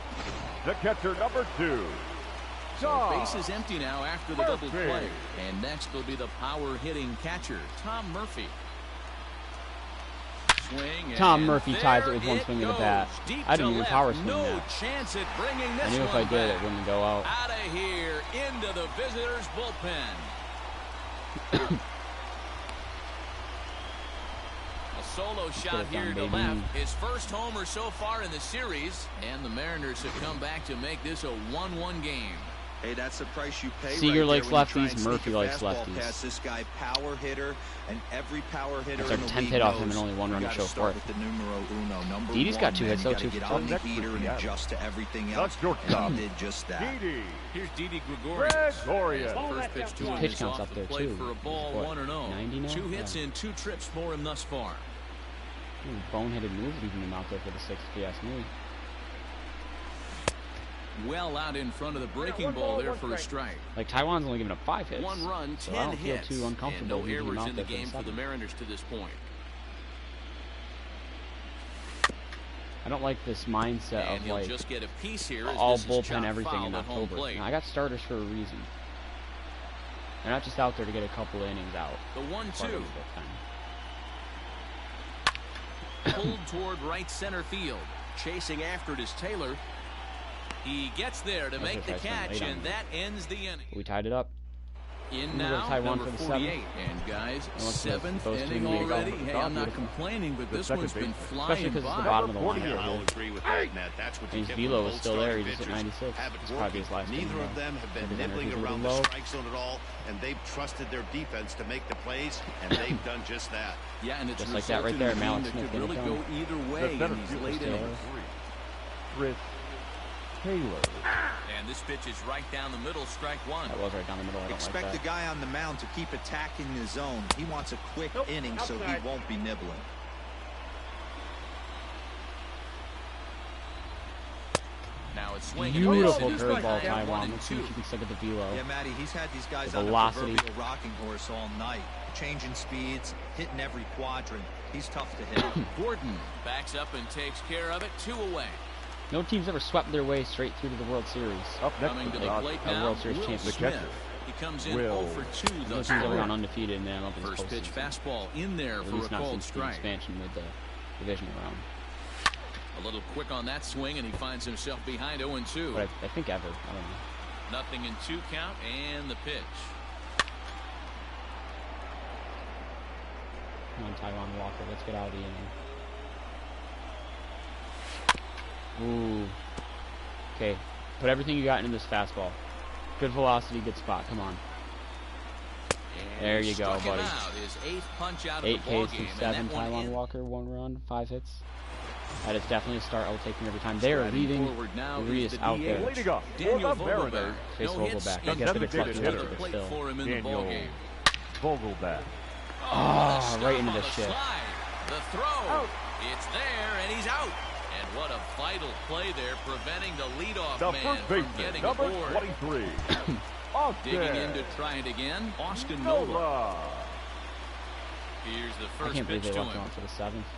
The catcher, number 2. So Tom base is empty now after the double Murphy. play. And next will be the power hitting catcher, Tom Murphy. swing. Tom Murphy ties it with one swing of the bat. I didn't even power swing no that. chance at bringing this I knew if I did, it wouldn't go out. Out of here, into the visitors' bullpen. A solo shot here to left. His first homer so far in the series. And the Mariners have come back to make this a 1-1 game. Hey, that's the price you pay. Seager right likes there when you try lefties, and sneak Murphy a likes fastball lefties. past this guy, power hitter, and every power hitter That's our in the 10th league hit off him knows and only one run you to gotta show start for it. with the numero uno. Number Didi's got one, two man, hits, you though, gotta too. get So on the next heater for and Seattle. adjust to everything That's else. shortstop. And he did just that. Didi. Here's Didi Gregorius. Gregorius. First pitch to him Pitch is counts off up the there, plate too. for a ball, What, 1-0. 90 now? 2 hits and 2 trips for him thus far. Boneheaded move leaving him out there for the 6th, if you ask me. Well out in front of the breaking ball there for a strike. Like, Taiwan's only given up 5 hits. 1 run, 10 so I don't feel hits, too uncomfortable and no leaving him errors out in the there game for the 7th. Mariners to this point. I don't like this mindset And of, he'll like, just get a piece here as all this is bullpen chopped everything foul in at home October. plate. Now, I got starters for a reason. They're not just out there to get a couple innings out. The Part of 1-2. the bullpen. Pulled toward right center field. Chasing after it is Taylor. He gets there to make the catch, and that ends the inning. We tied it up. In We'll go now, Taiwan number for the 48. 7th. And guys, And once 7th those two inning lead already. off, Hey, I'm not beautiful. complaining, but The this second one's been baseman. flying Especially because it's the by. bottom of the Number line. 48. I'll agree with that, Matt. That's what you And get his when velo is both still there. starting He's just at pitchers 96. have it It's probably his last working. game, Neither of though. them have been His nibbling energy's a around little the low. strike zone at all, and they've trusted their defense to make the plays, and they've done just that. Yeah, and it's Just like that right resulted in there, a Malik game Smith that could getting really it go either The way center in these fielder late is innings. Chris Taylor. And this pitch is right down the middle, strike 1. That was right down the middle. I don't Expect like the that. guy on the mound to keep attacking the zone. He wants a quick inning, so he outside. won't be nibbling. Now it's swinging. Beautiful and a miss. curveball, It is Taiwan. 1 Let's see and if 2. you can stick at the velo. Yeah, Matty, he's had these guys The on velocity. the proverbial rocking horse all night, changing speeds, hitting every quadrant. He's tough to hit. Gordon backs up and takes care of it. 2 away. No team's ever swept their way straight through to the World Series. Up next Coming to for the the plate a now, World Series Will champion. Smith. catcher. He comes in Will 0 for 2 No thus team's ever far. gone undefeated in the MLB First pitch postseason. fastball in there At for a least not called since the strike. expansion with the division round. A little quick on that swing, and he finds himself behind 0 and 2. But I think ever. I don't know. Nothing in 2 count, and the pitch. Come on, Taiwan Walker. Let's get out of the inning. Ooh. Okay. Put everything you got into this fastball. Good velocity, good spot. Come on. And There you go, struck him buddy. out. His 8th punch out of 8 the ball Ks game, to and 7. that one Taiwan in. Walker, 1 run, 5 hits. That is definitely a start. I will take him every time. They are Striding leaving forward now is Urias the out DH. there. Leading off for Daniel the Vogelbach. Mariners. Chase No hits Vogelbach. I and guess two the designated trips clutch to hitter. the but plate still. for him in the ball Daniel game. Vogelbach. Oh, right into the this shit. slide, the throw. It's there, and he's out. And what a vital play there, preventing the leadoff The man first from baseman, getting number aboard. 23. Austin Digging in to try it again, Austin Nola. Nola. Here's the I first can't believe pitch they to left him him. out for the 7th.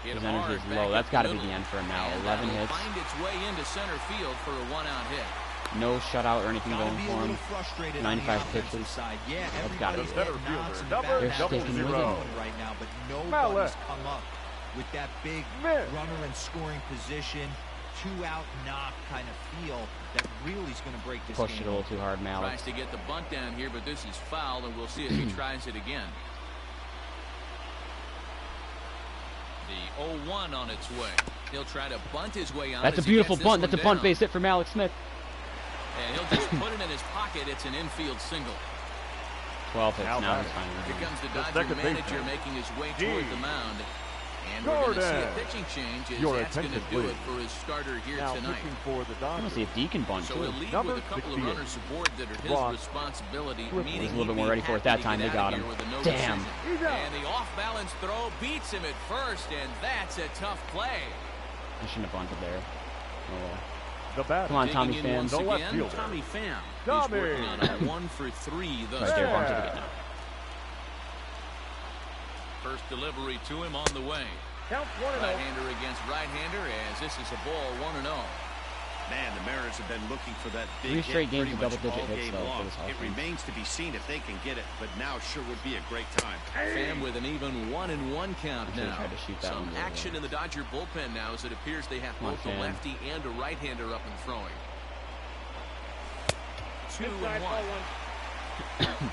Hit His hard energy is back low. up That's the got to be middle. the end for him now. And 11 that'll hits. find its way into center field for a 1-out hit. No shutout or anything Gotta going be a for him. little frustrated 95 on the offensive pitches. side. Yeah, That's gotta everybody's be it. getting nods and Number They're bats sticking with double him. right now, but Malik. nobody's come up with that big Smith. runner in scoring position, 2-out knock kind of feel that really is going to break this Pushed it game. a little too hard, Malik. Tries to get the bunt down here, but this is foul, and we'll see if he tries it again. The 0-1 on its way. He'll try to bunt his way on. That's a as he beautiful gets this bunt. one That's a bunt down. base hit for Malik Smith. And he'll just put it in his pocket. It's an infield single. 12 hits. Now Now back. he's finally Here done. comes the The Dodger second manager baseman. making his way G. toward the mound. And we're going to see a Jordan. pitching change as Your that's going to attention, do please. it for his starter here Now tonight. pitching for the I want to see Dodgers. if D can bunt, So too. he'll lead Number with a couple of 68. runners aboard that are his Ross responsibility, Whitman. meaning He's a little bit he'd more be ready for it happy that to time. get They out got of him. here with a no Damn. decision. And the off-balance throw beats him at first, and that's a tough play. I shouldn't have bunted there. Oh, well. The batter. Come on, Tommy Digging in Pham. once The left again, fielder. Tommy Pham is Tommy. working on a 1-for-3 thus Right there, far. bunted again now. First delivery to him on the way. Count 1-0. Right-hander against right-hander as this is a ball 1-0. Man, the Mariners have been looking for that big 3 straight hit games pretty of much double-digit all hits, game though, for long. this It offense. remains to be seen if they can get it, but now sure would be a great time. Fan with an even 1-1 count Actually now. tried to shoot that Some one really action well. in the Dodger bullpen now as it appears they have Come on, both a Fan. lefty and a right-hander up and throwing. 2-1. Inside, ball one.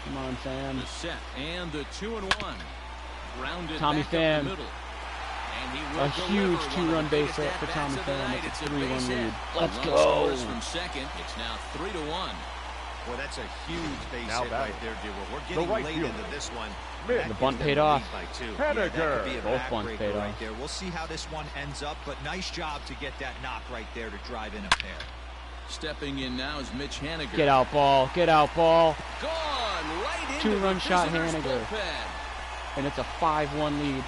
Come on, Sam. The set and the 2-1. Grounded Tommy back Pham. up the middle. And he will A huge deliver 2-run one of the base biggest hit for Tommy at-bats of the Pham. night. It's a It's a 3-1 base lead. hit. Let's One go. scores from second. It's now 3-1. Boy, that's a huge base Now hit batting. right there, Dewar. We're The getting right late fielder. into this one. Mid. That The gives bunt them paid the lead off. by 2. Yeah, that could Henniger. be a Both bunts backbreaker paid right off. there. We'll see how this one ends up, but nice job to get that knock right there to drive in a pair. Stepping in now is Mitch Haniger. Get out, ball. Get out, ball. Gone right into Two-run the shot, visitor's Haniger. bullpen. And it's a 5-1 lead.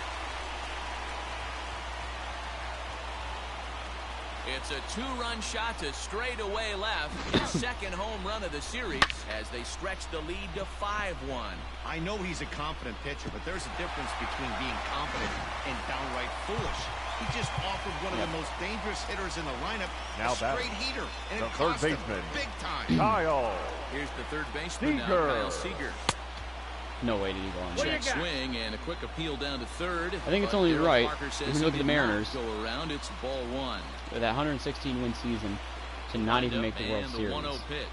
It's a 2-run shot to straightaway left. His second home run of the series as they stretch the lead to 5-1. I know he's a confident pitcher, but there's a difference between being confident and downright foolish. He just offered one of the most dangerous hitters in the lineup, Now a straight batting. heater, and The it third cost him baseman. big time. Kyle. Here's the third baseman now, Seager. Kyle Seager. No way did he go on What do there. you Check got? swing and a quick appeal down to third. I think it's But only Darryl right. Parker says If you he look at the did not Mariners. go around. It's ball one. With that 116-win season, to not even make the World And the Series. 1-0 pitch.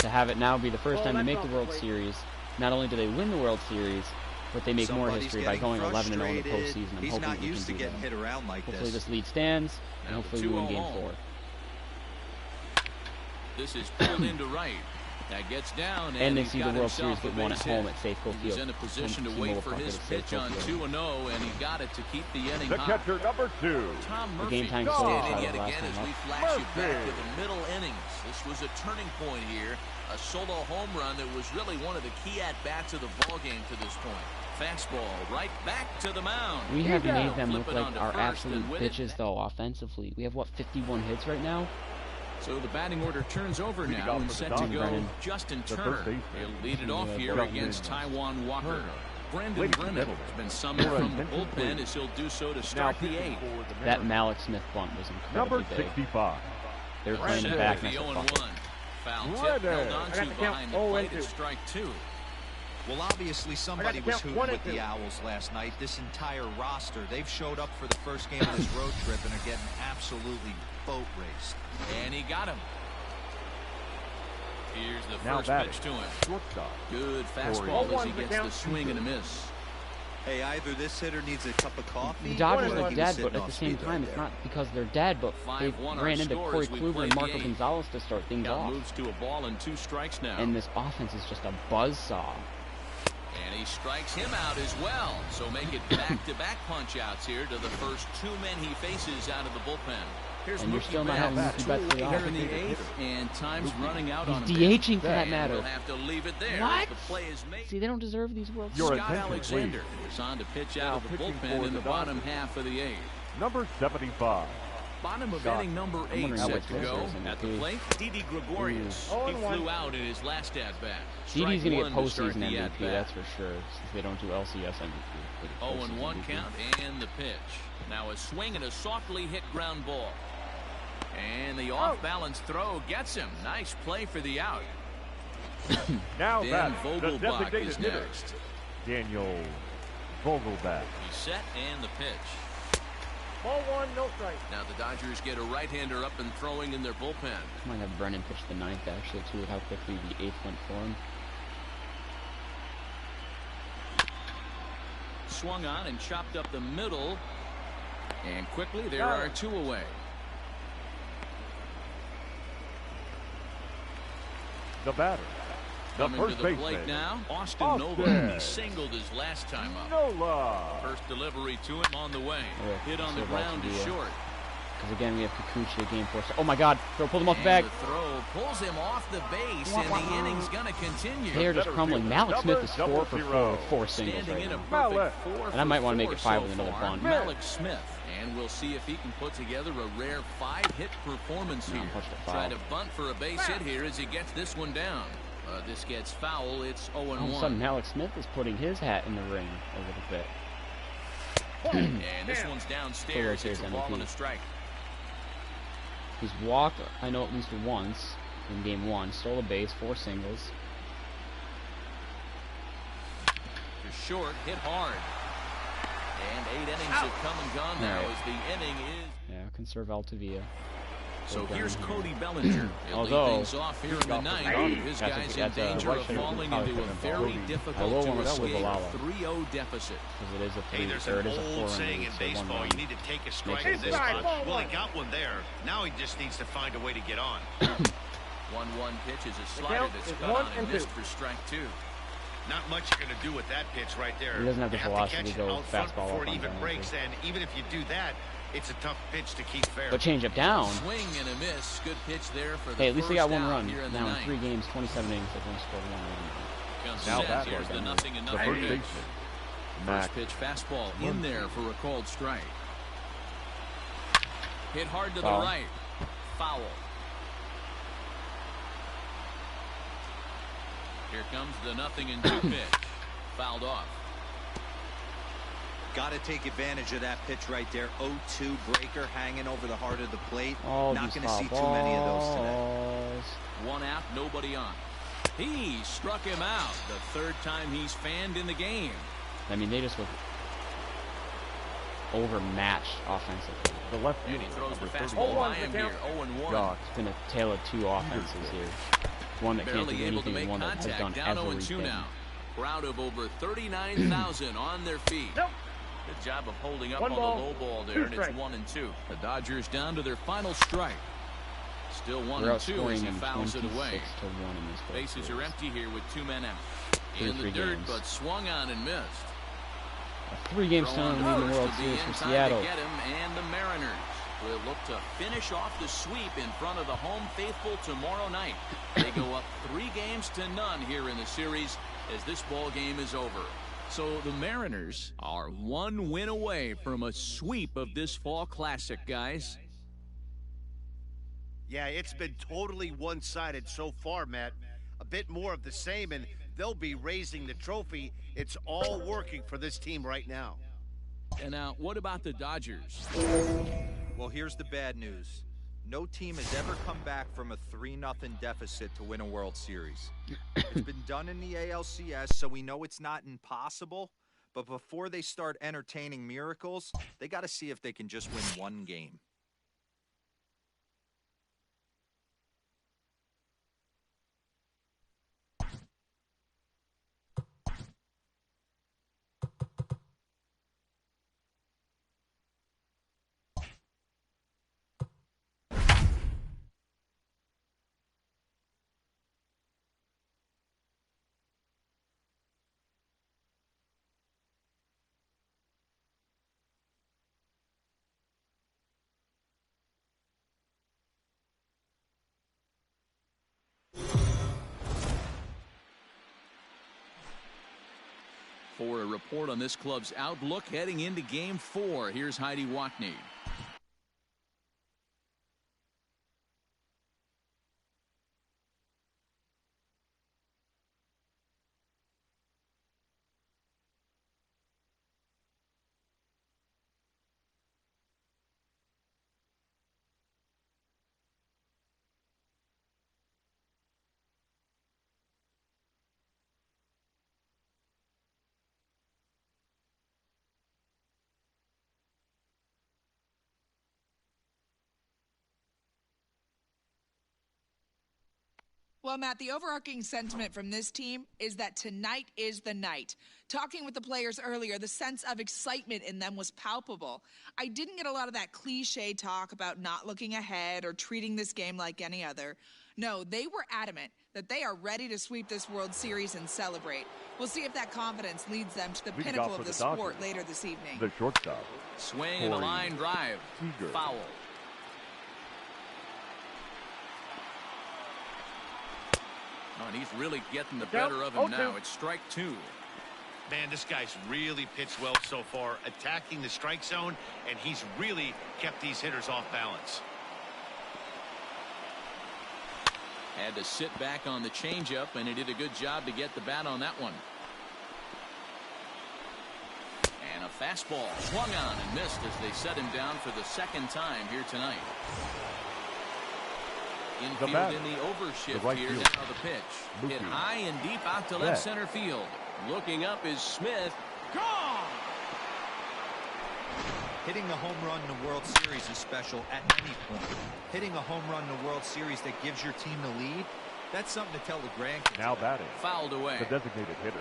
To have it now be the first Oh, time they that's make off the the World plate. Series, not only do they win the World Series, but they make more Somebody's history by getting going 11-0 in the frustrated. postseason. I'm He's hoping not we used to can do getting that. hit around like Hopefully this. this lead stands, and Now hopefully the we win 2-0 Game home. 4. This is pulled into right. That gets down, And they he's see the got World himself Series get a won at base home hit. at Safeco He was Field. in a position to T-Mobile wait for Park his at pitch Safeco on Field. 2-0, and he got it to keep the inning The hot. catcher, number 2. Tom The Murphy game time goal standing shot yet last again time as up. we flash you back Murphy. to the middle innings. This was a turning point here. A solo home run that was really one of the key at-bats of the ballgame to this point. Fastball right back to the mound. We have down. made them Flip look it like onto our first absolute and win it. bitches, though, offensively. We have, what, 51 hits right now? So the batting order turns over Leading now off and for the set to Dodgers, go Brennan. Justin The Turner. third baseman. He'll lead it off Yeah, here Brennan. against Taijuan Walker. Turner. Brendan Ladies and Brennan gentlemen, has been summoned for from the attention, bullpen please. as he'll do so to Now start the pitching eighth. for the That Mariners. Malik Smith bunt was incredibly Number big. 65. They were playing Brennan. it back The and I said, 0-1. fuck it. Foul tip Brennan. held I got onto the count. behind the 0 plate and at 2. strike 2. Well, obviously somebody the was count, hooting 1 and with the 2. Owls last night. This entire roster, they've showed up for the first game of this road trip and are getting absolutely boat raced. And he got him. Here's the Now first batting. pitch to him. Shortstop. Good Corey. fastball as he 0-1 the gets the count. swing and a miss. Hey, either this hitter needs a cup of coffee. The Dodgers One are and dead, sitting but at off the same speed time, right it's there. not because they're dead, but they 5-1 our ran into score Corey as we Kluber play and the Marco eighth. Gonzalez to start things Count off. moves to a ball and 2 strikes now. And this offense is just a buzzsaw. And he strikes him out as well. So make it back-to-back punch-outs here to the first 2 men he faces out of the bullpen. Here's And you're Mookie still not having Betts. Mookie Betts for the Here in offense. the 8th, and time's running out on He's him. DHing for that And matter. we'll have to leave it there. What? The play is made. See, they don't deserve these World Your Series. Scott attention, Alexander is on to pitch Now out of the pitching bullpen for in the the bottom Dodgers. half of the 8th. Number 75. Bottom of Scott. inning number 8 wondering set what to this go. is in At the the case. plate, Didi Gregorius. Ooh. He 0-1. flew out in his last at-bat. Didi's going to get Strike one to start postseason the MVP, at-bat. that's for sure. Since they don't do LCS MVP. they get 0-1 postseason MVP. count and the pitch. Now a swing and a softly hit ground ball. And the off-balance throw gets him. Nice play for the out. Now Ben batting. The Vogelbach designated is hitter. next. Daniel Vogelbach. He's set and the pitch. Ball 1, no strike. Now the Dodgers get a right-hander up and throwing in their bullpen. Might have Brennan pitch the 9th, actually, too, with how quickly the 8th went for him. Swung on and chopped up the middle. And quickly there are 2 away. The batter. The Coming to first the plate baseman. now, Austin Austin. Nola. He singled his last time up. Nola. First delivery to him on the way. Yeah, Hit on the so ground that's is the, short. Because, again, we have Kikuchi, game 4. Oh, my God. Throw, pulled him off the And bag. the throw pulls him off the base, and the inning's going to continue. They are just Better crumbling. fielder. Malik Smith is Double 4 for 4 zero. with 4 singles Standing right in a now. Malik. perfect 4 And I might for wanna make it 4 5 so with another far. bunt. Malik Smith. And we'll see if he can put together a rare 5-hit performance No, here. push the foul. Try to bunt for a base hit here as he gets this one down. This gets foul. It's 0-1. All of a sudden, Malik Smith is putting his hat in the ring a little bit. And this one's downstairs. It's a ball and a strike. He's walked, I know, at least once in game 1. Stole a base, 4 singles. To short, hit hard. And 8 innings have come and gone now as the inning is... Yeah, conserve Altavia. So here's Cody Bellinger. He'll lead things off here in the 9th. His guys in danger of falling into a very difficult to escape 3-0 deficit. Because it is a 3, hey, there's or an it is a 4 old saying in baseball, you need to take a strike in this spot. Well, he got one there. Now he just needs to find a way to get on. 1-1 pitch is a slider that's cut on and missed for strike 2. Not much you're going to do with that pitch right there. He doesn't have the velocity to go fastball before up it on even breaks, and even if you do that, it's a tough pitch to keep fair. But change up down. Swing and a miss. Good pitch there for the hey, at least they got 1 run. In now in 3 games, 27 innings, they've only scored 1 run. Now that here's the 0-0 pitch. First pitch fastball in there for a called strike. Hit hard to the right. Foul. Here comes the 0-2 pitch. Fouled off. Got to take advantage of that pitch right there. 0-2 breaker hanging over the heart of the plate. Oh, not going to see too many of those today. 1 out, nobody on. He struck him out. The 3rd time he's fanned in the game. I mean, they just look overmatched offensively. The left and he throws the fastball by him here. 0-1. It's been a tale of 2 offenses here. One that can't do anything and one that has done everything. Now. Crowd of over 39,000 on their feet. Good job of holding up on the low ball there, and it's 1-2. The Dodgers down to their final strike. Still 1-2 as he fouls it away. Bases are empty here with 2 men out. In the dirt, but swung on and missed. A 3-game stone lead in the World Series for Seattle. To get him, and the Mariners will look to finish off the sweep in front of the home faithful tomorrow night. They go up 3-0 here in the series as this ball game is over. So the Mariners are 1 win away from a sweep of this fall classic, guys. Yeah, it's been totally one-sided so far, Matt. A bit more of the same, and they'll be raising the trophy. It's all working for this team right now. And now, what about the Dodgers? Well, here's the bad news. No team has ever come back from a 3-0 deficit to win a World Series. It's been done in the ALCS, so we know it's not impossible. But before they start entertaining miracles, they got to see if they can just win 1 game. For a report on this club's outlook heading into Game 4, here's Heidi Watney. Well, Matt, the overarching sentiment from this team is that tonight is the night. Talking with the players earlier, the sense of excitement in them was palpable. I didn't get a lot of that cliche talk about not looking ahead or treating this game like any other. No, they were adamant that they are ready to sweep this World Series and celebrate. We'll see if that confidence leads them to the pinnacle of the sport later this evening. The shortstop. Swing and a line drive. Foul. Oh, and he's really getting the better of him now. It's strike 2. Man, this guy's really pitched well so far, attacking the strike zone, and he's really kept these hitters off balance. Had to sit back on the changeup, and he did a good job to get the bat on that one. And a Fastball swung on and missed as they set him down for the second time here tonight. Infield in the overshift here. Now the pitch. Hit high and deep out to left center field. Looking up is Smith. Gone! Hitting a home run in the World Series is special at any point. Hitting a home run in the World Series that gives your team the lead, that's something to tell the grandkids. Now batting. Fouled away. The designated hitter.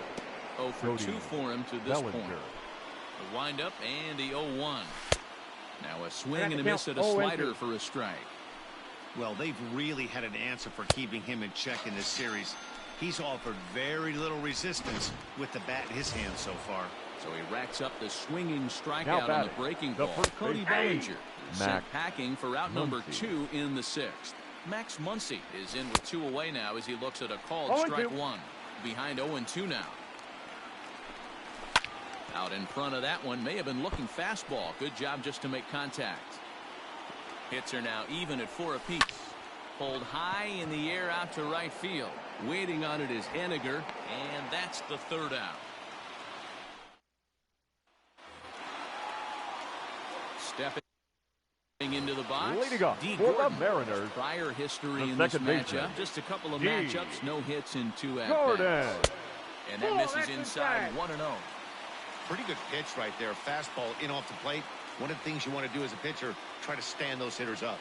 0 for 2 for him to this point. The windup and the 0-1. Now a swing and a miss at a slider for a strike. Well, they've really had an answer for keeping him in check in this series. He's offered very little resistance with the bat in his hand so far. So he racks up the swinging strikeout on the breaking ball. Cody Bellinger sent packing for out number 2 in the 6th. Max Muncy is in with 2 away now as he looks at a called strike 1. Behind 0-2 now. Out in front of that one, may have been looking fastball. Good job just to make contact. Hits are now even at 4 apiece. Pulled high in the air out to right field. Waiting on it is Henniger, and that's the 3rd out. Stepping into the box. Leading up D. for Gordon. the Mariners. Prior history in this matchup. Just a couple of matchups, no hits in 2 at-bats. And that misses inside 1-0. Pretty good pitch right there. Fastball in off the plate. One of the things you want to do as a pitcher, try to stand those hitters up.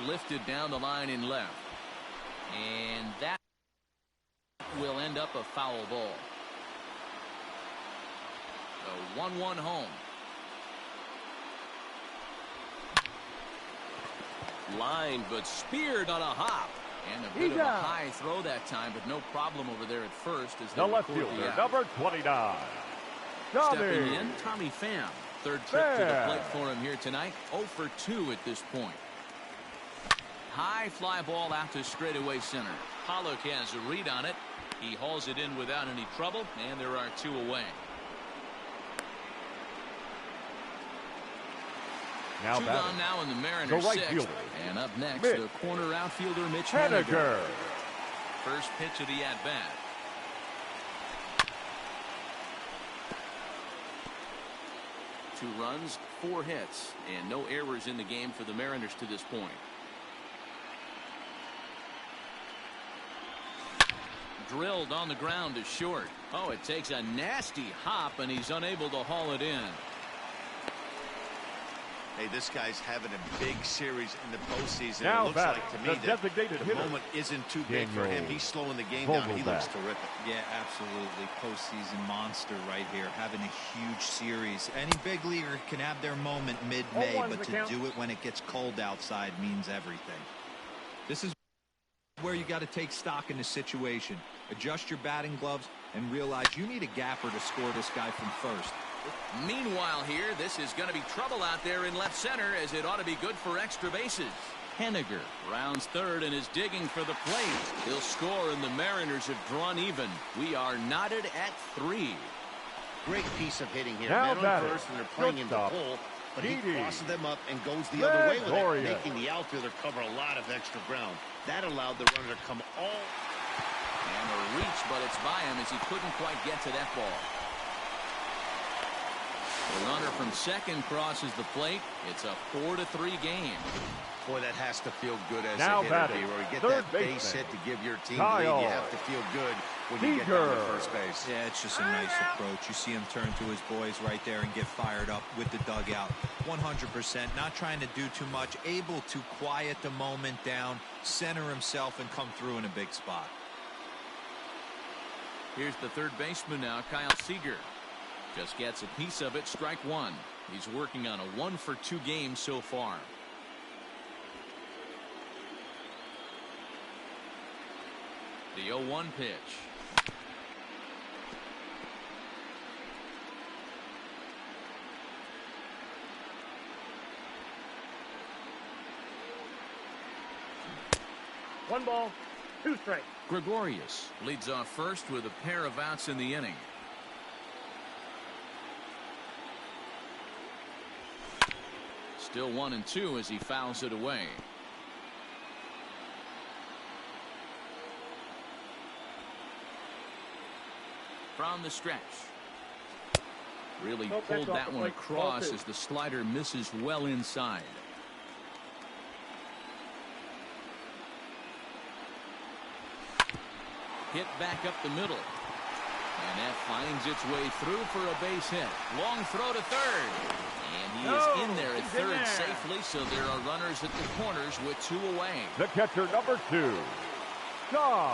Lifted down the line in left. And that will end up a foul ball. A 1-1 home. Lined but speared on a hop. And a bit of a high throw that time, but no problem over there at first as the left fielder, number 29. Stepping in, Tommy Pham. 3rd trip to the plate for him here tonight. 0 for 2 at this point. High fly ball out to straightaway center. Pollock has a read on it. He hauls it in without any trouble, and there are 2 away. Now 2 gone now in the Mariners' 6th. And up next, the corner outfielder Mitch Henniger. First pitch of the at-bat. Two runs, 4 hits, and no errors in the game for the Mariners to this point. Drilled on the ground to short. Oh, it takes a nasty hop, and he's unable to haul it in. Hey, this guy's having a big series in the postseason. Now it looks like to me that the moment isn't too big for him. He's slowing the game down. He looks terrific. Yeah, absolutely. Postseason monster right here. Having a huge series. Any big leaguer can have their moment mid-May, but to do it when it gets cold outside means everything. This is where you got to take stock in the situation. Adjust your batting gloves and realize you need a gapper to score this guy from first. Meanwhile here, this is going to be trouble out there in left center, as it ought to be good for extra bases. Henniger rounds 3rd and is digging for the plate. He'll score, and the Mariners have drawn even. We are knotted at 3. Great piece of hitting here. Now Men on first, and they're playing in the hole, but he crosses them up and goes the other way with it, making the outfielder cover a lot of extra ground. That allowed the runner to come all. And a reach, but it's by him as he couldn't quite get to that ball. The runner from second crosses the plate. It's a 4-3 game. Boy, that has to feel good as now a hitter, where you get that base hit to give your team the lead. You have to feel good when you get down to first base. Yeah, it's just a nice approach. You see him turn to his boys right there and get fired up with the dugout. 100%, not trying to do too much, able to quiet the moment down, center himself, and come through in a big spot. Here's the 3rd baseman now, Kyle Seager. Just gets a piece of it, strike 1. He's working on a 1 for 2 game so far. The 0-1 pitch. One ball, 2 strikes. Gregorius leads off first with a pair of outs in the inning. Still 1-2 as he fouls it away. From the stretch. Really pulled that one across as the slider misses well inside. Hit back up the middle. And that finds its way through for a base hit. Long throw to third. And he is in there at third safely, so there are runners at the corners with 2 away. The catcher, number 2.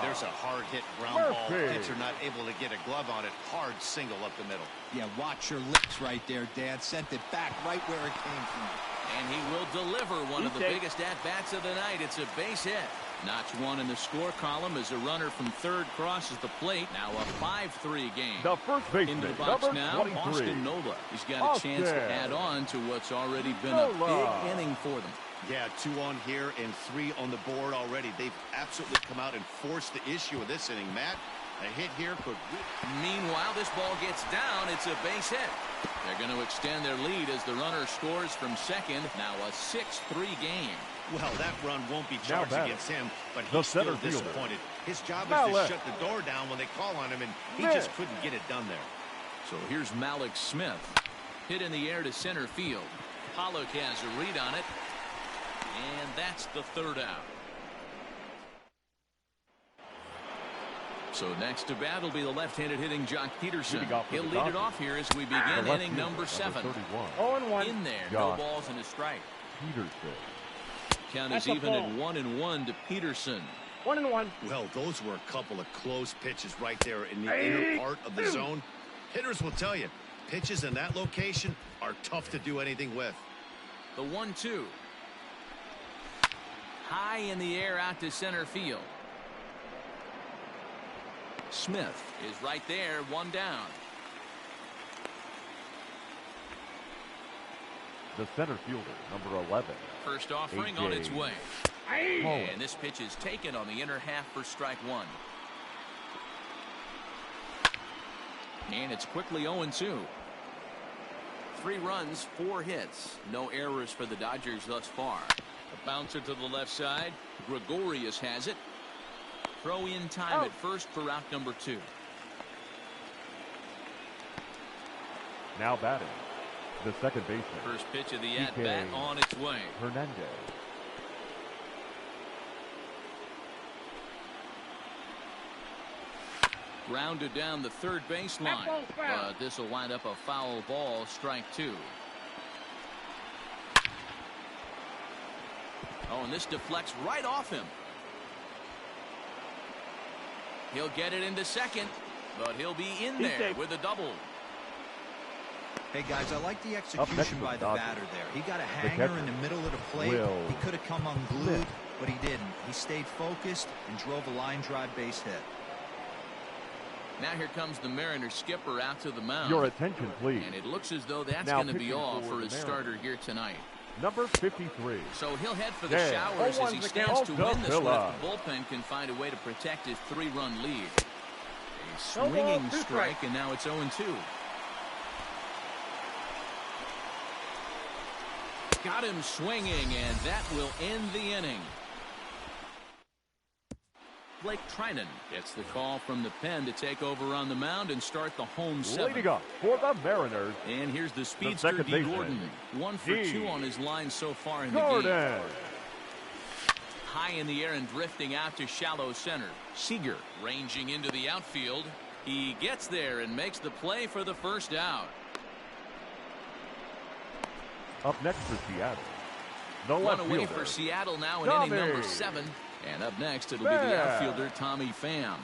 There's a hard hit ground ball. Pitcher not able to get a glove on it. Hard single up the middle. Yeah, watch your lips right there, Dad. Sent it back right where it came from. And he will deliver one of the biggest at-bats of the night. It's a base hit. Notch 1 in the score column as a runner from third crosses the plate. Now a 5-3 game. The first baseman, into the box number now, 23. Austin Nola. He's got a chance to add on to what's already been a big inning for them. Yeah, 2 on here and 3 on the board already. They've absolutely come out and forced the issue of this inning, Matt. A hit here could... Meanwhile, this ball gets down. It's a base hit. They're going to extend their lead as the runner scores from second. Now a 6-3 game. Well, that run won't be charged against him, but he's still disappointed. His job is to shut the door down when they call on him, and he just couldn't get it done there. So here's Malik Smith. Hit in the air to center field. Pollock has a read on it. And that's the third out. So next to bat will be the left-handed hitting Jock Peterson. He'll lead it off here as we begin inning number 7. 0-1. In there, no balls and a strike. Peterson. Count is even at 1-1 to Peterson. 1-1. Well, those were a couple of close pitches right there in the inner part of the zone. Hitters will tell you, pitches in that location are tough to do anything with. The 1-2. High in the air out to center field. Smith is right there, 1 down. The center fielder, number 11. First offering on its way. And this pitch is taken on the inner half for strike 1. And it's quickly 0-2. 3 runs, 4 hits. No errors for the Dodgers thus far. A bouncer to the left side. Gregorius has it. Throw in time at first for out number 2. Now batting, the second baseman. First pitch of the at-bat on its way. Hernandez. Grounded down the third baseline. But this will wind up a foul ball, strike 2. Oh, and this deflects right off him. He'll get it into second, but he'll be in there with a double. Hey, guys, I like the execution by the batter there. He got a hanger in the middle of the plate. He could have come unglued, but he didn't. He stayed focused and drove a line drive base hit. Now here comes the Mariners skipper out to the mound. Your attention, please. And it looks as though that's going to be all for his starter here tonight. Number 53. So he'll head for the showers as he stands to win this one. The bullpen can find a way to protect his 3-run lead. A swinging strike, and now it's 0-2. Got him swinging, and that will end the inning. Blake Trinan gets the call from the pen to take over on the mound and start the home 7. Leading up for the Mariners. And here's the speedster D. Gordon. 1 for 2 on his line so far in the game. High in the air and drifting out to shallow center. Seager ranging into the outfield. He gets there and makes the play for the first out. Up next for Seattle. The One left away fielder, for Seattle now in inning number 7. And up next, it'll be the outfielder, Tommy Pham.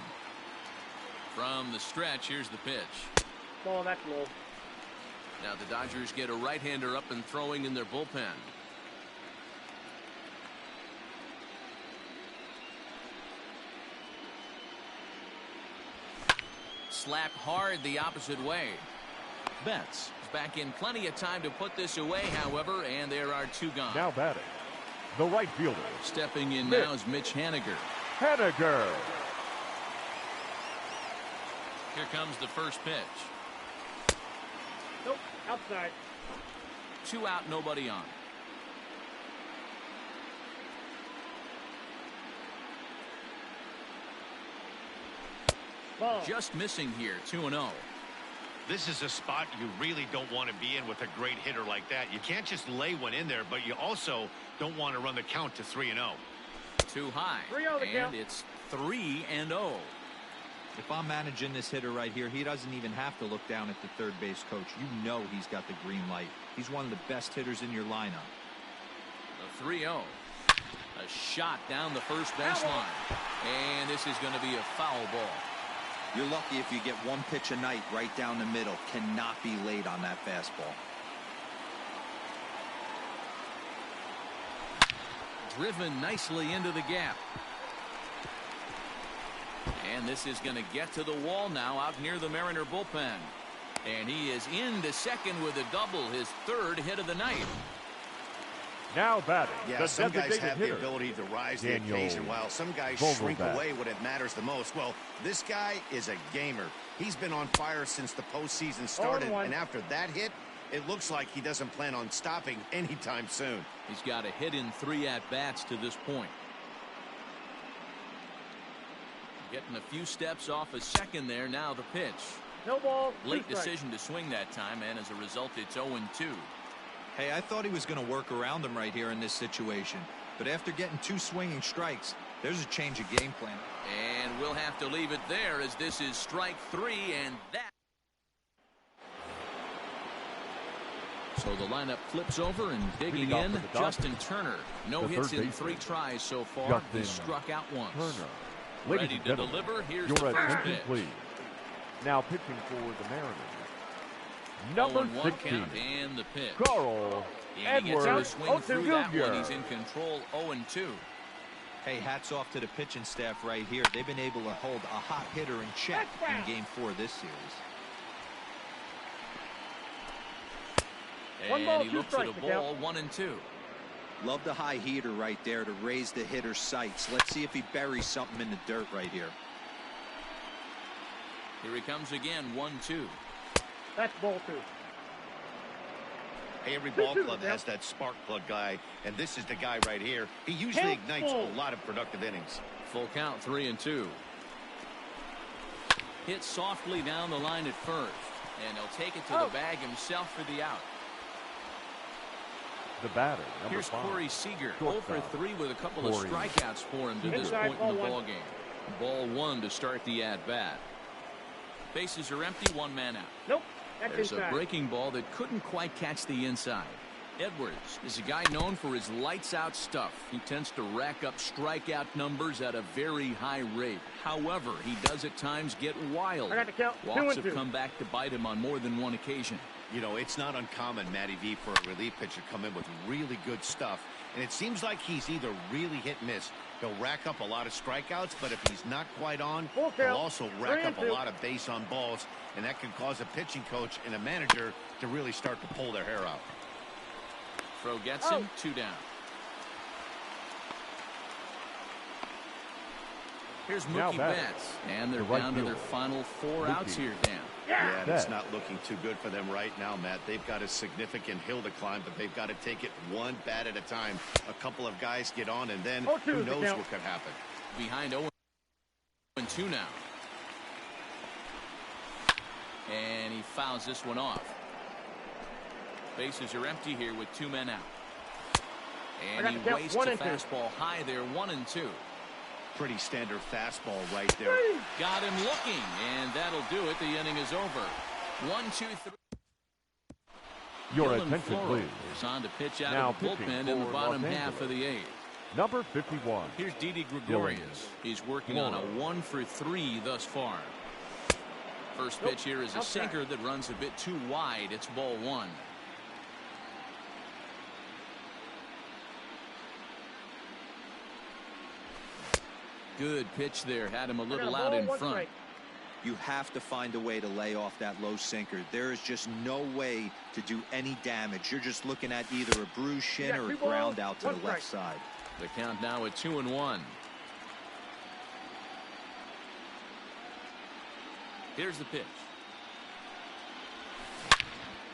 From the stretch, here's the pitch. Ball, that's low. Now the Dodgers get a right-hander up and throwing in their bullpen. Slap hard the opposite way. Betts is back in plenty of time to put this away, however, and there are 2 gone. Now batting, the right fielder. Stepping in now is Mitch Haniger. Haniger. Here comes the first pitch. Nope, outside. 2 out, nobody on. Ball. Just missing here, 2-0. This is a spot you really don't want to be in with a great hitter like that. You can't just lay one in there, but you also don't want to run the count to 3-0. Too high. 3-0 the count. And it's 3-0. If I'm managing this hitter right here, he doesn't even have to look down at the third base coach. You know he's got the green light. He's one of the best hitters in your lineup. The 3-0. A shot down the first baseline. And this is going to be a foul ball. You're lucky if you get one pitch a night right down the middle. Cannot be late on that fastball. Driven nicely into the gap. And this is going to get to the wall now out near the Mariner bullpen. And he is into second with a double, his third hit of the night. Now batting. Yeah, the some guys have the hitter, ability to rise the Daniel occasion, while some guys shrink away when it matters the most. Well, this guy is a gamer. He's been on fire since the postseason started, and after that hit, it looks like he doesn't plan on stopping anytime soon. He's got a hit in 3 at-bats to this point. Getting a few steps off a second there. Now the pitch. No ball. Late decision to swing that time, and as a result, it's 0-2. Hey, I thought he was going to work around him right here in this situation. But after getting 2 swinging strikes, there's a change of game plan. And we'll have to leave it there as this is strike 3, and that. So the lineup flips over and digging in, Justin Turner. No hits in 3 tries so far. He struck out once. Turner. Ready to deliver. Here's the first pitch. Please. Now pitching for the Mariners. Number 16. Count and the pitch. Carl And he gets Edwards. a swing through that one. He's in control. 0-2. Hey, hats off to the pitching staff right here. They've been able to hold a hot hitter in check in Game 4 this series. And he looks at a ball. 1-2. Love the high heater right there to raise the hitter's sights. Let's see if he buries something in the dirt right here. Here he comes again. 1-2. That's ball 2. Hey, every ball club has that spark plug guy, and this is the guy right here. He usually ignites a lot of productive innings. Full count. 3-2. Hit softly down the line at first, and he'll take it to the bag himself for the out. The batter, number Here's 5. Corey Seager, 0 for 3 with a couple of strikeouts for him to this point in the ball game. Ball 1 to start the at-bat. Bases are empty, 1 man out. Nope. That's There's inside. a breaking ball that couldn't quite catch the inside. Edwards is a guy known for his lights-out stuff. He tends to rack up strikeout numbers at a very high rate. However, he does at times get wild. I got to count. Walks 2-2. have come back to bite him on more than one occasion. You know, it's not uncommon, Matty V, for a relief pitcher to come in with really good stuff. And it seems like he's either really hit and miss. He'll rack up a lot of strikeouts, but if he's not quite on, he'll also rack up a lot of base on balls. And that can cause a pitching coach and a manager to really start to pull their hair out. Throw gets him. 2 down. Here's Mookie Betts, and they're down to their final 4 outs here, Dan. Yeah, and it's not looking too good for them right now, Matt. They've got a significant hill to climb, but they've got to take it one bat at a time. A couple of guys get on, and then who knows what could happen. Behind 0-2 now. And he fouls this one off. Bases are empty here with 2 men out. And he wastes a fastball high there. 1-2. Pretty standard fastball right there. Got him looking, and that'll do it. The inning is over. 1, 2, 3. Your Dylan attention, Floro please. is on to pitch out Now of the bullpen in the for bottom Los half of the 8th. Number 51. Here's Didi Gregorius. He's working on a 1 for 3 thus far. First pitch here is a sinker that runs a bit too wide. It's ball 1. Good pitch there. Had him a little out in front. You have to find a way to lay off that low sinker. There is just no way to do any damage. You're just looking at either a bruised shin or a ground out to the left side. The count now at 2-1. Here's the pitch.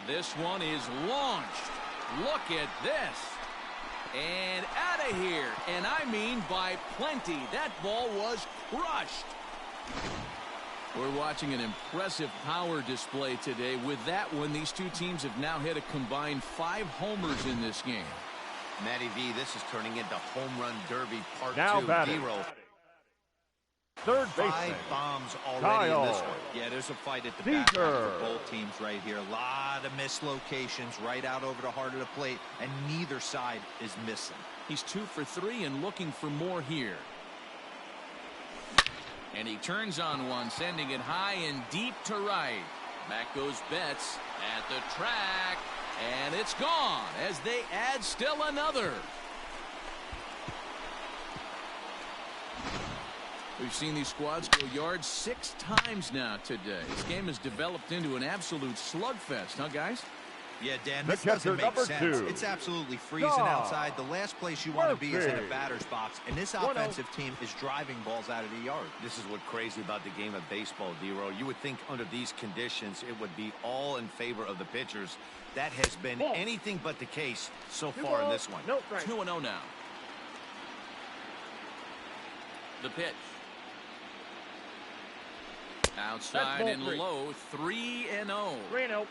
This one is launched. Look at this. And out of here. And I mean by plenty. That ball was crushed. We're watching an impressive power display today. With that one, these two teams have now hit a combined 5 homers in this game. Matty V, this is turning into home run derby part Now 2. batting. Zero. Third 5 baseman. bombs already in this Kyle. one. Yeah, there's a fight at the back Seeger. for both teams right here. A lot of missed locations right out over the heart of the plate, and neither side is missing. He's 2 for 3 and looking for more here. And he turns on one, sending it high and deep to right. Back goes Betts at the track, and it's gone as they add still another. We've seen these squads go yards 6 times now today. This game has developed into an absolute slugfest, huh, guys? Yeah, Dan, The this doesn't catcher, make number sense. 2. It's absolutely freezing Dog. outside. The last place you want to be is in a Murphy. batter's box, and this 1-0. offensive team is driving balls out of the yard. This is what's crazy about the game of baseball, D-Row. You would think under these conditions it would be all in favor of the pitchers. That has been Ball. anything but the case so 2 far in balls, this one. no strike. 2-0 now. The pitch. Outside ball and 3. low, 3-0. 3-0.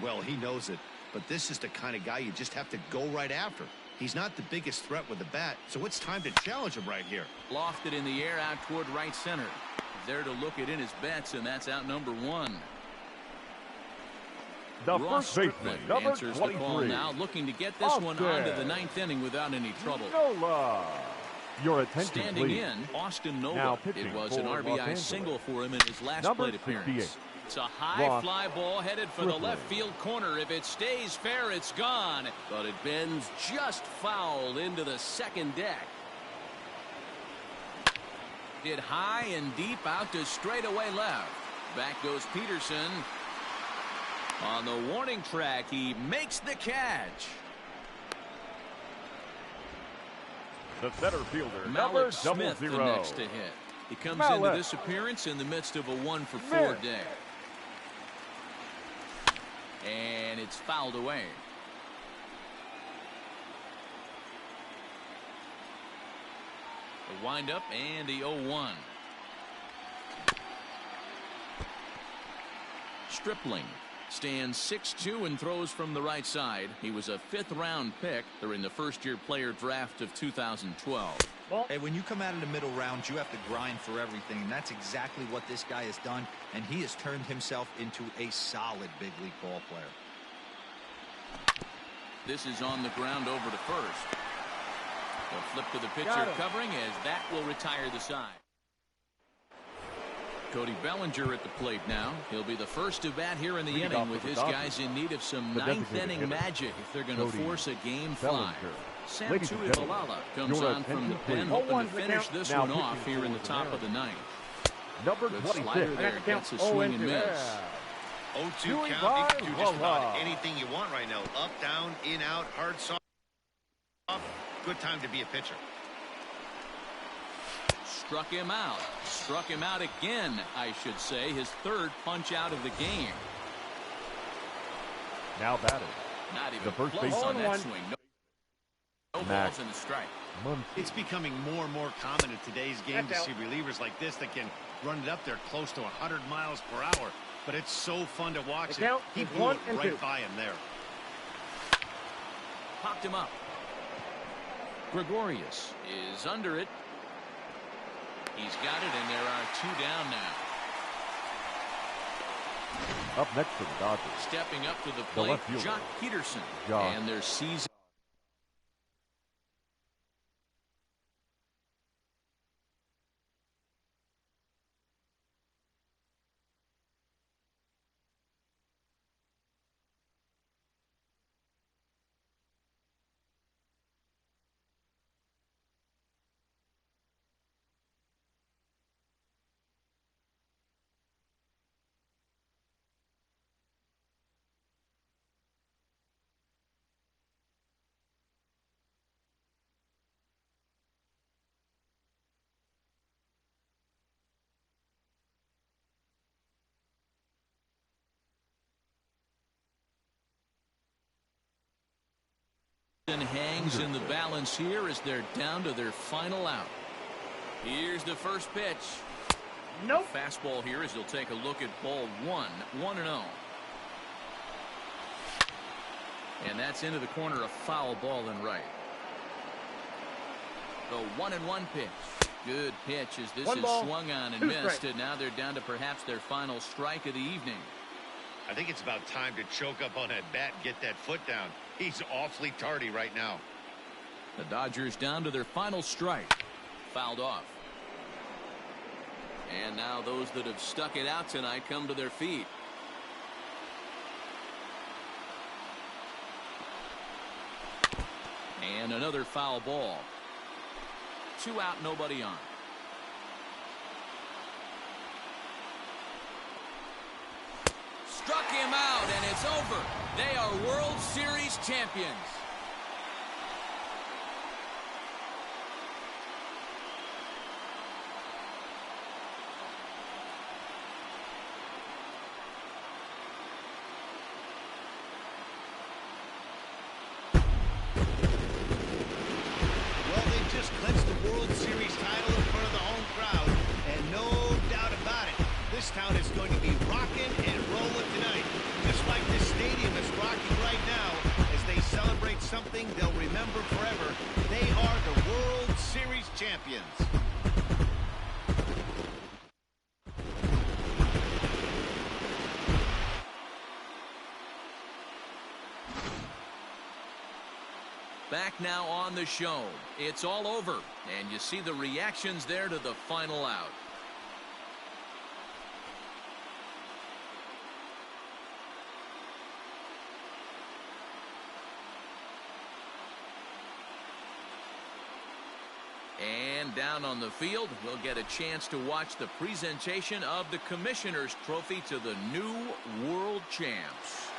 Well, he knows it, but this is the kind of guy you just have to go right after. He's not the biggest threat with the bat, so it's time to challenge him right here. Lofted in the air out toward right center. There to look it in his Betts, and that's out number 1. The Ross first baseman, Strickland number answers the call 23. now, looking to get this one Austin. onto the 9th inning without any trouble. Nola. Your attention, Standing please. in, Austin Now Nola. pitching It was for an Los RBI Angeles. single for him in his last Number plate appearance. 68. It's a high Ross fly ball headed for the Strickland. left field corner. If it stays fair, it's gone. But it bends just foul into the second deck. Hit high and deep out to straightaway left. Back goes Peterson. On the warning track, he makes the catch. The center fielder, number Malik Smith, the 00. next to hit. He comes Malik. into this appearance in the midst of a 1-for-4 Smith. day. And it's fouled away. The windup and the 0-1. Stripling stands 6'2" and throws from the right side. He was a 5th-round pick during the first-year player draft of 2012. Ball. Hey, when you come out of the middle rounds, you have to grind for everything, and that's exactly what this guy has done, and he has turned himself into a solid big league ball player. This is on the ground over to first. The flip to the pitcher Got him. covering as that will retire the side. Cody Bellinger at the plate now. He'll be the first to bat here in the Lead inning off with for the his Dodgers. guys in need of some The 9th designated inning hitter, magic if they're going to Cody force a game 5. Bellinger. Sam Ladies and Tuibalala gentlemen, comes your on from the attention, pen, please. hoping to 0-1's the finish count. this Now one off pitching here in the for the top of the 9th. Number Good 26. slider there, That's the count. gets a swing and 0-2. miss. Yeah. 0-2 Doing count. You can do just by about Walla. anything you want right now. Up, down, in, out, hard, soft. Good time to be a pitcher. Struck him out. Struck him out again, I should say. His 3rd punch out of the game. Now batting. Not even The first close baseman. on that 0-1. swing. No Max. balls and a strike. Muncy. It's becoming more and more common in today's game to That's see out. relievers like this that can run it up there close to 100 miles per hour. But it's so fun to watch The it. count He is blew 1 it and right 2. by him there. Popped him up. Gregorius is under it. He's got it, and there are 2 down now. Up next for the Dodgers. Stepping up to the The plate, left fielder. Jock Peterson. Jock. And their season. Hangs in the balance here as they're down to their final out. Here's the first pitch. Nope. Fastball here as he'll take a look at ball 1-0. And that's into the corner, a foul ball and right. The 1-1 pitch. Good pitch as this is swung on and missed. And now they're down to perhaps their final strike of the evening. I think it's about time to choke up on that bat and get that foot down. He's awfully tardy right now. The Dodgers down to their final strike. Fouled off. And now those that have stuck it out tonight come to their feet. And another foul ball. 2 out, nobody on. Struck him out, and it's over. They are World Series champions. Clinched the World Series title in front of the home crowd, and no doubt about it, this town is going to be rocking and rolling tonight, just like this stadium is rocking right now as they celebrate something they'll remember forever. They are the World Series champions. Back now on the show. It's all over, and you see the reactions there to the final out. And down on the field, we'll get a chance to watch the presentation of the Commissioner's Trophy to the new World Champs.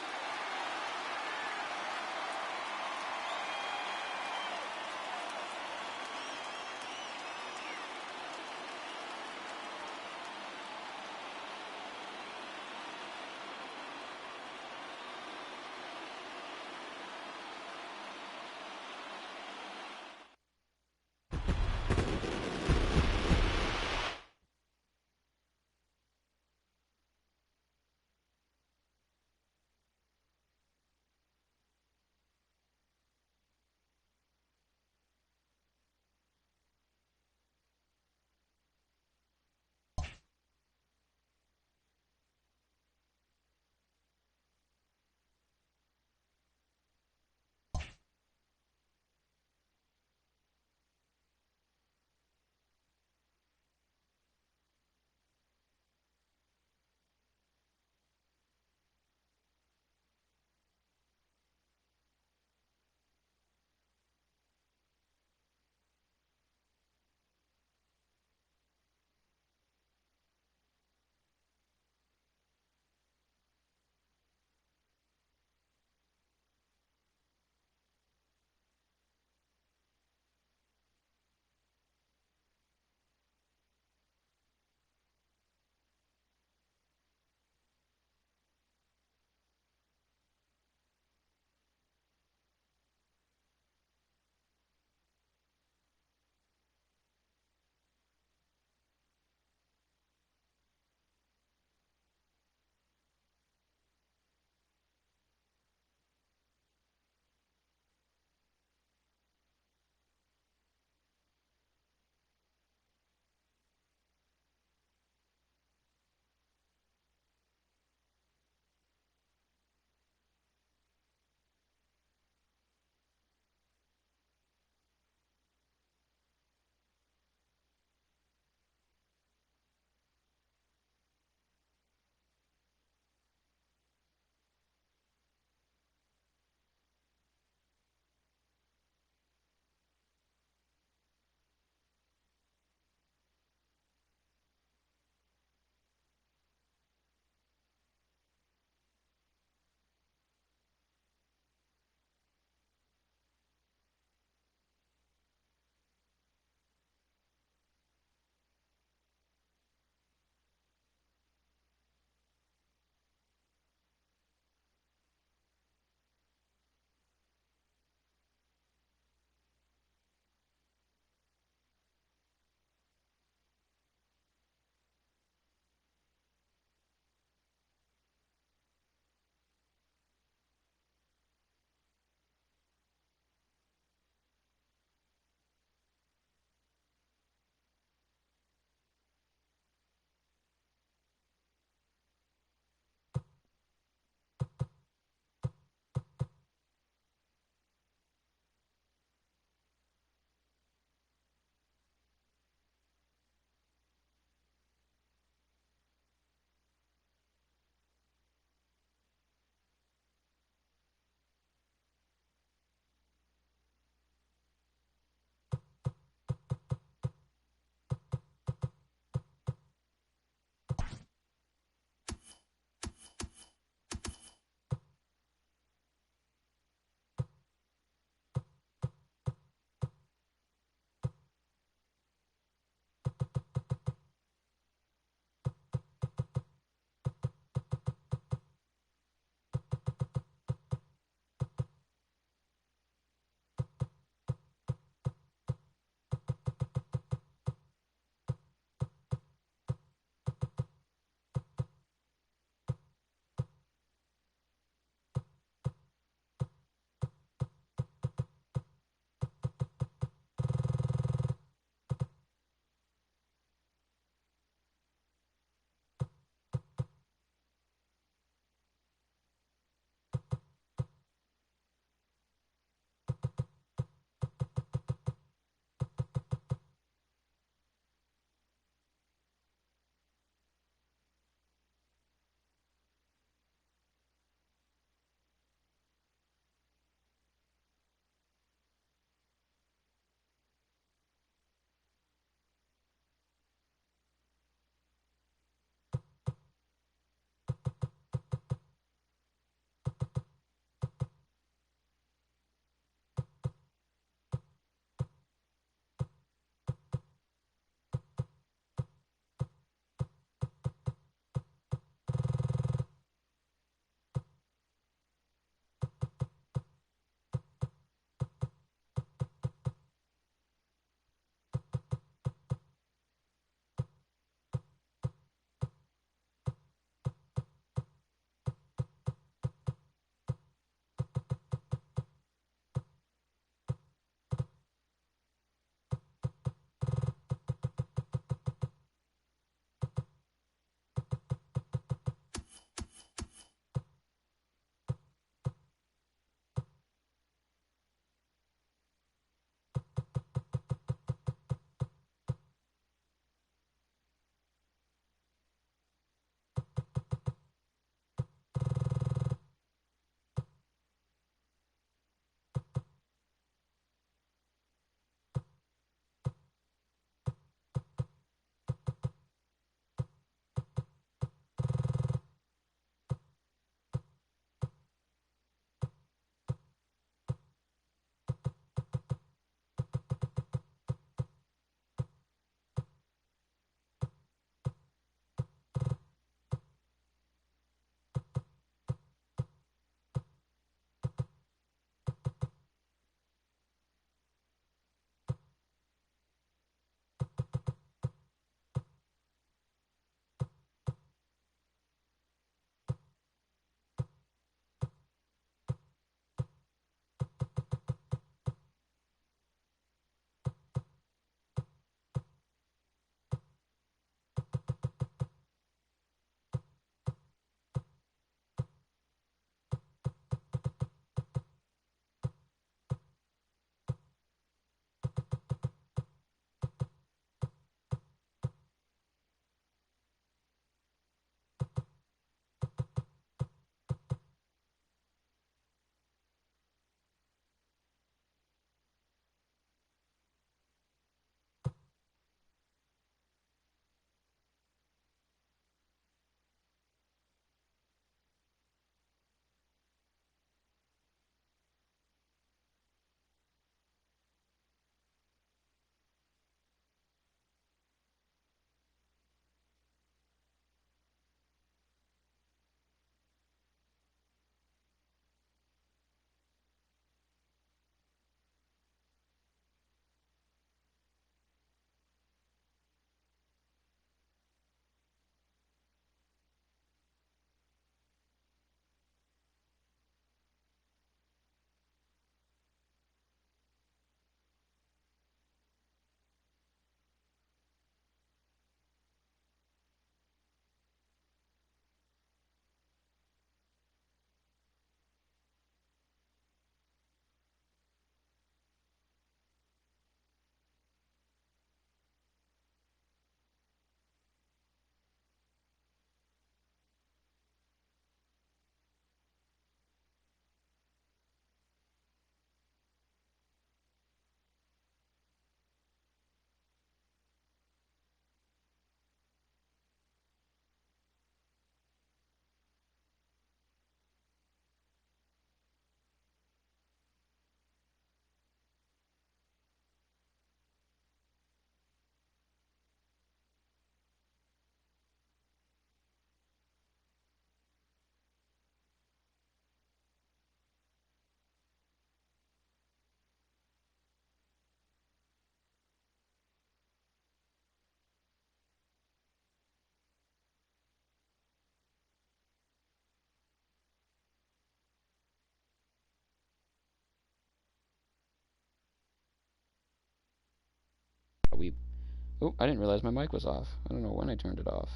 Oh, I didn't realize my mic was off. I don't know when I turned it off.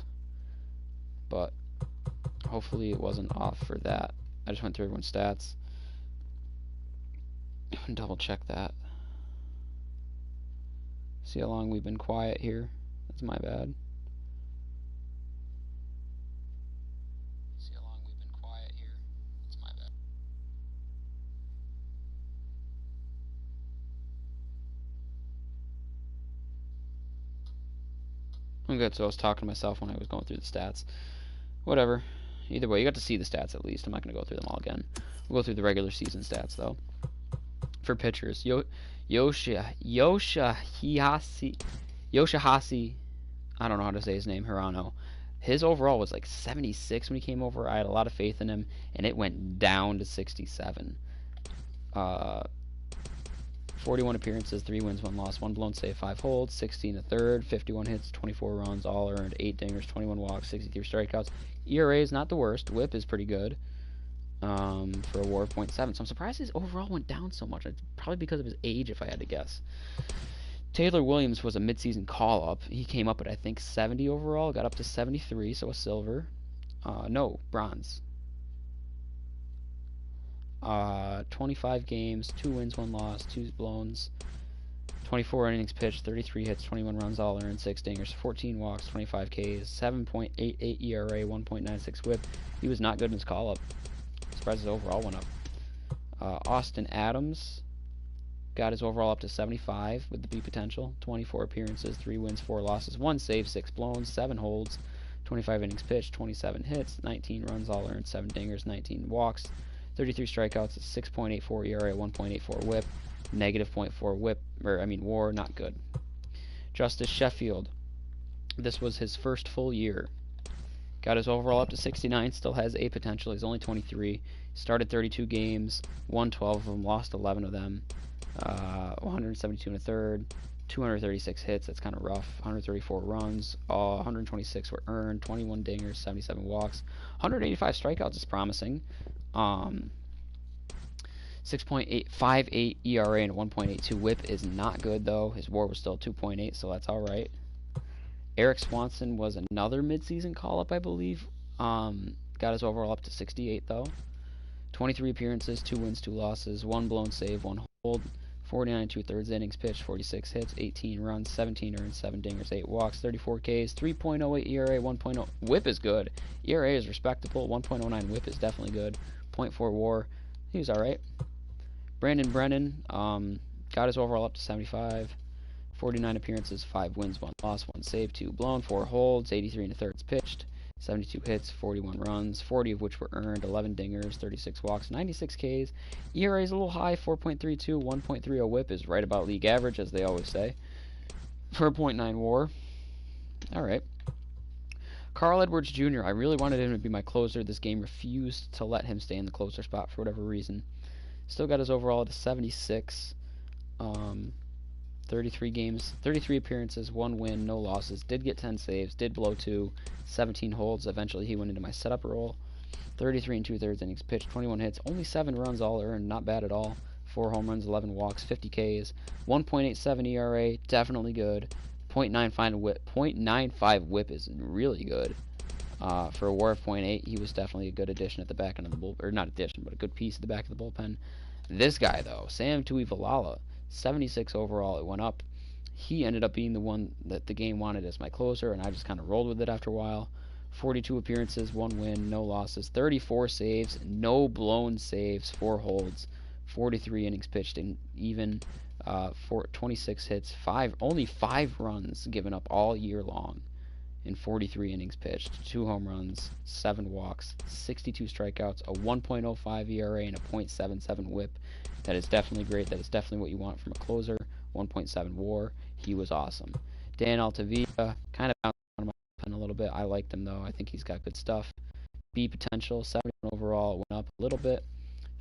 But hopefully it wasn't off for that. I just went through everyone's stats. Double check that. See how long we've been quiet here? That's my bad. See how long we've been quiet here? That's my bad. I'm good, so I was talking to myself when I was going through the stats. Whatever. Either way, you got to see the stats at least. I'm not going to go through them all again. We'll go through the regular season stats, though. For pitchers, Yoshihasi, I don't know how to say his name, Hirano. His overall was like 76 when he came over. I had a lot of faith in him, and it went down to 67. 41 appearances, 3 wins, 1 loss, 1 blown save, 5 holds, 16 a third, 51 hits, 24 runs, all earned, 8 dingers, 21 walks, 63 strikeouts. ERA is not the worst. WHIP is pretty good for a WAR of .7. So I'm surprised his overall went down so much. It's probably because of his age, if I had to guess. Taylor Williams was a midseason call-up. He came up at, I think, 70 overall, got up to 73, so a silver. No, bronze. 25 games, 2 wins, 1 loss, 2 blowns, 24 innings pitched, 33 hits, 21 runs, all earned, 6 dingers, 14 walks, 25 Ks, 7.88 ERA, 1.96 WHIP. He was not good in his call-up. Surprised his overall went up. Austin Adams got his overall up to 75 with the B potential. 24 appearances, 3 wins, 4 losses, 1 save, 6 blown, 7 holds, 25 innings pitched, 27 hits, 19 runs, all earned, 7 dingers, 19 walks, 33 strikeouts, 6.84 ERA, 1.84 WHIP, negative .4 WHIP, WAR, not good. Justice Sheffield, this was his first full year. Got his overall up to 69, still has A potential. He's only 23. Started 32 games, won 12 of them, lost 11 of them. 172 and a third, 236 hits, that's kind of rough. 134 runs, 126 were earned, 21 dingers, 77 walks, 185 strikeouts is promising. 6.858 ERA and 1.82 WHIP is not good though. His WAR was still 2.8, so that's all right. Eric Swanson was another midseason call-up, I believe. Got his overall up to 68 though. 23 appearances, 2 wins, 2 losses, 1 blown save, 1 hold, 49 and 2/3 innings pitched, 46 hits, 18 runs, 17 earned, 7 dingers, 8 walks, 34 Ks, 3.08 ERA, 1.0 WHIP is good. ERA is respectable. 1.09 WHIP is definitely good. 0.4 WAR. He was all right. Brandon Brennan got his overall up to 75. 49 appearances, 5 wins, 1 loss, 1 save, 2 blown, 4 holds, 83 and a thirds pitched, 72 hits, 41 runs, 40 of which were earned, 11 dingers, 36 walks, 96 Ks. ERA is a little high, 4.32, 1.30 WHIP is right about league average, as they always say, for a .9 WAR. All right. Carl Edwards Jr., I really wanted him to be my closer. This game refused to let him stay in the closer spot for whatever reason. Still got his overall at a 76. 33 games, 33 appearances, 1 win, no losses. Did get 10 saves, did blow 2, 17 holds. Eventually he went into my setup role. 33 and 2/3 innings pitched, 21 hits, only 7 runs all earned, not bad at all. 4 home runs, 11 walks, 50 Ks, 1.87 ERA, definitely good. 0.95 WHIP is really good. For a WAR of 0.8, he was definitely a good addition at the back end of the bullpen, or not addition, but a good piece at the back of the bullpen. This guy though, Sam Tuivailala, 76 overall, it went up. He ended up being the one that the game wanted as my closer, and I just kind of rolled with it after a while. 42 appearances, 1 win, no losses, 34 saves, no blown saves, 4 holds, 43 innings pitched, and even 26 hits, only 5 runs given up all year long in 43 innings pitched, 2 home runs, 7 walks, 62 strikeouts, a 1.05 ERA, and a .77 WHIP. That is definitely great. That is definitely what you want from a closer. 1.7 WAR. He was awesome. Dan Altavilla, kind of bounced on my pen a little bit. I liked him though. I think he's got good stuff. B potential, 71 overall. It went up a little bit.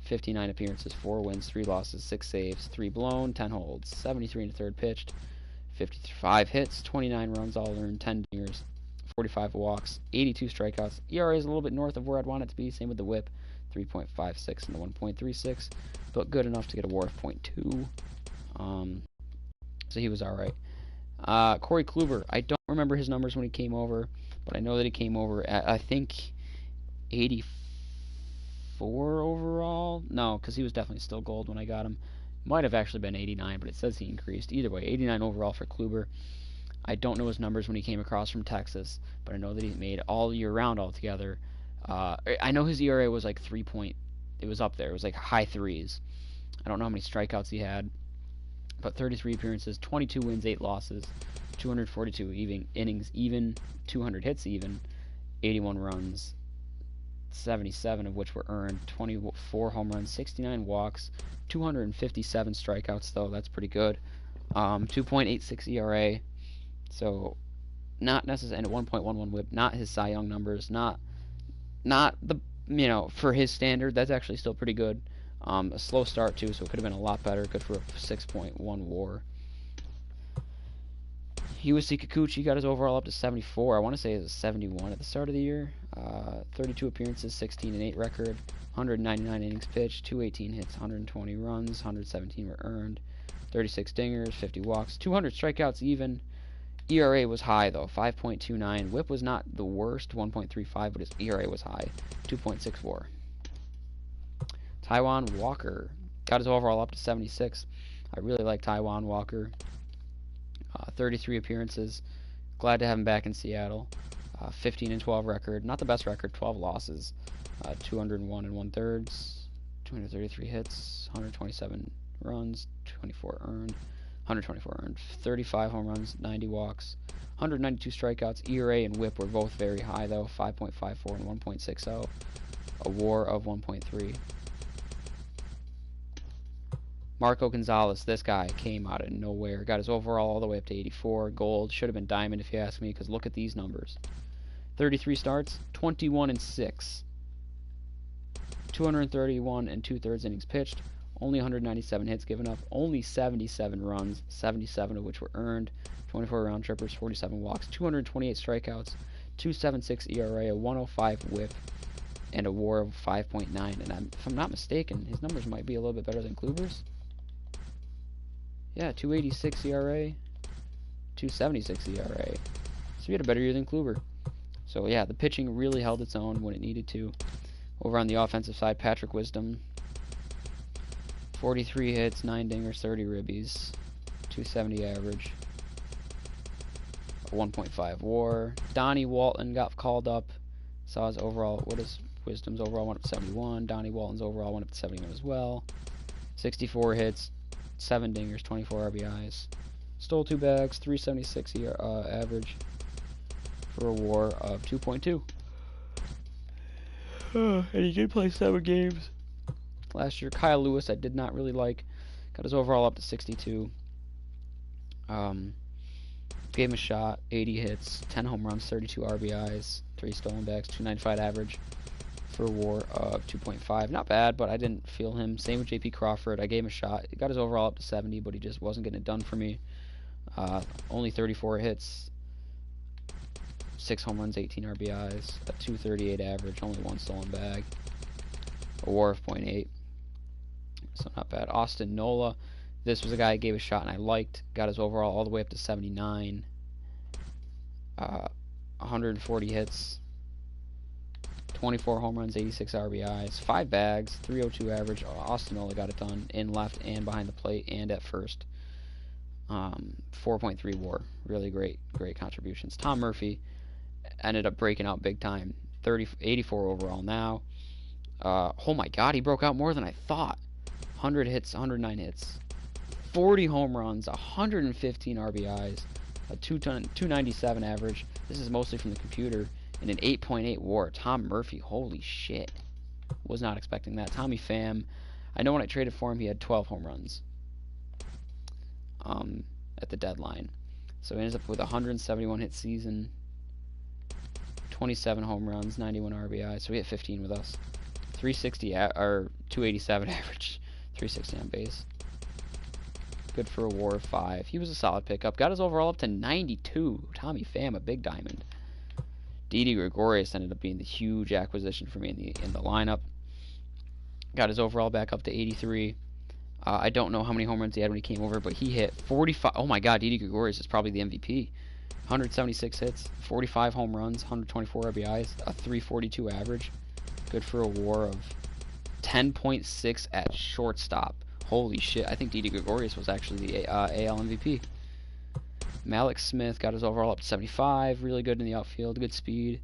59 appearances, 4 wins, 3 losses, 6 saves, 3 blown, 10 holds, 73 and a third pitched, 55 hits, 29 runs all earned, 10 dingers, 45 walks, 82 strikeouts. ERA is a little bit north of where I'd want it to be. Same with the WHIP, 3.56 and the 1.36, but good enough to get a WAR of 0.2. So he was all right. Corey Kluber. I don't remember his numbers when he came over, but I know that he came over at, I think, 84 overall. No, because he was definitely still gold when I got him. Might have actually been 89, but it says he increased. Either way, 89 overall for Kluber. I don't know his numbers when he came across from Texas, but I know that he made all year round altogether. I know his ERA was like 3 point. It was up there. It was like high threes. I don't know how many strikeouts he had, but 33 appearances, 22 wins, 8 losses, 242 innings even, 200 hits even, 81 runs, 77 of which were earned, 24 home runs, 69 walks, 257 strikeouts though. That's pretty good. 2.86 ERA. So not necessarily, and a 1.11 WHIP. Not his Cy Young numbers. Not the, for his standard. That's actually still pretty good. A slow start too, so it could have been a lot better. Good for a 6.1 WAR. Yuichi Kikuchi got his overall up to 74. I want to say it was 71 at the start of the year. 32 appearances, 16-8 record, 199 innings pitched, 218 hits, 120 runs, 117 were earned, 36 dingers, 50 walks, 200 strikeouts even. ERA was high though, 5.29. WHIP was not the worst, 1.35, but his ERA was high, 2.64. Taiwan Walker got his overall up to 76. I really like Taiwan Walker. 33 appearances. Glad to have him back in Seattle. 15-12 record. Not the best record. 12 losses. 201 1/3. 233 hits. 127 runs. 124 earned. 35 home runs. 90 walks. 192 strikeouts. ERA and WHIP were both very high though. 5.54 and 1.60. A WAR of 1.3. Marco Gonzalez, this guy came out of nowhere. Got his overall all the way up to 84. Gold. Should have been diamond if you ask me, because look at these numbers. 33 starts, 21-6. 231 2/3 innings pitched. Only 197 hits given up. Only 77 runs, 77 of which were earned. 24 round trippers, 47 walks, 228 strikeouts, 2.76 ERA, a 105 WHIP, and a WAR of 5.9. And if I'm not mistaken, his numbers might be a little bit better than Kluber's. Yeah, 2.86 ERA, 2.76 ERA. So he had a better year than Kluber. So yeah, the pitching really held its own when it needed to. Over on the offensive side, Patrick Wisdom, 43 hits, 9 dingers, 30 ribbies, 270 average, a 1.5 WAR. Donnie Walton got called up. Saw his overall. What is Wisdom's overall? Went up to 71. Donnie Walton's overall went up to 71 as well. 64 hits, 7 dingers, 24 RBIs. Stole 2 bags, 376 average for a WAR of 2.2. And he did play 7 games last year. Kyle Lewis I did not really like. Got his overall up to 62. Gave him a shot. 80 hits, 10 home runs, 32 RBIs, 3 stolen bags, 295 average for a WAR of 2.5. Not bad, but I didn't feel him. Same with JP Crawford. I gave him a shot. He got his overall up to 70, but he just wasn't getting it done for me. Only 34 hits, 6 home runs, 18 RBIs, a 238 average, only 1 stolen bag, a WAR of 0.8. So not bad. Austin Nola. This was a guy I gave a shot and I liked. Got his overall all the way up to 79. 140 hits, 24 home runs, 86 RBIs, 5 bags, 302 average. Austin Nola got it done in left and behind the plate and at first. 4.3 WAR. Really great contributions. Tom Murphy ended up breaking out big time. 84 overall now. Oh my God, he broke out more than I thought. 100 hits, 109 hits, 40 home runs, 115 RBIs, a 297 average. This is mostly from the computer, and an 8.8 WAR. Tom Murphy, holy shit. Was not expecting that. Tommy Pham, I know when I traded for him, he had 12 home runs at the deadline. So he ends up with a 171 hit season, 27 home runs, 91 RBI. So he hit 15 with us. 360 or 287 average, 360 on base. Good for a WAR of 5. He was a solid pickup. Got his overall up to 92. Tommy Pham, a big diamond. Didi Gregorius ended up being the huge acquisition for me in the lineup. Got his overall back up to 83. I don't know how many home runs he had when he came over, but he hit 45. Oh my God, Didi Gregorius is probably the MVP. 176 hits, 45 home runs, 124 RBIs, a 342 average. Good for a WAR of 10.6 at shortstop. Holy shit, I think Didi Gregorius was actually the AL MVP. Malik Smith got his overall up to 75. Really good in the outfield, good speed.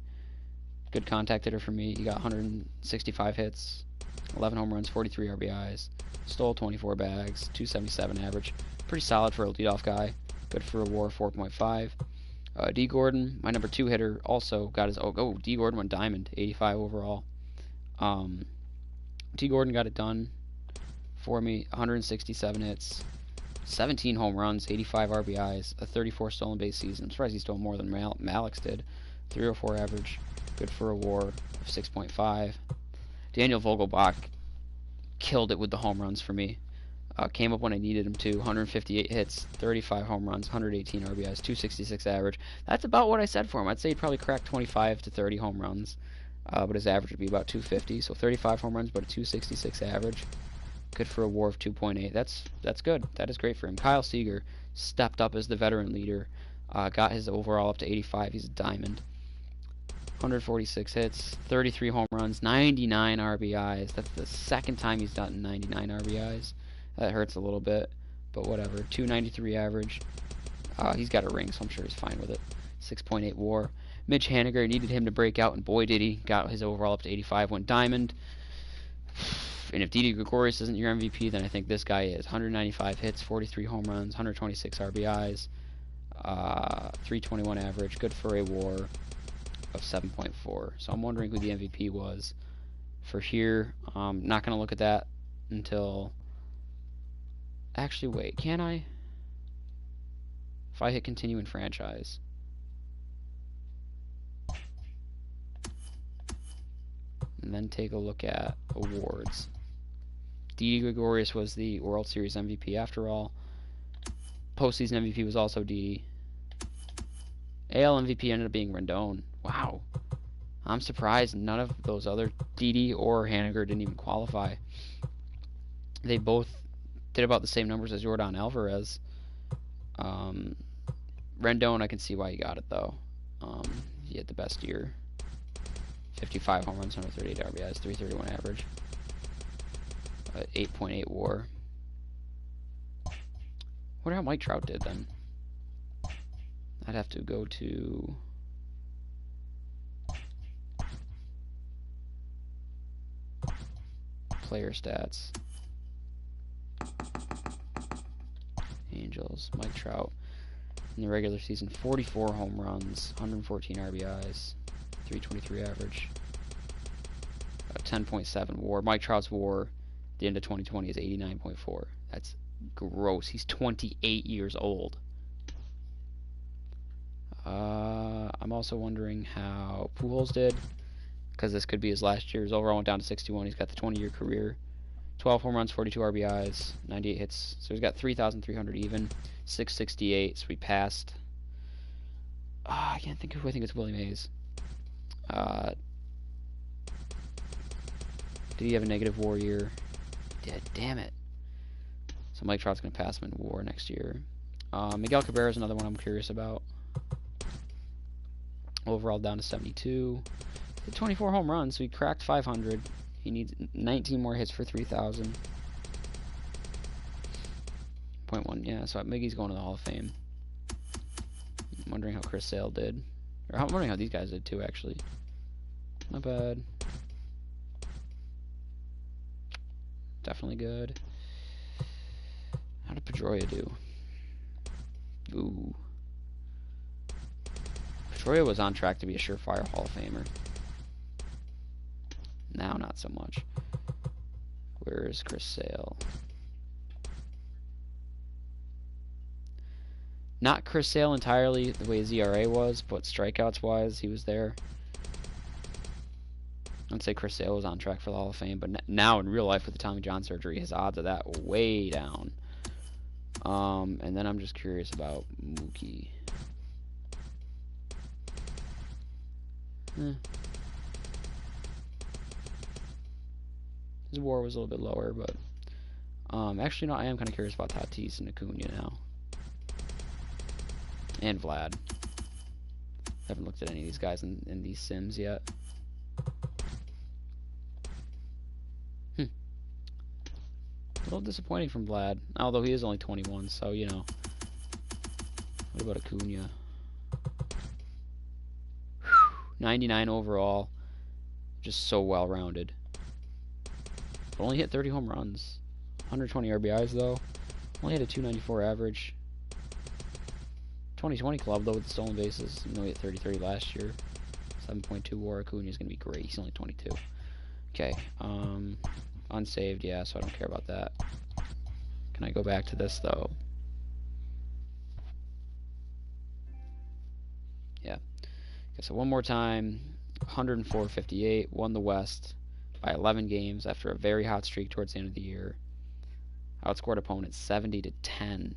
Good contact hitter for me. He got 165 hits, 11 home runs, 43 RBIs. Stole 24 bags, 277 average. Pretty solid for a leadoff guy. Good for a WAR 4.5. D. Gordon, my number 2 hitter, also got his... Oh, D. Gordon went diamond, 85 overall. D. Gordon got it done for me. 167 hits, 17 home runs, 85 RBIs, a 34 stolen base season. I'm surprised he stole more than Malik's did. 304 average. Good for a WAR of 6.5. Daniel Vogelbach killed it with the home runs for me. Came up when I needed him to. 158 hits, 35 home runs, 118 RBIs, 266 average. That's about what I said for him. I'd say he'd probably crack 25 to 30 home runs, but his average would be about 250. So 35 home runs, but a 266 average. Good for a WAR of 2.8. That's good. That is great for him. Kyle Seager stepped up as the veteran leader. Got his overall up to 85. He's a diamond. 146 hits, 33 home runs, 99 RBIs. That's the second time he's done 99 RBIs. That hurts a little bit, but whatever. 293 average. He's got a ring, so I'm sure he's fine with it. 6.8 WAR. Mitch Haniger, needed him to break out, and boy did he. Got his overall up to 85, went diamond. And if Didi Gregorius isn't your MVP, then I think this guy is. 195 hits, 43 home runs, 126 RBIs, 321 average. Good for a WAR of 7.4. So I'm wondering who the MVP was for here. Not going to look at that until... Actually, wait, can I? If I hit continue in franchise. And then take a look at awards. Didi Gregorius was the World Series MVP after all. Postseason MVP was also Didi. AL MVP ended up being Rendon. Wow. I'm surprised none of those other Didi or Haniger didn't even qualify. They both did about the same numbers as Yordan Alvarez. Rendon, I can see why he got it though. He had the best year. 55 home runs, 138 RBIs, 331 average. 8.8 WAR. Wonder how Mike Trout did then. I'd have to go to player stats. Angels, Mike Trout. In the regular season, 44 home runs, 114 RBIs, 323 average, 10.7 WAR. Mike Trout's WAR at the end of 2020 is 89.4. That's gross. He's 28 years old. I'm also wondering how Pujols did, because this could be his last year. His overall went down to 61. He's got the 20-year career. 12 home runs, 42 RBIs, 98 hits. So he's got 3,300 even, 668. So we passed. I can't think of who. I think it's Willie Mays. Did he have a negative WAR year? Yeah, damn it. So Mike Trout's going to pass him in WAR next year. Miguel Cabrera is another one I'm curious about. Overall down to 72. 24 home runs, so he cracked 500. He needs 19 more hits for 3,000. 0.1, yeah, so Miggy's going to the Hall of Fame. I'm wondering how Chris Sale did. Or I'm wondering how these guys did too, actually. Not bad. Definitely good. How did Pedroia do? Ooh. Pedroia was on track to be a surefire Hall of Famer. Now, not so much. Where is Chris Sale? Not Chris Sale entirely the way his ERA was, but strikeouts-wise, he was there. I'd say Chris Sale was on track for the Hall of Fame, but now in real life with the Tommy John surgery, his odds of that way down. And then I'm just curious about Mookie. His WAR was a little bit lower, but Actually, no, I am kind of curious about Tatis and Acuna now. And Vlad. Haven't looked at any of these guys in these sims yet. A little disappointing from Vlad, although he is only 21, so, you know. What about Acuna? 99 overall. Just so well-rounded. But only hit 30 home runs. 120 RBIs, though. Only had a 294 average. 2020 club, though, with stolen bases. You know, he hit 33 last year. 7.2 WAR. Acuna is going to be great. He's only 22. Okay. Unsaved, yeah, so I don't care about that. Can I go back to this, though? Yeah. Okay, so one more time. 104-58. Won the West by 11 games after a very hot streak towards the end of the year. Outscored opponents 70-10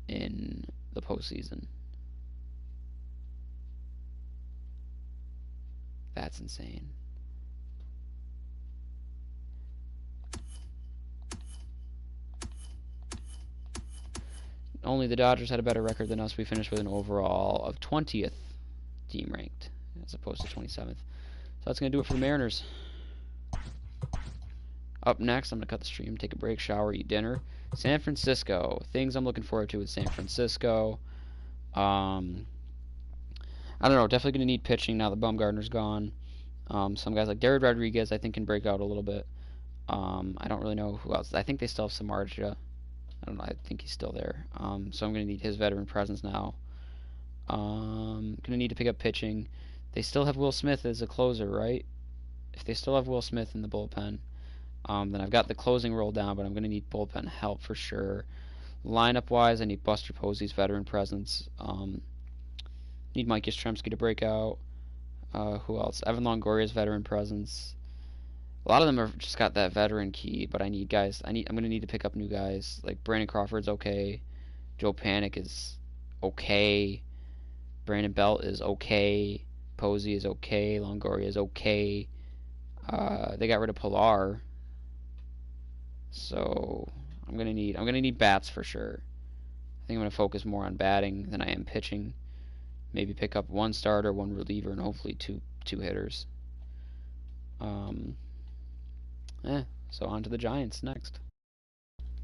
in the postseason. That's insane. Only the Dodgers had a better record than us. We finished with an overall of 20th team ranked as opposed to 27th. So that's going to do it for the Mariners. Up next, I'm going to cut the stream, take a break, shower, eat dinner. San Francisco. Things I'm looking forward to with San Francisco. I don't know. Definitely going to need pitching now that Bumgarner's gone. Some guys like Jared Rodriguez, I think, can break out a little bit. I don't really know who else. I think they still have Samardzija. I don't know. I think he's still there. So I'm going to need his veteran presence now. Going to need to pick up pitching. They still have Will Smith as a closer, right? If they still have Will Smith in the bullpen, then I've got the closing role down, but I'm going to need bullpen help for sure. Lineup-wise, I need Buster Posey's veteran presence. Need Mike Yastrzemski to break out. Who else? Evan Longoria's veteran presence. A lot of them have just got that veteran key, but I need guys. I'm going to need to pick up new guys. Like Brandon Crawford's okay. Joe Panic is okay. Brandon Belt is okay. Posey is okay. Longoria is okay. They got rid of Pilar. So I'm gonna need bats for sure. I think I'm gonna focus more on batting than I am pitching. Maybe pick up one starter, one reliever, and hopefully two hitters. So on to the Giants next.